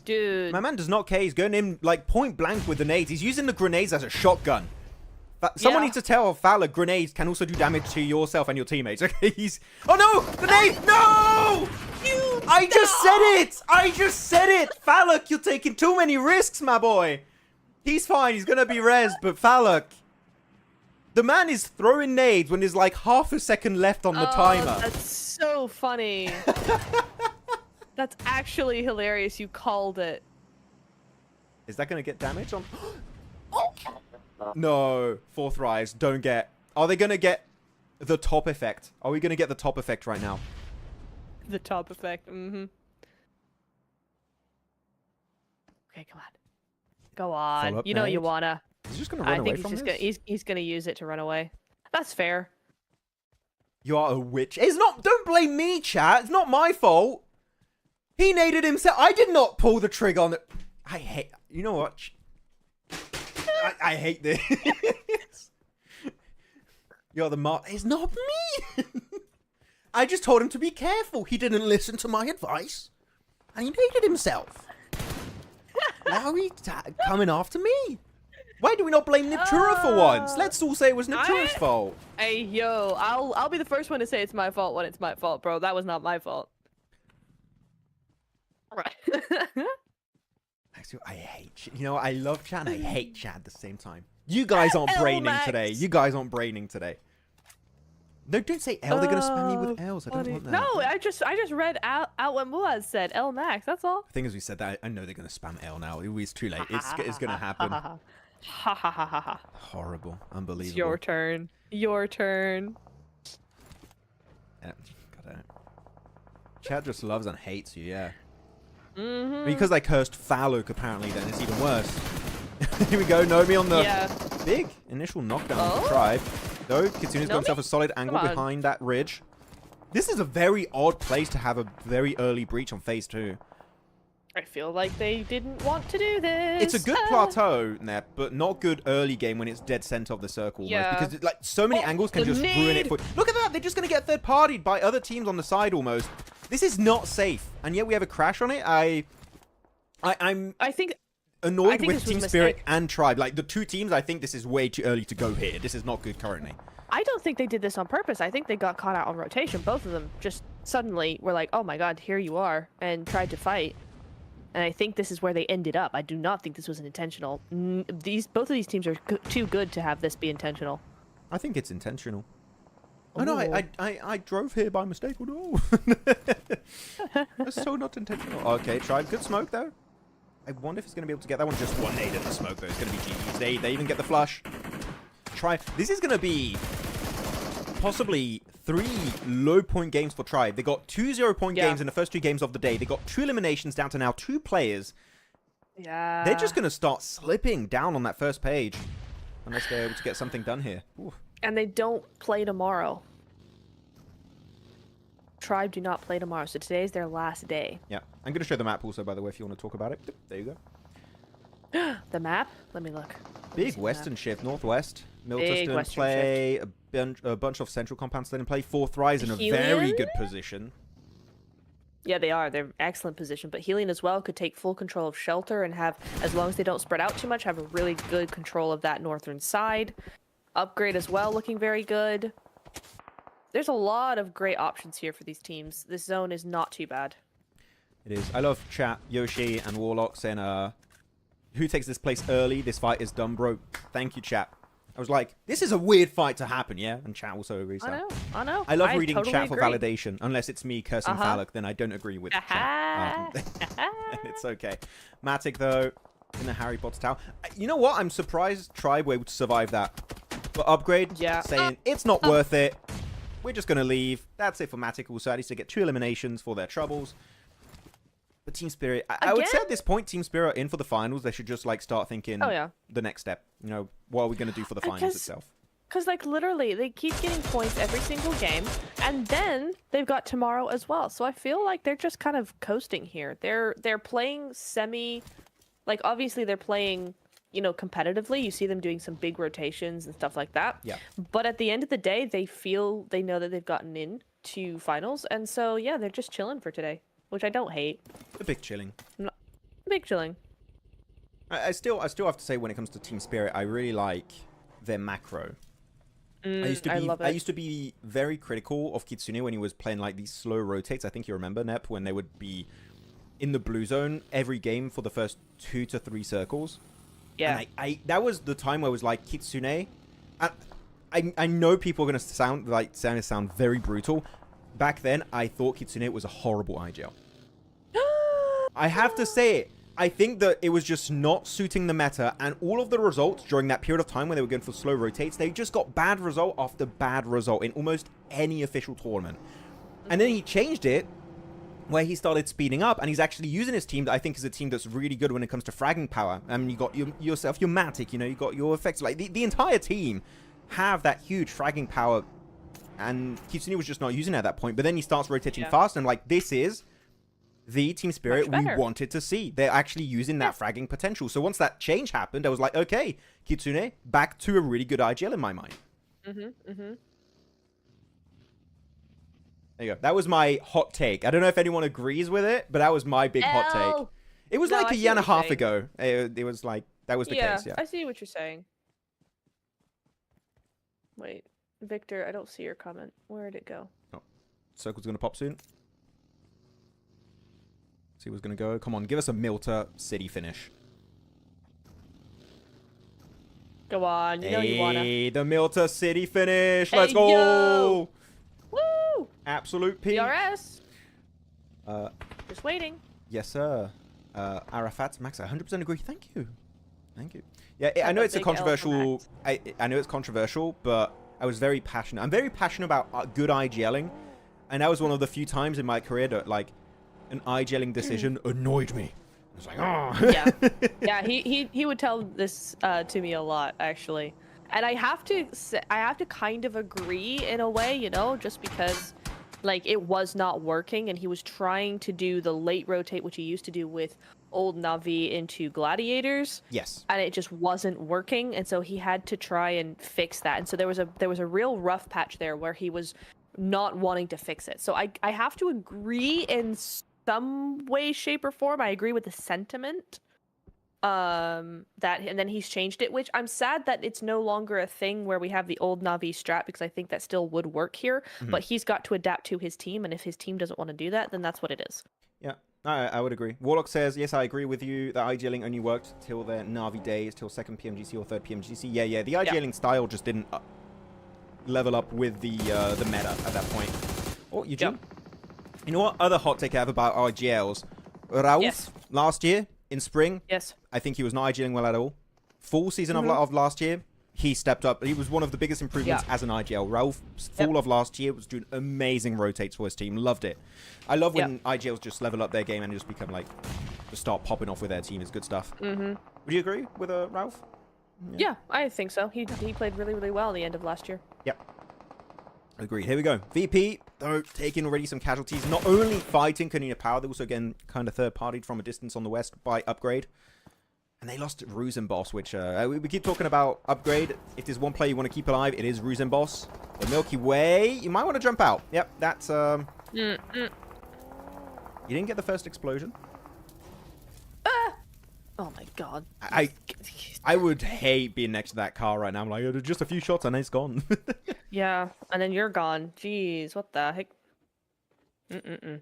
Dude. My man does not care. He's going in like point blank with the nades. He's using the grenades as a shotgun. Someone needs to tell Phallic grenades can also do damage to yourself and your teammates. Okay, he's... Oh, no! Grenade! No! I just said it! I just said it! Phallic, you're taking too many risks, my boy. He's fine. He's going to be rezzed, but Phallic... The man is throwing nades when there's like half a second left on the timer. That's so funny. That's actually hilarious. You called it. Is that going to get damage on... No, Fourth Rise, don't get... Are they going to get the top effect? Are we going to get the top effect right now? The top effect, Okay, come on. Go on. You know you wanna. He's just going to run away from this? He's gonna use it to run away. That's fair. You are a witch. It's not... Don't blame me, chat. It's not my fault. He naded himself. I did not pull the trigger on it. I hate... You know what? I hate this. You're the mark. It's not me. I just told him to be careful. He didn't listen to my advice. And he naded himself. Now he's coming after me. Why do we not blame Natura for once? Let's all say it was Natura's fault. Hey, yo. I'll be the first one to say it's my fault when it's my fault, bro. That was not my fault. Right. I hate... You know, I love chat and I hate chat at the same time. You guys aren't braining today. You guys aren't braining today. No, don't say L. They're going to spam me with L's. I don't want that. No, I just read out what Muaz said. L Max, that's all. The thing is, we said that. I know they're going to spam L now. It's too late. It's going to happen. Horrible. Unbelievable. It's your turn. Your turn. Yeah, got it. Chat just loves and hates you, yeah. Because I cursed Phallic, apparently, then it's even worse. Here we go, Nomi on the big initial knockdown for Tribe. Though, Kitsune's got himself a solid angle behind that ridge. This is a very odd place to have a very early breach on phase 2. I feel like they didn't want to do this. It's a good plateau, Nep, but not good early game when it's dead center of the circle. Yeah. Because like so many angles can just ruin it for... Look at that! They're just going to get third-partied by other teams on the side almost. This is not safe, and yet we have a crash on it. I'm annoyed with Team Spirit and Tribe. Like, the two teams, I think this is way too early to go here. This is not good currently. I don't think they did this on purpose. I think they got caught out on rotation. Both of them just suddenly were like, oh my god, here you are, and tried to fight. And I think this is where they ended up. I do not think this was an intentional. Both of these teams are too good to have this be intentional. I think it's intentional. Oh no, I drove here by mistake. Oh no. That's so not intentional. Okay, Tribe. Good smoke though. I wonder if it's going to be able to get that one. Just one nade in the smoke though. It's going to be GG's. They even get the flush. Tribe. This is going to be possibly 3 low-point games for Tribe. They got 2 0-point games in the first 2 games of the day. They got 2 eliminations down to now 2 players. Yeah. They're just going to start slipping down on that first page. Unless they're able to get something done here. Ooh. And they don't play tomorrow. Tribe do not play tomorrow, so today's their last day. Yeah. I'm going to show the map also, by the way, if you want to talk about it. There you go. The map? Let me look. Big western shift, northwest. Milterston play a bunch of central compounds. They play Fourth Rise in a very good position. Yeah, they are. They're excellent position. But HELLION as well could take full control of Shelter and have, as long as they don't spread out too much, have a really good control of that northern side. Upgrade as well, looking very good. There's a lot of great options here for these teams. This zone is not too bad. It is. I love chat, Yoshi and Warlock saying, who takes this place early? This fight is done, bro. Thank you, chat. I was like, this is a weird fight to happen, yeah? And chat also agrees. I know. I love reading chat for validation. Unless it's me cursing Phallic, then I don't agree with chat. And it's okay. Matic, though, in the Harry Potter tower. You know what? I'm surprised Tribe were able to survive that. But Upgrade, saying, it's not worth it. We're just going to leave. That's it for Matic. Also, at least they get 2 eliminations for their troubles. But Team Spirit, I would say at this point, Team Spirit are in for the finals. They should just, like, start thinking the next step. You know, what are we going to do for the finals itself? because like literally they keep getting points every single game, and then they've got tomorrow as well. So I feel like they're just kind of coasting here. They're playing semi, like obviously they're playing, you know, competitively. You see them doing some big rotations and stuff like that. Yeah. But at the end of the day, they know that they've gotten in to finals, and so yeah, they're just chilling for today, which I don't hate. A big chilling. Big chilling. I still have to say, when it comes to team spirit, I really like their macro. I used to be very critical of Kitsune when he was playing like these slow rotates. I think you remember, Nep, when they would be in the blue zone every game for the first 2 to 3 circles. Yeah. And that was the time where I was like, Kitsune. I know people are gonna sound very brutal. Back then, I thought Kitsune was a horrible IGL. I have to say it. I think that it was just not suiting the meta, and all of the results during that period of time when they were going for slow rotates, they just got bad result after bad result in almost any official tournament. And then he changed it, where he started speeding up, and he's actually using his team that I think is a team that's really good when it comes to fragging power. I mean, you got yourself, your Matic, you know, you got your effects. Like, the entire team have that huge fragging power, and Kitsune was just not using it at that point. But then he starts rotating fast, and I'm like, this is the team spirit we wanted to see. They're actually using that fragging potential. So once that change happened, I was like, okay, Kitsune, back to a really good IGL in my mind. There you go. That was my hot take. I don't know if anyone agrees with it, but that was my big hot take. It was like a year and a half ago. It was like, that was the case, yeah. I see what you're saying. Wait, Victor, I don't see your comment. Where'd it go? Oh, Circle's gonna pop soon. See what's gonna go. Come on, give us a Milta City finish. Go on, you know you wanna. Hey, the Milta City finish. Hey, Let's go. yo. Woo! Absolute P. DRS. Just waiting. Yes, sir. Arafat, Max, I 100% agree. Thank you. Thank you. Yeah, I know it's a controversial. I know it's controversial, but I was very passionate. I'm very passionate about good IGLing, and that was one of the few times in my career that like an IGLing decision annoyed me. I was like, oh. Yeah, yeah. He would tell this to me a lot, actually, and I have to kind of agree in a way, you know, just because like it was not working, and he was trying to do the late rotate, which he used to do with old Na'Vi into gladiators. Yes. And it just wasn't working, and so he had to try and fix that. And so there was a real rough patch there where he was not wanting to fix it. So I have to agree in some way, shape, or form. I agree with the sentiment. And then he's changed it, which I'm sad that it's no longer a thing where we have the old Na'Vi strat, because I think that still would work here. But he's got to adapt to his team, and if his team doesn't want to do that, then that's what it is. Yeah, I would agree. Warlock says, yes, I agree with you. The IGLing only worked till their Na'Vi days, till second PMGC or third PMGC. Yeah, the IGLing style just didn't level up with the meta at that point. Oh, Eugene? You know what other hot take I have about IGLs? Rauf, last year, in spring, I think he was not IGLing well at all. Full season of last year, he stepped up. He was one of the biggest improvements as an IGL. Rauf, full of last year, was doing amazing rotates for his team. Loved it. I love when IGLs just level up their game and just become like, just start popping off with their team. It's good stuff. Would you agree with Rauf? Yeah, I think so. He played really, really well at the end of last year. Yep. Agreed. Here we go. VP, though, taking already some casualties. Not only fighting Konina Power, they also again kind of third-partied from a distance on the west by Upgrade. And they lost Ruzenboss, which we keep talking about Upgrade. If there's one player you want to keep alive, it is Ruzenboss. The Milky Way, you might want to jump out. Yep, that's... You didn't get the first explosion. Oh my god. I would hate being next to that car right now. I'm like, just a few shots and it's gone. Yeah, and then you're gone. Jeez, what the heck? In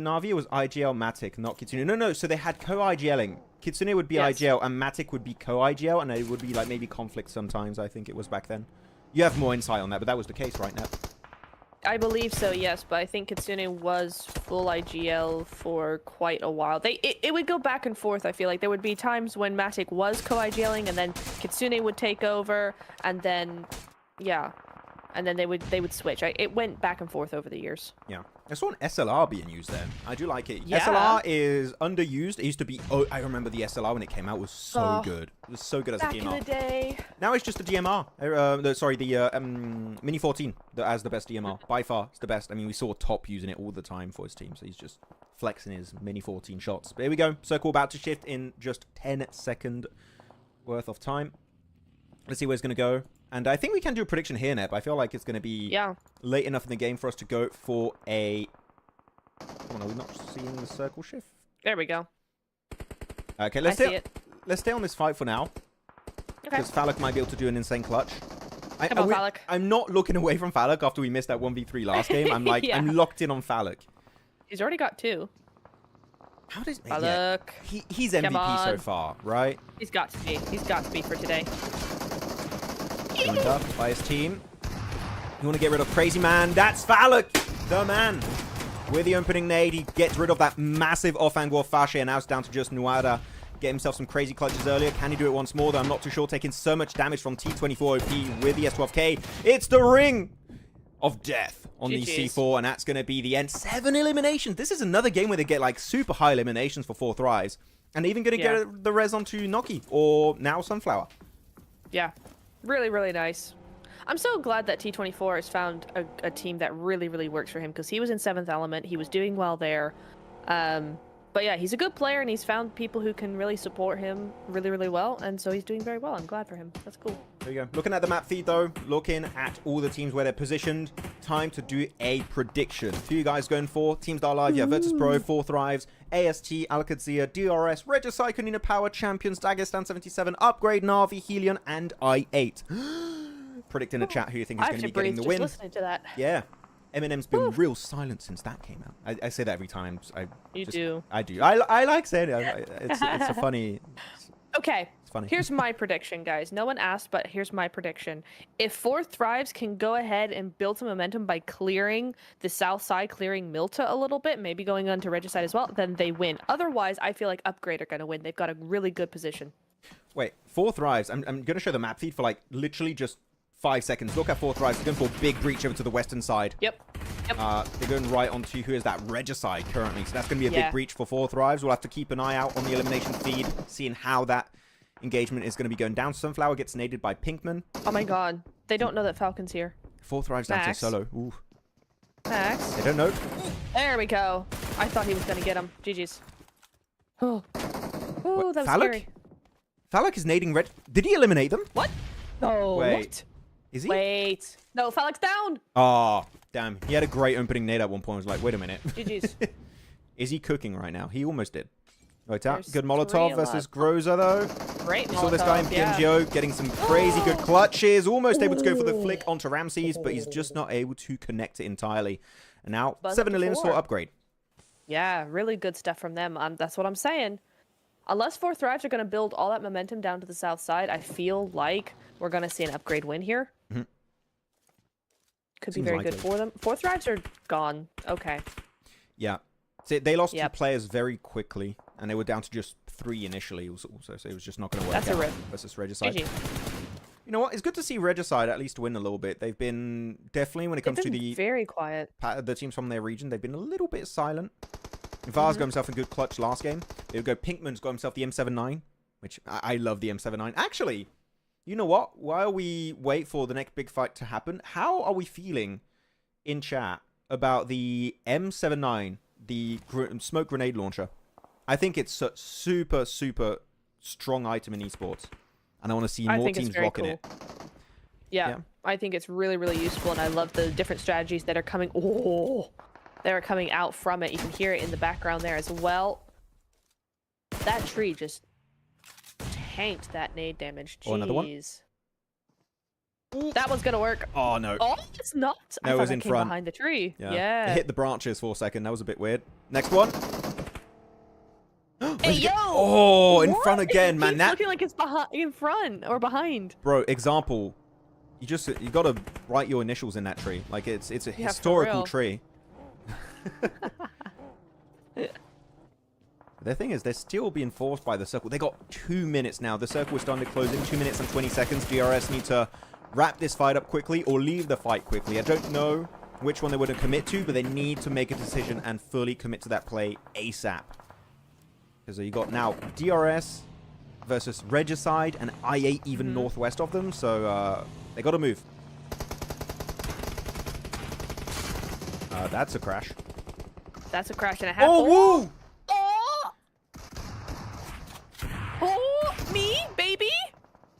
Na'Vi, it was IGL, Matic, not Kitsune. No, so they had co-IGLing. Kitsune would be IGL, and Matic would be co-IGL, and it would be like maybe conflict sometimes, I think it was back then. You have more insight on that, but that was the case right now. I believe so, yes, but I think Kitsune was full IGL for quite a while. It would go back and forth, I feel like. There would be times when Matic was co-IGLing, and then Kitsune would take over, and then, yeah. and then they would switch. It went back and forth over the years. Yeah. I saw an SLR being used there. I do like it. Yeah. SLR is underused. It used to be... Oh, I remember the SLR when it came out. It was so good. It was so good as a DMR. Back in the day. Now it's just a DMR. Sorry, the Mini 14 as the best DMR. By far, it's the best. I mean, we saw Top using it all the time for his team, so he's just flexing his Mini 14 shots. But here we go. Circle about to shift in just 10-second worth of time. Let's see where it's going to go. And I think we can do a prediction here, Neb. I feel like it's going to be late enough in the game for us to go for a... Oh, no, we're not seeing the circle shift. There we go. Okay, let's stay on this fight for now. Because Falak might be able to do an insane clutch. Come on, Falak. I'm not looking away from Falak after we missed that 1v3 last game. I'm like, I'm locked in on Falak. He's already got 2. How does... Falak. Yeah, he's MVP so far, right? He's got to be. He's got to be for today. Joined up by his team. You want to get rid of Crazy Man? That's Falak, the man. With the opening nade, he gets rid of that massive off-angle of Fache, and now it's down to just Nuada. Get himself some crazy clutches earlier. Can he do it once more, though? I'm not too sure. Taking so much damage from T24 OP with the S12K. It's the ring of death on the C4, and that's going to be the end. 7 eliminations. This is another game where they get, like, super high eliminations for 4 thrives. And even going to get the res onto Noki, or now Sunflower. Yeah. Really, really nice. I'm so glad that T24 has found a team that really, really works for him, because he was in 7th Element. He was doing well there. But yeah, he's a good player, and he's found people who can really support him really, really well, and so he's doing very well. I'm glad for him. That's cool. There you go. Looking at the map feed, though, looking at all the teams where they're positioned, time to do a prediction. A few guys going for Team Star Live, Virtus Pro, 4 Thrives, AST, AlQadsiah, DRS, Regicide, Konina Power, Champions, Dagestan 77, Upgrade, Na'Vi, HELLION, and I8. Predict in the chat who you think is going to be getting the win. Listening to that. Yeah. Eminem's been real silent since that came out. I say that every time. I do. I like saying it. It's a funny... Okay. It's funny. Here's my prediction, guys. No one asked, but here's my prediction. If 4 Thrives can go ahead and build some momentum by clearing the south side, clearing Milta a little bit, maybe going on to Regicide as well, then they win. Otherwise, I feel like Upgrade are going to win. They've got a really good position. Wait, 4 Thrives. I'm going to show the map feed for like literally just 5 seconds. Look at 4 Thrives. They're going for a big breach over to the western side. Yep. They're going right onto who is that Regicide currently. So that's going to be a big breach for 4 Thrives. We'll have to keep an eye out on the elimination feed, seeing how that engagement is going to be going down. Sunflower gets naded by Pinkman. Oh my god. They don't know that Falcon's here. 4 Thrives down to solo. Ooh. Max. They don't know. There we go. I thought he was going to get him. GG's. Oh. Ooh, that was scary. Falak is nading Red. Did he eliminate them? What? No. Wait. What? Is he? Wait. No, Falak's down. Oh, damn. He had a great opening nade at one point. I was like, wait a minute. GG's. Is he cooking right now? He almost did. Right out. Good Molotov versus Groza, though. Great Molotov, We saw this guy in PMGO getting some crazy good clutches. Almost able to go for the flick onto Ramses, but he's just not able to connect it entirely. And now, 7 elims for Upgrade. Yeah, really good stuff from them. That's what I'm saying. Unless 4 Thrives are going to build all that momentum down to the south side, I feel like we're going to see an Upgrade win here. Could be very good for them. 4 Thrives are gone. Okay. Yeah. So they lost 2 players very quickly, and they were down to just 3 initially also, so it was just not going to work out versus Regicide. GG. You know what? It's good to see Regicide at least win a little bit. They've been definitely, when it comes to the very quiet. The teams from their region, they've been a little bit silent. Vars got himself a good clutch last game. There we go. Pinkman's got himself the M79, which I love the M79. Actually, you know what? While we wait for the next big fight to happen, how are we feeling in chat about the M79, the smoke grenade launcher? I think it's a super, super strong item in esports, and I want to see more teams rocking it. Yeah, I think it's really, really useful, and I love the different strategies that are coming. That are coming out from it. You can hear it in the background there as well. That tree just tanked that nade damage. Jeez. Oh, another one? That one's gonna work. Oh, no. Oh, it's not. No, it was in front. Behind the tree. Yeah. It hit the branches for a second. That was a bit weird. Next one. Hey, yo! Oh, in front again, man. That looking like it's in front or behind. Bro, example. You gotta write your initials in that tree. Like it's a historical tree. The thing is, they're still being forced by the circle. They got 2 minutes now. The circle is starting to close in 2 minutes and 20 seconds. DRS need to wrap this fight up quickly or leave the fight quickly. I don't know which one they would commit to, but they need to make a decision and fully commit to that play ASAP. Because you got now DRS versus Regicide and I8 even northwest of them, so they got to move. That's a crash. That's a crash and a half. Oh, woo! Oh, me, baby.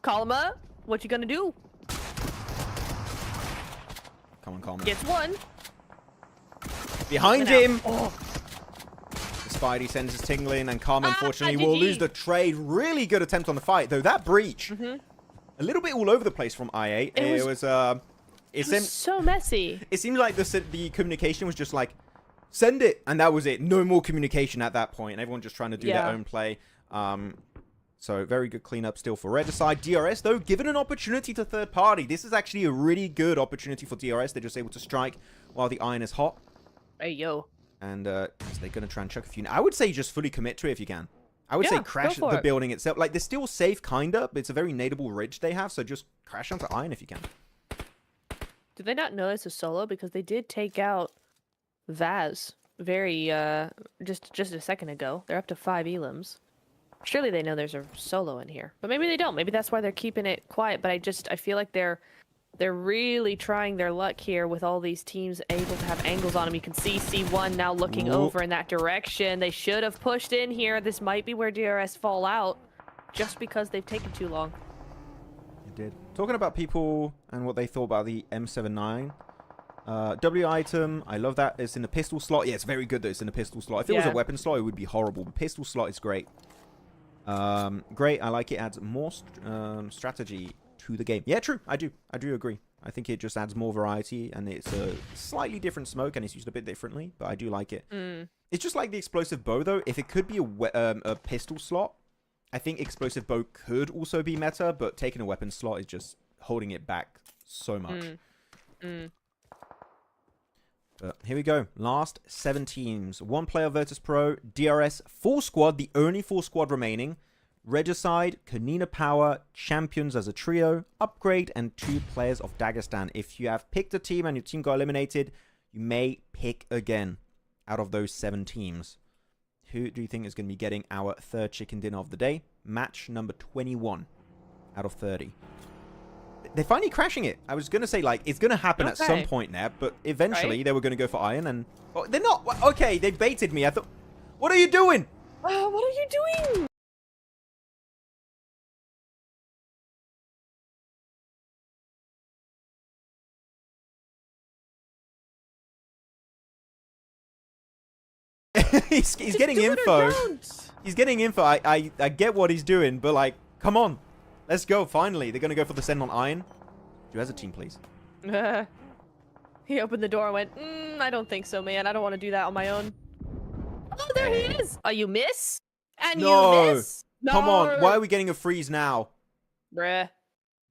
Kalma, what you gonna do? Come on, Kalma. Gets one. Behind him. Oh. The Spidey sends his tingling, and Kalma unfortunately GG. will lose the trade. Really good attempt on the fight, though. That breach, a little bit all over the place from I8. It was so messy. It seemed like the communication was just like, send it, and that was it. No more communication at that point. Everyone just trying to do their own play. So very good cleanup still for Regicide. DRS, though, given an opportunity to third party. This is actually a really good opportunity for DRS. They're just able to strike while the iron is hot. Hey, yo. And they're going to try and chuck a few. I would say just fully commit to it if you can. I would say crash the building itself. Like, they're still safe, kind of, but it's a very nadeable ridge they have, so just crash onto iron if you can. Do they not know it's a solo? Because they did take out Vaz very, just a second ago. They're up to 5 elims. Surely they know there's a solo in here. But maybe they don't. Maybe that's why they're keeping it quiet. But I feel like they're really trying their luck here with all these teams able to have angles on them. You can see C1 now looking over in that direction. They should have pushed in here. This might be where DRS fall out just because they've taken too long. It did. Talking about people and what they thought about the M79. W item, I love that. It's in the pistol slot. Yeah, it's very good that it's in the pistol slot. If it was a weapon slot, it would be horrible. The pistol slot is great. Great. I like it. Adds more strategy to the game. Yeah, true. I do agree. I think it just adds more variety, and it's a slightly different smoke, and it's used a bit differently, but I do like it. It's just like the explosive bow, though. If it could be a pistol slot, I think explosive bow could also be meta, but taking a weapon slot is just holding it back so much. But here we go. Last 7 teams. 1 player Virtus Pro, DRS, full squad, the only full squad remaining. Regicide, Konina Power, Champions as a trio, Upgrade, and 2 players of Dagestan. If you have picked a team and your team got eliminated, you may pick again out of those 7 teams. Who do you think is going to be getting our 3rd chicken dinner of the day? Match number 21 out of 30. They're finally crashing it. I was going to say, like, it's going to happen at some point now, but eventually they were going to go for iron, and... Oh, they're not! Okay, they baited me. I thought... What are you doing? What are you doing? he's getting info. He's getting info. I get what he's doing, but, like, come on. Let's go, finally. They're going to go for the send on iron. Do as a team, please. He opened the door and went, I don't think so, man. I don't want to do that on my own. Oh, there he is. Oh, you miss? And you miss? No. Come on. Why are we getting a freeze now? Bruh.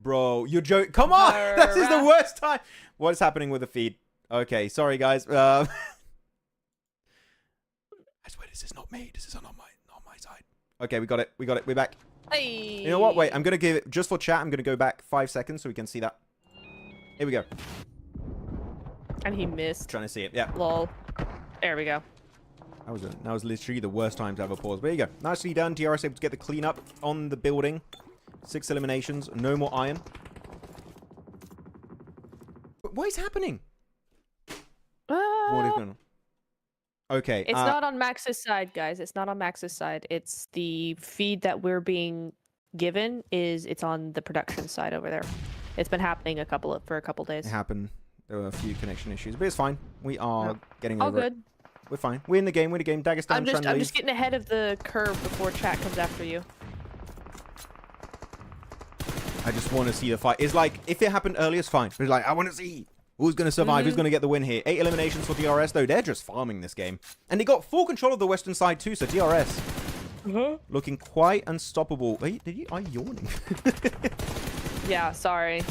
Bro, you're joking. Come on. This is the worst time. What is happening with the feed? Okay, sorry, guys. I swear this is not me. This is not my side. Okay, we got it. We got it. We're back. Hey. You know what? Wait, I'm going to give it, just for chat, I'm going to go back 5 seconds so we can see that. Here we go. And he missed. Trying to see it. Yeah. Lol. There we go. That was literally the worst time to have a pause. But there you go. Nicely done. DRS able to get the cleanup on the building. 6 eliminations. No more iron. But what is happening? What is going on? Okay. It's not on Max's side, guys. It's not on Max's side. It's the feed that we're being given it's on the production side over there. It's been happening for a couple days. It happened. There were a few connection issues, but it's fine. We are getting over good. it. We're fine. We're in the game. We're in the game. Dagestan. I'm just getting ahead of the curve before chat comes after you. I just want to see the fight. It's like, if it happened earlier, it's fine. But it's like, I want to see who's going to survive, who's going to get the win here. 8 eliminations for DRS, though. They're just farming this game. And they got full control of the western side, too, so DRS looking quite unstoppable. Are you yawning? Yeah, sorry.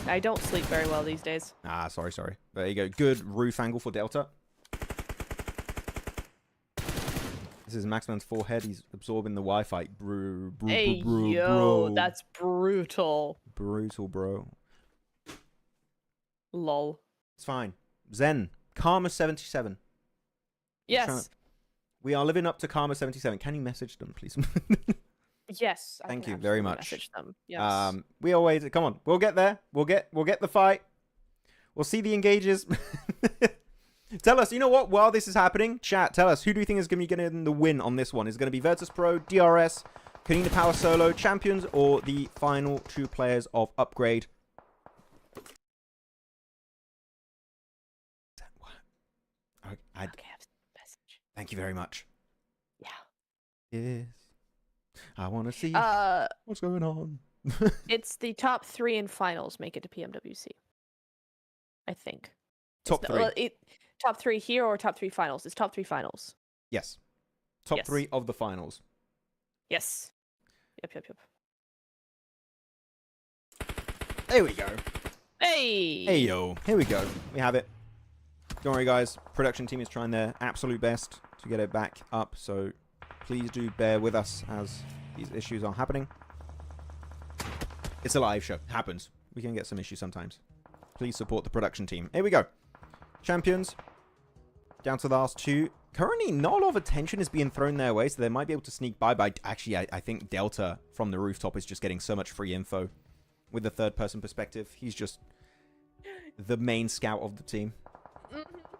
I don't sleep very well these days. Ah, sorry. There you go. Good roof angle for Delta. This is Maxman's forehead. He's absorbing the Wi-Fi. Hey, yo, that's brutal. Brutal, bro. Lol. It's fine. Zen. Karma77. Yes. We are living up to Karma77. Can you message them, please? Yes. Thank you very much. Message them. Yes. We always come on. We'll get there. We'll get the fight. We'll see the engages. Tell us, you know what? While this is happening, chat, tell us, who do you think is going to be getting the win on this one? Is it going to be VirtusPro, DRS, Konina Power Solo, Champions, or the final 2 players of Upgrade? Thank you very much. Yeah. Yes. I want to see what's going on. It's the top 3 in finals make it to PMWC. I think. Top 3. Top 3 here or top 3 finals? It's top 3 finals. Yes. Top 3 of the finals. Yes. Yep. There we go. Hey! Hey, yo. Here we go. We have it. Don't worry, guys. Production team is trying their absolute best to get it back up, so please do bear with us as these issues are happening. It's a live show. Happens. We can get some issues sometimes. Please support the production team. Here we go. Champions. Down to the last 2. Currently, not a lot of attention is being thrown their way, so they might be able to sneak by. But actually, I think Delta from the rooftop is just getting so much free info with the third-person perspective. He's just the main scout of the team.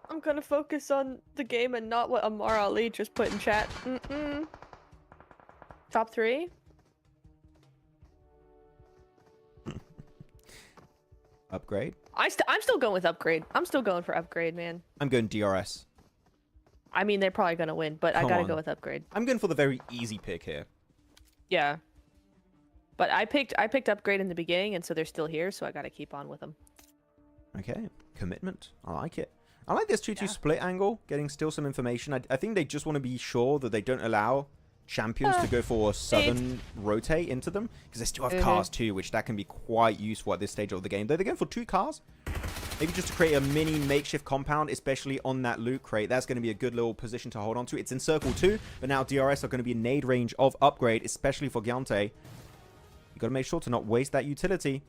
I'm gonna focus on the game and not what Amar Ali just put in chat. Top 3? Upgrade? I'm still going with Upgrade. I'm still going for Upgrade, man. I'm going DRS. I mean, they're probably gonna win, but I gotta go with Upgrade. I'm going for the very easy pick here. Yeah. But I picked Upgrade in the beginning, and so they're still here, so I gotta keep on with them. Okay. Commitment. I like it. I like this 2-2 split angle, getting still some information. I think they just want to be sure that they don't allow champions to go for sudden rotate into them, because they still have cars too, which that can be quite useful at this stage of the game. Though they're going for 2 cars, maybe just to create a mini makeshift compound, especially on that loot crate. That's going to be a good little position to hold on to. It's in circle 2, but now DRS are going to be in nade range of Upgrade, especially for Giante. You got to make sure to not waste that utility.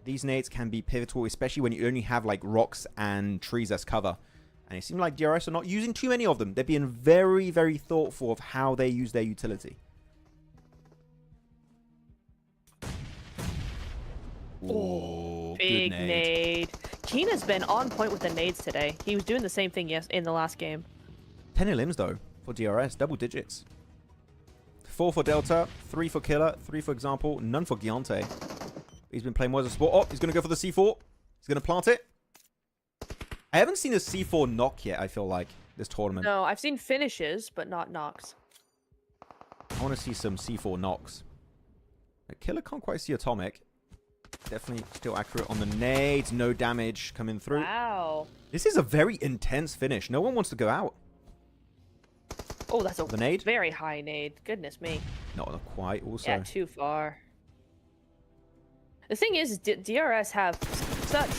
These nades can be pivotal, especially when you only have like rocks and trees as cover. And it seems like DRS are not using too many of them. They're being very, very thoughtful of how they use their utility. Oh, big nade. Keena's been on point with the nades today. He was doing the same thing in the last game. 10 elims though for DRS, double digits. 4 for Delta, 3 for Killer, 3 for Example, none for Giante. He's been playing more as a sport. Oh, he's going to go for the C4. He's going to plant it. I haven't seen a C4 knock yet, I feel like, this tournament. No, I've seen finishes, but not knocks. I want to see some C4 knocks. Killer can't quite see Atomic. Definitely still accurate on the nades. No damage coming through. Wow. This is a very intense finish. No one wants to go out. Oh, that's a the nade? Very high nade. Goodness me. Not quite also. Yeah, too far. The thing is, DRS have such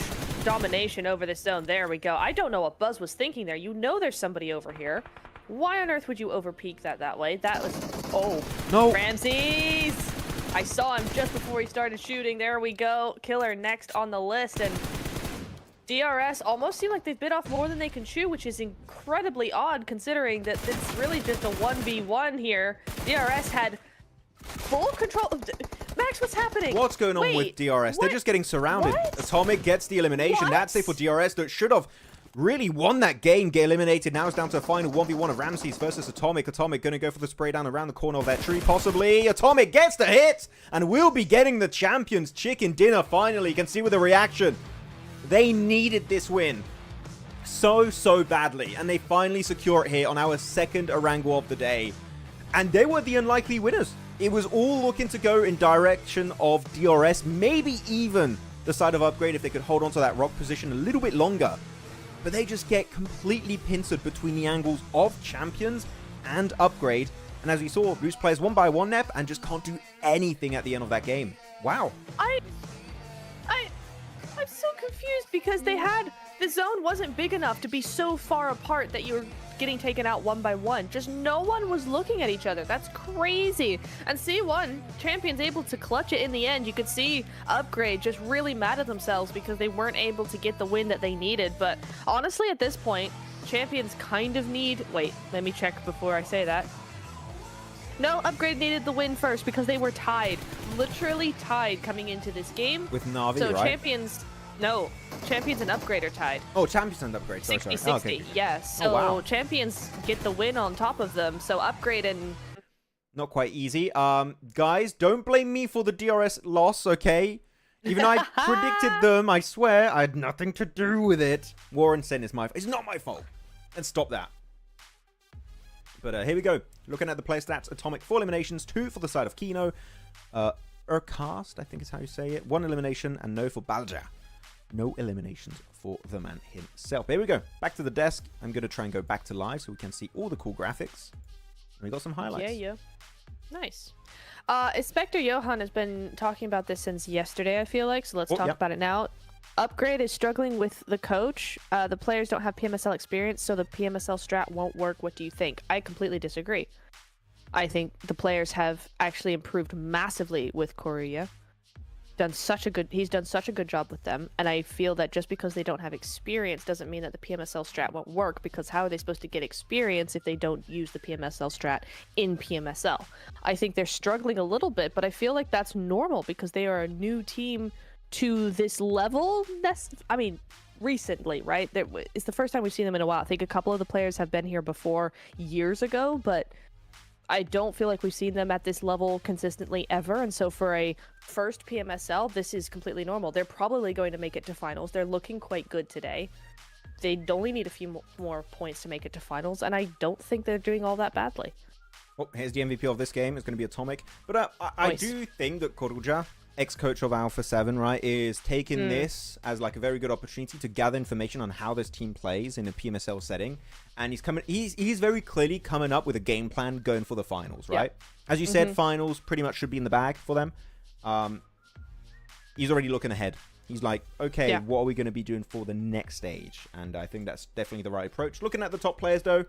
domination over this zone. There we go. I don't know what Buzz was thinking there. You know there's somebody over here. Why on earth would you overpeak that way? That was... Oh. No. Ramses! I saw him just before he started shooting. There we go. Killer next on the list. And DRS almost seem like they've bit off more than they can chew, which is incredibly odd considering that it's really just a 1v1 here. DRS had full control of... Max, what's happening? What's going on with DRS? What? They're just getting surrounded. What? Atomic gets the elimination. That's it for DRS that should have really won that game, get eliminated. Now it's down to a final 1v1 of Ramses versus Atomic. Atomic going to go for the spray down around the corner of that tree, possibly. Atomic gets the hit, and will be getting the champions chicken dinner finally. You can see with the reaction. They needed this win so badly, and they finally secure it here on our second Erangel of the day. And they were the unlikely winners. It was all looking to go in direction of DRS, maybe even the side of Upgrade if they could hold on to that rock position a little bit longer. But they just get completely pincered between the angles of Champions and Upgrade. And as we saw, Boost plays 1x1 nep and just can't do anything at the end of that game. Wow. I'm so confused because they had The zone wasn't big enough to be so far apart that you were getting taken out one by one. Just no one was looking at each other. That's crazy. And C1, Champion's able to clutch it in the end. You could see Upgrade just really mad at themselves because they weren't able to get the win that they needed. But honestly, at this point, Champions kind of need... Wait, let me check before I say that. No, Upgrade needed the win first because they were tied. Literally tied coming into this game. With Na'Vi, so right? Champions... No, Champions and Upgrade are tied. Oh, Champions and Upgrade. 60-60, sorry. Oh, okay. yes. So wow. Champions get the win on top of them. So Upgrade and... Not quite easy. Guys, don't blame me for the DRS loss, okay? Even I predicted them, I swear. I had nothing to do with it. Warren said it's not my fault. And stop that. But here we go. Looking at the player stats. Atomic, 4 eliminations, 2 for the side of Kino. Urcast, I think is how you say it. 1 elimination, and no for Balja. No eliminations for the man himself. Here we go. Back to the desk. I'm going to try and go back to live so we can see all the cool graphics. And we got some highlights. Yeah. Nice. Inspector Johan has been talking about this since yesterday, I feel like. So let's talk about it now. Upgrade is struggling with the coach. The players don't have PMSL experience, so the PMSL strat won't work. What do you think? I completely disagree. I think the players have actually improved massively with Korea. He's done such a good job with them, and I feel that just because they don't have experience doesn't mean that the PMSL strat won't work, because how are they supposed to get experience if they don't use the PMSL strat in PMSL? I think they're struggling a little bit, but I feel like that's normal because they are a new team to this level. I mean, recently, right? It's the first time we've seen them in a while. I think a couple of the players have been here before years ago, but I don't feel like we've seen them at this level consistently ever. And so for a first PMSL, this is completely normal. They're probably going to make it to finals. They're looking quite good today. They only need a few more points to make it to finals, and I don't think they're doing all that badly. Oh, here's the MVP of this game. It's going to be Atomic. But I do think that Koruja, ex-coach of Alpha 7, right, is taking this as like a very good opportunity to gather information on how this team plays in a PMSL setting. And he's very clearly coming up with a game plan going for the finals, right? As you said, finals pretty much should be in the bag for them. He's already looking ahead. He's like, okay, what are we going to be doing for the next stage? And I think that's definitely the right approach. Looking at the top players, though,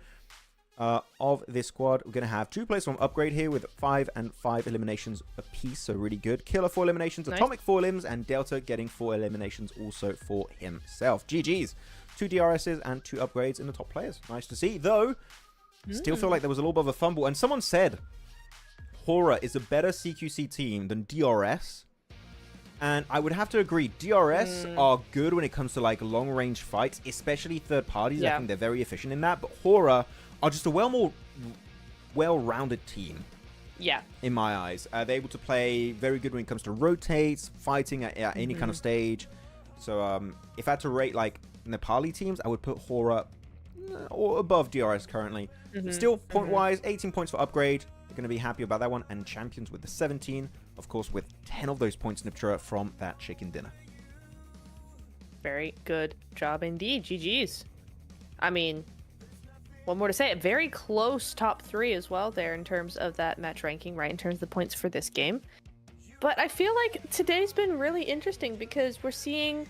of this squad, we're going to have 2 players from Upgrade here with 5 and 5 eliminations apiece, so really good. Killer 4 eliminations, nice. Atomic 4 elims, and Delta getting 4 eliminations also for himself. GG's. 2 DRSs and 2 upgrades in the top players. Nice to see, though. Still feel like there was a little bit of a fumble, and someone said Horaa is a better CQC team than DRS. And I would have to agree. DRS are good when it comes to like long-range fights, especially third parties. I think they're very efficient in that. But Horaa are just a more well-rounded team. Yeah. In my eyes. They're able to play very good when it comes to rotates, fighting at any kind of stage. So if I had to rate like Nepali teams, I would put Horaa or above DRS currently. Still, point-wise, 18 points for Upgrade. You're going to be happy about that one. And Champions with the 17. Of course, with 10 of those points, Niptura, from that chicken dinner. Very good job indeed. GG's. I mean, one more to say. A very close top 3 as well there in terms of that match ranking, right? In terms of the points for this game. But I feel like today's been really interesting because we're seeing,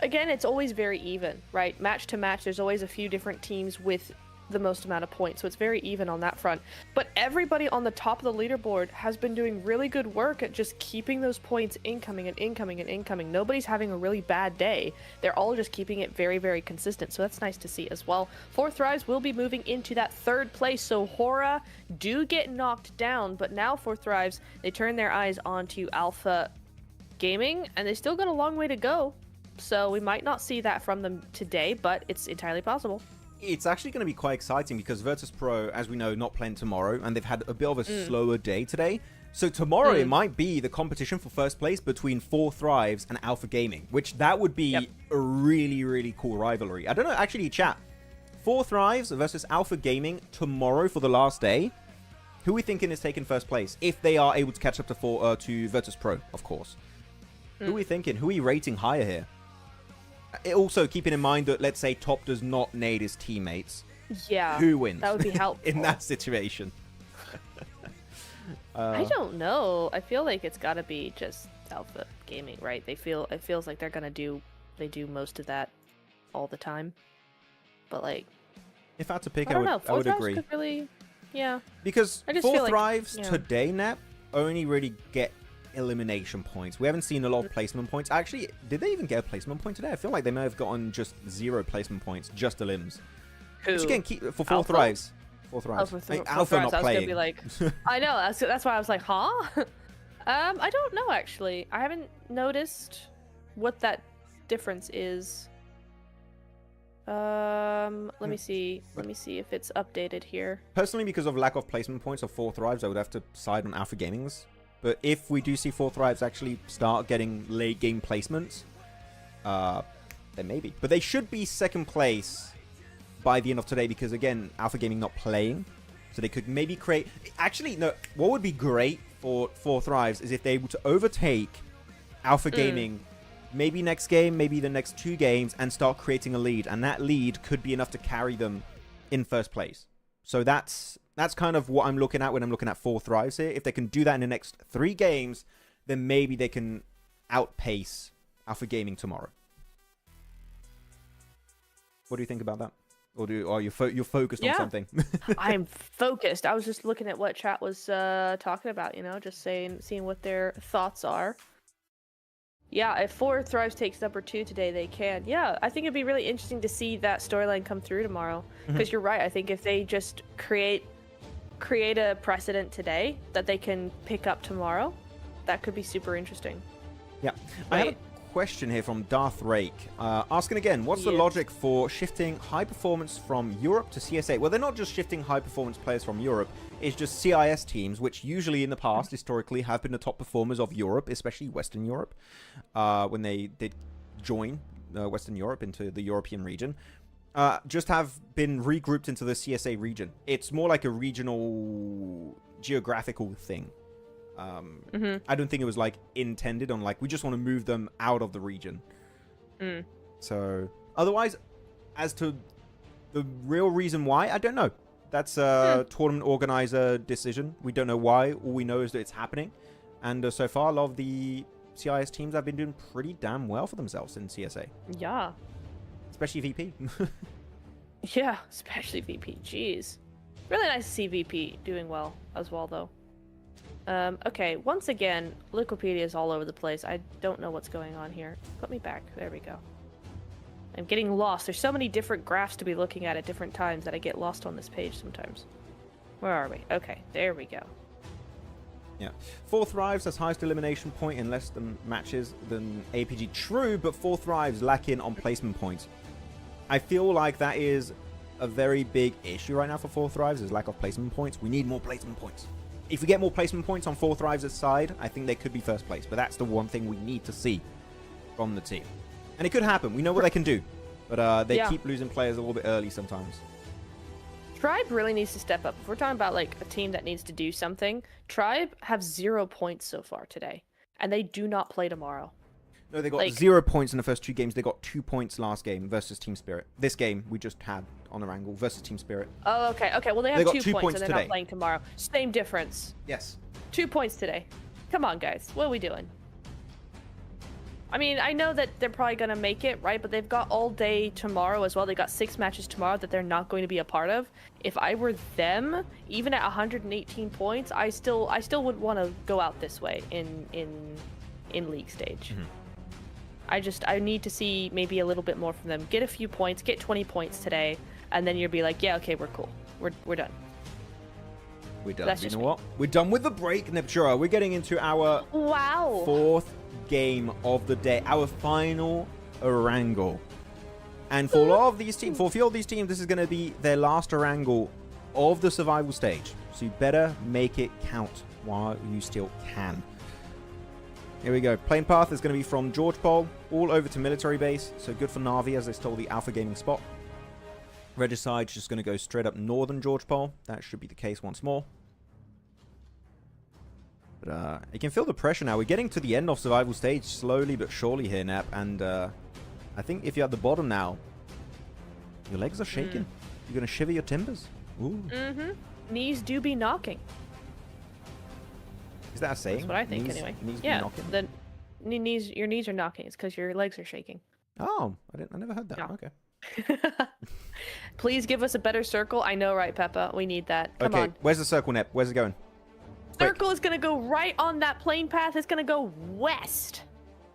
again, it's always very even, right? Match to match, there's always a few different teams with the most amount of points, so it's very even on that front. But everybody on the top of the leaderboard has been doing really good work at just keeping those points incoming and incoming and incoming. Nobody's having a really bad day. They're all just keeping it very, very consistent, so that's nice to see as well. 4 Thrives will be moving into that 3rd place, so Horaa do get knocked down, but now 4 Thrives, they turn their eyes onto Alpha Gaming, and they still got a long way to go, so we might not see that from them today, but it's entirely possible. It's actually going to be quite exciting because Virtus Pro, as we know, not playing tomorrow, and they've had a bit of a slower day today. So tomorrow it might be the competition for first place between 4 Thrives and Alpha Gaming, which that would be a really, really cool rivalry. I don't know, actually, chat. 4 Thrives versus Alpha Gaming tomorrow for the last day. Who are we thinking is taking first place? If they are able to catch up to Virtus Pro, of course. Who are we thinking? Who are we rating higher here? Also, keeping in mind that, let's say, Top does not nade his teammates. Yeah. Who wins? That would be helpful. In that situation. I don't know. I feel like it's got to be just Alpha Gaming, right? It feels like they're going to do most of that. all the time. But like, if I had to pick, I don't know. I would Thrives agree. Could really, yeah. Because I just 4 feel like, Thrives yeah. today, Nap, only really get elimination points. We haven't seen a lot of placement points. Actually, did they even get a placement point today? I feel like they may have gotten just 0 placement points, just the limbs. Who? Which again, keep for 4 Alpha? Thrives. 4 Thrives. Oh, for Like, for Alpha Thrives, not I was playing. gonna be like, I know. That's why I was like, huh? I don't know actually. I haven't noticed what that difference is. Let me see. Let me see if it's updated here. Personally, because of lack of placement points of 4 Thrives, I would have to side on Alpha Gaming's. But if we do see 4 Thrives actually start getting late game placements, then maybe. But they should be second place by the end of today because, again, Alpha Gaming not playing. So they could maybe create... Actually, no. What would be great for 4 Thrives is if they were to overtake Alpha Gaming maybe next game, maybe the next 2 games, and start creating a lead. And that lead could be enough to carry them in first place. So that's kind of what I'm looking at when I'm looking at 4 Thrives here. If they can do that in the next 3 games, then maybe they can outpace Alpha Gaming tomorrow. What do you think about that? Or you're focused on something? I'm focused. I was just looking at what chat was talking about, you know, just seeing what their thoughts are. Yeah, if 4 Thrives takes number 2 today, they can. Yeah, I think it'd be really interesting to see that storyline come through tomorrow. Because you're right. I think if they just create a precedent today that they can pick up tomorrow, that could be super interesting. Yeah. I have a question here from Darth Rake. Asking again, what's the logic for shifting high performance from Europe to CSA? Well, they're not just shifting high performance players from Europe. It's just CIS teams, which usually in the past, historically, have been the top performers of Europe, especially Western Europe, when they did join Western Europe into the European region. Just have been regrouped into the CSA region. It's more like a regional geographical thing. I don't think it was like intended on like we just want to move them out of the region. So otherwise, as to the real reason why, I don't know. That's a tournament organizer decision. We don't know why. All we know is that it's happening. And so far, a lot of the CIS teams have been doing pretty damn well for themselves in CSA. Yeah. Especially VP. Yeah, especially VP. Jeez. Really nice to see VP doing well as well, though. Okay, once again, Wikipedia is all over the place. I don't know what's going on here. Put me back. There we go. I'm getting lost. There's so many different graphs to be looking at different times that I get lost on this page sometimes. Where are we? Okay, there we go. Yeah. 4 Thrives has highest elimination point in less than matches than APG. True, but 4 Thrives lack in on placement points. I feel like that is a very big issue right now for 4 Thrives, is lack of placement points. We need more placement points. If we get more placement points on 4 Thrives' side, I think they could be first place. But that's the one thing we need to see from the team. And it could happen. We know what they can do. But they keep losing players a little bit early sometimes. Tribe really needs to step up. If we're talking about like a team that needs to do something, Tribe have 0 points so far today. And they do not play tomorrow. No, they got 0 points in the first 2 games. They got 2 points last game versus Team Spirit. This game we just had on Erangel versus Team Spirit. Oh, okay. Okay, well, they have got 2 points and they're today. not playing tomorrow. Same difference. Yes. 2 points today. Come on, guys. What are we doing? I mean, I know that they're probably going to make it, right? But they've got all day tomorrow as well. They got 6 matches tomorrow that they're not going to be a part of. If I were them, even at 118 points, I still would want to go out this way in league stage. I need to see maybe a little bit more from them. Get a few points, get 20 points today, and then you'll be like, yeah, okay, we're cool. We're done. We're done. That's you just know what? We're done with the break, Neptura. We're getting into our 4th game of the day, our final Erangel. And for a lot of these teams, for a few of these teams, this is going to be their last Erangel of the survival stage. So you better make it count while you still can. Here we go. Plane path is going to be from George Pole all over to military base. So good for Na'Vi as they stole the Alpha Gaming spot. Regicide just going to go straight up northern George Pole. That should be the case once more. But you can feel the pressure now. We're getting to the end of survival stage slowly but surely here, Nap. And I think if you're at the bottom now, your legs are shaking. You're going to shiver your timbers. Ooh. Knees do be knocking. Is that a saying? That's what I think, knees, anyway. Knees be Yeah, knocking? your knees are knocking. It's because your legs are shaking. Oh, I never heard that. Yeah. Okay. Please give us a better circle. I know, right, Peppa? We need that. Come on. Where's the circle, Nep? Where's it going? Circle is gonna go right on that plane path. It's gonna go west.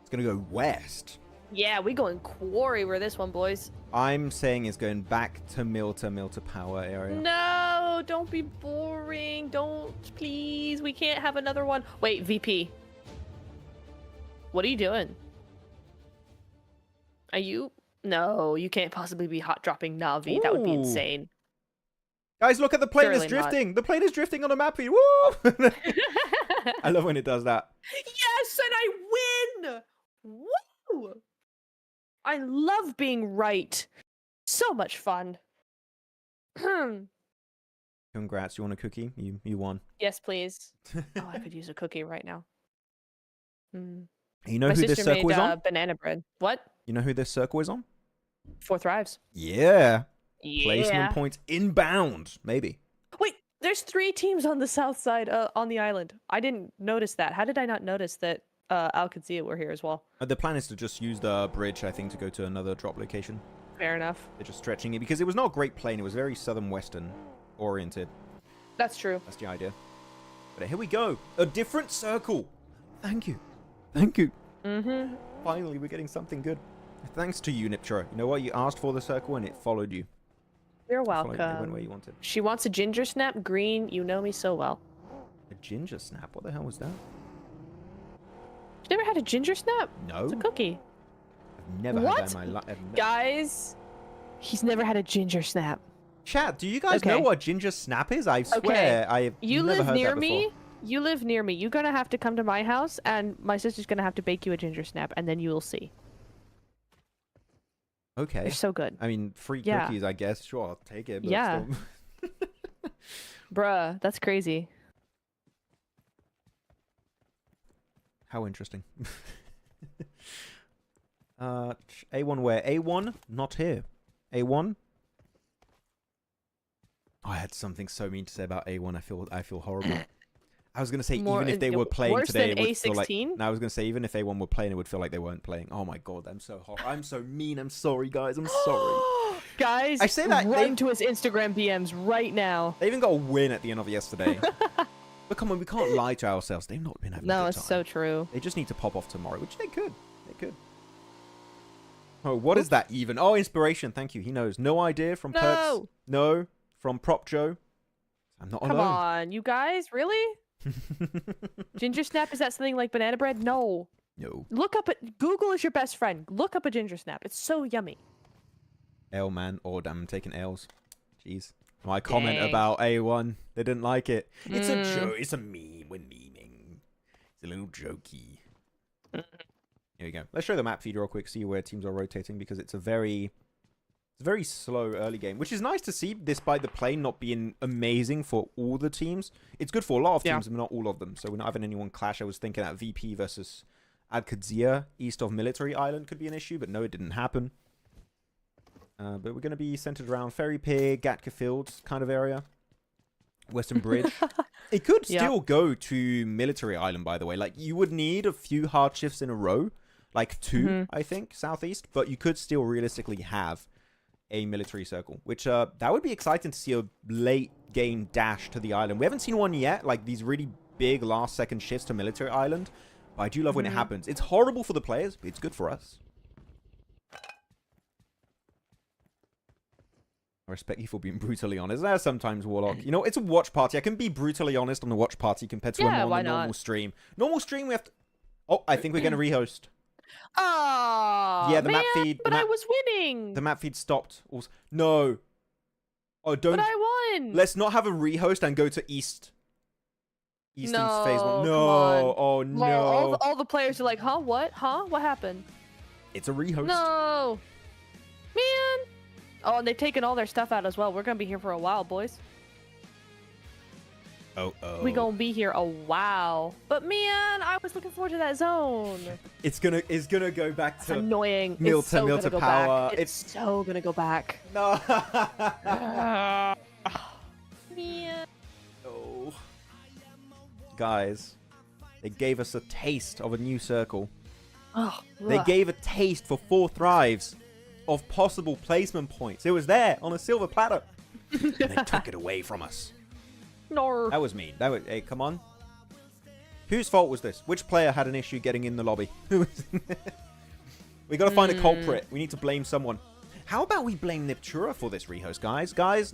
It's gonna go west. Yeah, we going quarry with this one, boys. I'm saying it's going back to Milta Power area. No, don't be boring. Don't, please. We can't have another one. Wait, VP. What are you doing? Are you? No, you can't possibly be hot dropping Na'Vi. That would be insane. Guys, look at the plane is Surely drifting. not. The plane is drifting on a map feed. Woo! I love when it does that. Yes, and I win! Woo! I love being right. So much fun. Congrats. You want a cookie? You won. Yes, please. Oh, I could use a cookie right now. You know My who this sister circle made is on? banana bread. What? You know who this circle is on? 4 Thrives. Yeah. Yeah. Placement points inbound. Maybe. Wait, there's 3 teams on the south side on the island. I didn't notice that. How did I not notice that AlQadsiah were here as well? The plan is to just use the bridge, I think, to go to another drop location. Fair enough. They're just stretching it because it was not a great plane. It was very southern western oriented. That's true. That's the idea. But here we go. A different circle. Thank you. Thank you. Finally, we're getting something good. Thanks to you, Niptro. You know what? You asked for the circle and it followed you. You're It welcome. went where you wanted. She wants a ginger snap green. You know me so well. A ginger snap? What the hell was that? You never had a ginger snap? No. It's a cookie. I've never had that in my life. Guys, he's never had a ginger snap. Chat, do you guys know what ginger snap is? I swear, I have You never live heard near that before. me. You live near me. You're gonna have to come to my house, and my sister's gonna have to bake you a ginger snap, and then you will see. Okay. They're so good. I mean, free Yeah. cookies, I guess. Sure, I'll take it. But Yeah. still. Bruh, that's crazy. How interesting. A1 where? A1 not here. A1. Oh, I had something so mean to say about A1. I feel horrible. I was gonna say even if they were playing today, it would feel like. No, I was gonna say even if A1 were playing, it would feel like they weren't playing. Oh my god, I'm so hot. I'm so mean. I'm sorry, guys. I'm sorry. Guys, I say that run to his Instagram DMs right now. They even got a win at the end of yesterday. But come on, we can't lie to ourselves. They've not been having a No, good it's time. so true. They just need to pop off tomorrow, which they could. They could. Oh, what is that even? Oh, inspiration. Thank you. He knows. No idea from Perks. No. From Prop Joe. I'm not alone. Come on, you guys, really? Ginger snap, is that something like banana bread? No. No. Look up Google is your best friend. Look up a ginger snap. It's so yummy. L man. Oh, damn. I'm taking L's. Jeez. My comment Dang. about A1. They didn't like it. It's a joke. It's a meme. We're memeing. It's a little jokey. Here we go. Let's show the map feed real quick. See where teams are rotating because it's a very slow early game, which is nice to see despite the play not being amazing for all the teams. It's good for a lot of teams, but not all of them. So we're not having anyone clash. I was thinking that VP versus AlQadsiah east of Military Island could be an issue, but no, it didn't happen. But we're going to be centered around Ferry Pig, Gatka Fields kind of area. Western Bridge. It could still go to Military Island, by the way. Like, you would need a few hard shifts in a row. Like 2, I think, southeast. But you could still realistically have a military circle. Which, that would be exciting to see a late game dash to the island. We haven't seen one yet. Like, these really big last-second shifts to Military Island. But I do love when it happens. It's horrible for the players, but it's good for us. I respect you for being brutally honest. There's sometimes, Warlock. You know, it's a watch party. I can be brutally honest on the watch party compared to a normal stream. Normal stream, we have to... Oh, I think we're going to rehost. Oh, yeah, the man, map feed... But I was winning. The map feed stopped. Also, no. Oh, don't... But I won. Let's not have a rehost and go to East. Eastern's phase 1. No. Oh, no. Well, all the players are like, huh? What? Huh? What happened? It's a rehost. No. Man. Oh, and they've taken all their stuff out as well. We're going to be here for a while, boys. Oh. We going to be here a while. But man, I was looking forward to that zone. It's gonna go back to... Annoying. Milta Power. It's so going to go back. No. Man. Oh. Guys, they gave us a taste of a new circle. Oh, They gave a taste for 4 Thrives. of possible placement points. It was there on a silver platter. And they took it away from us. No. That was mean. Hey, come on. Whose fault was this? Which player had an issue getting in the lobby? We got to find a culprit. We need to blame someone. How about we blame Niptura for this rehost, guys? Guys,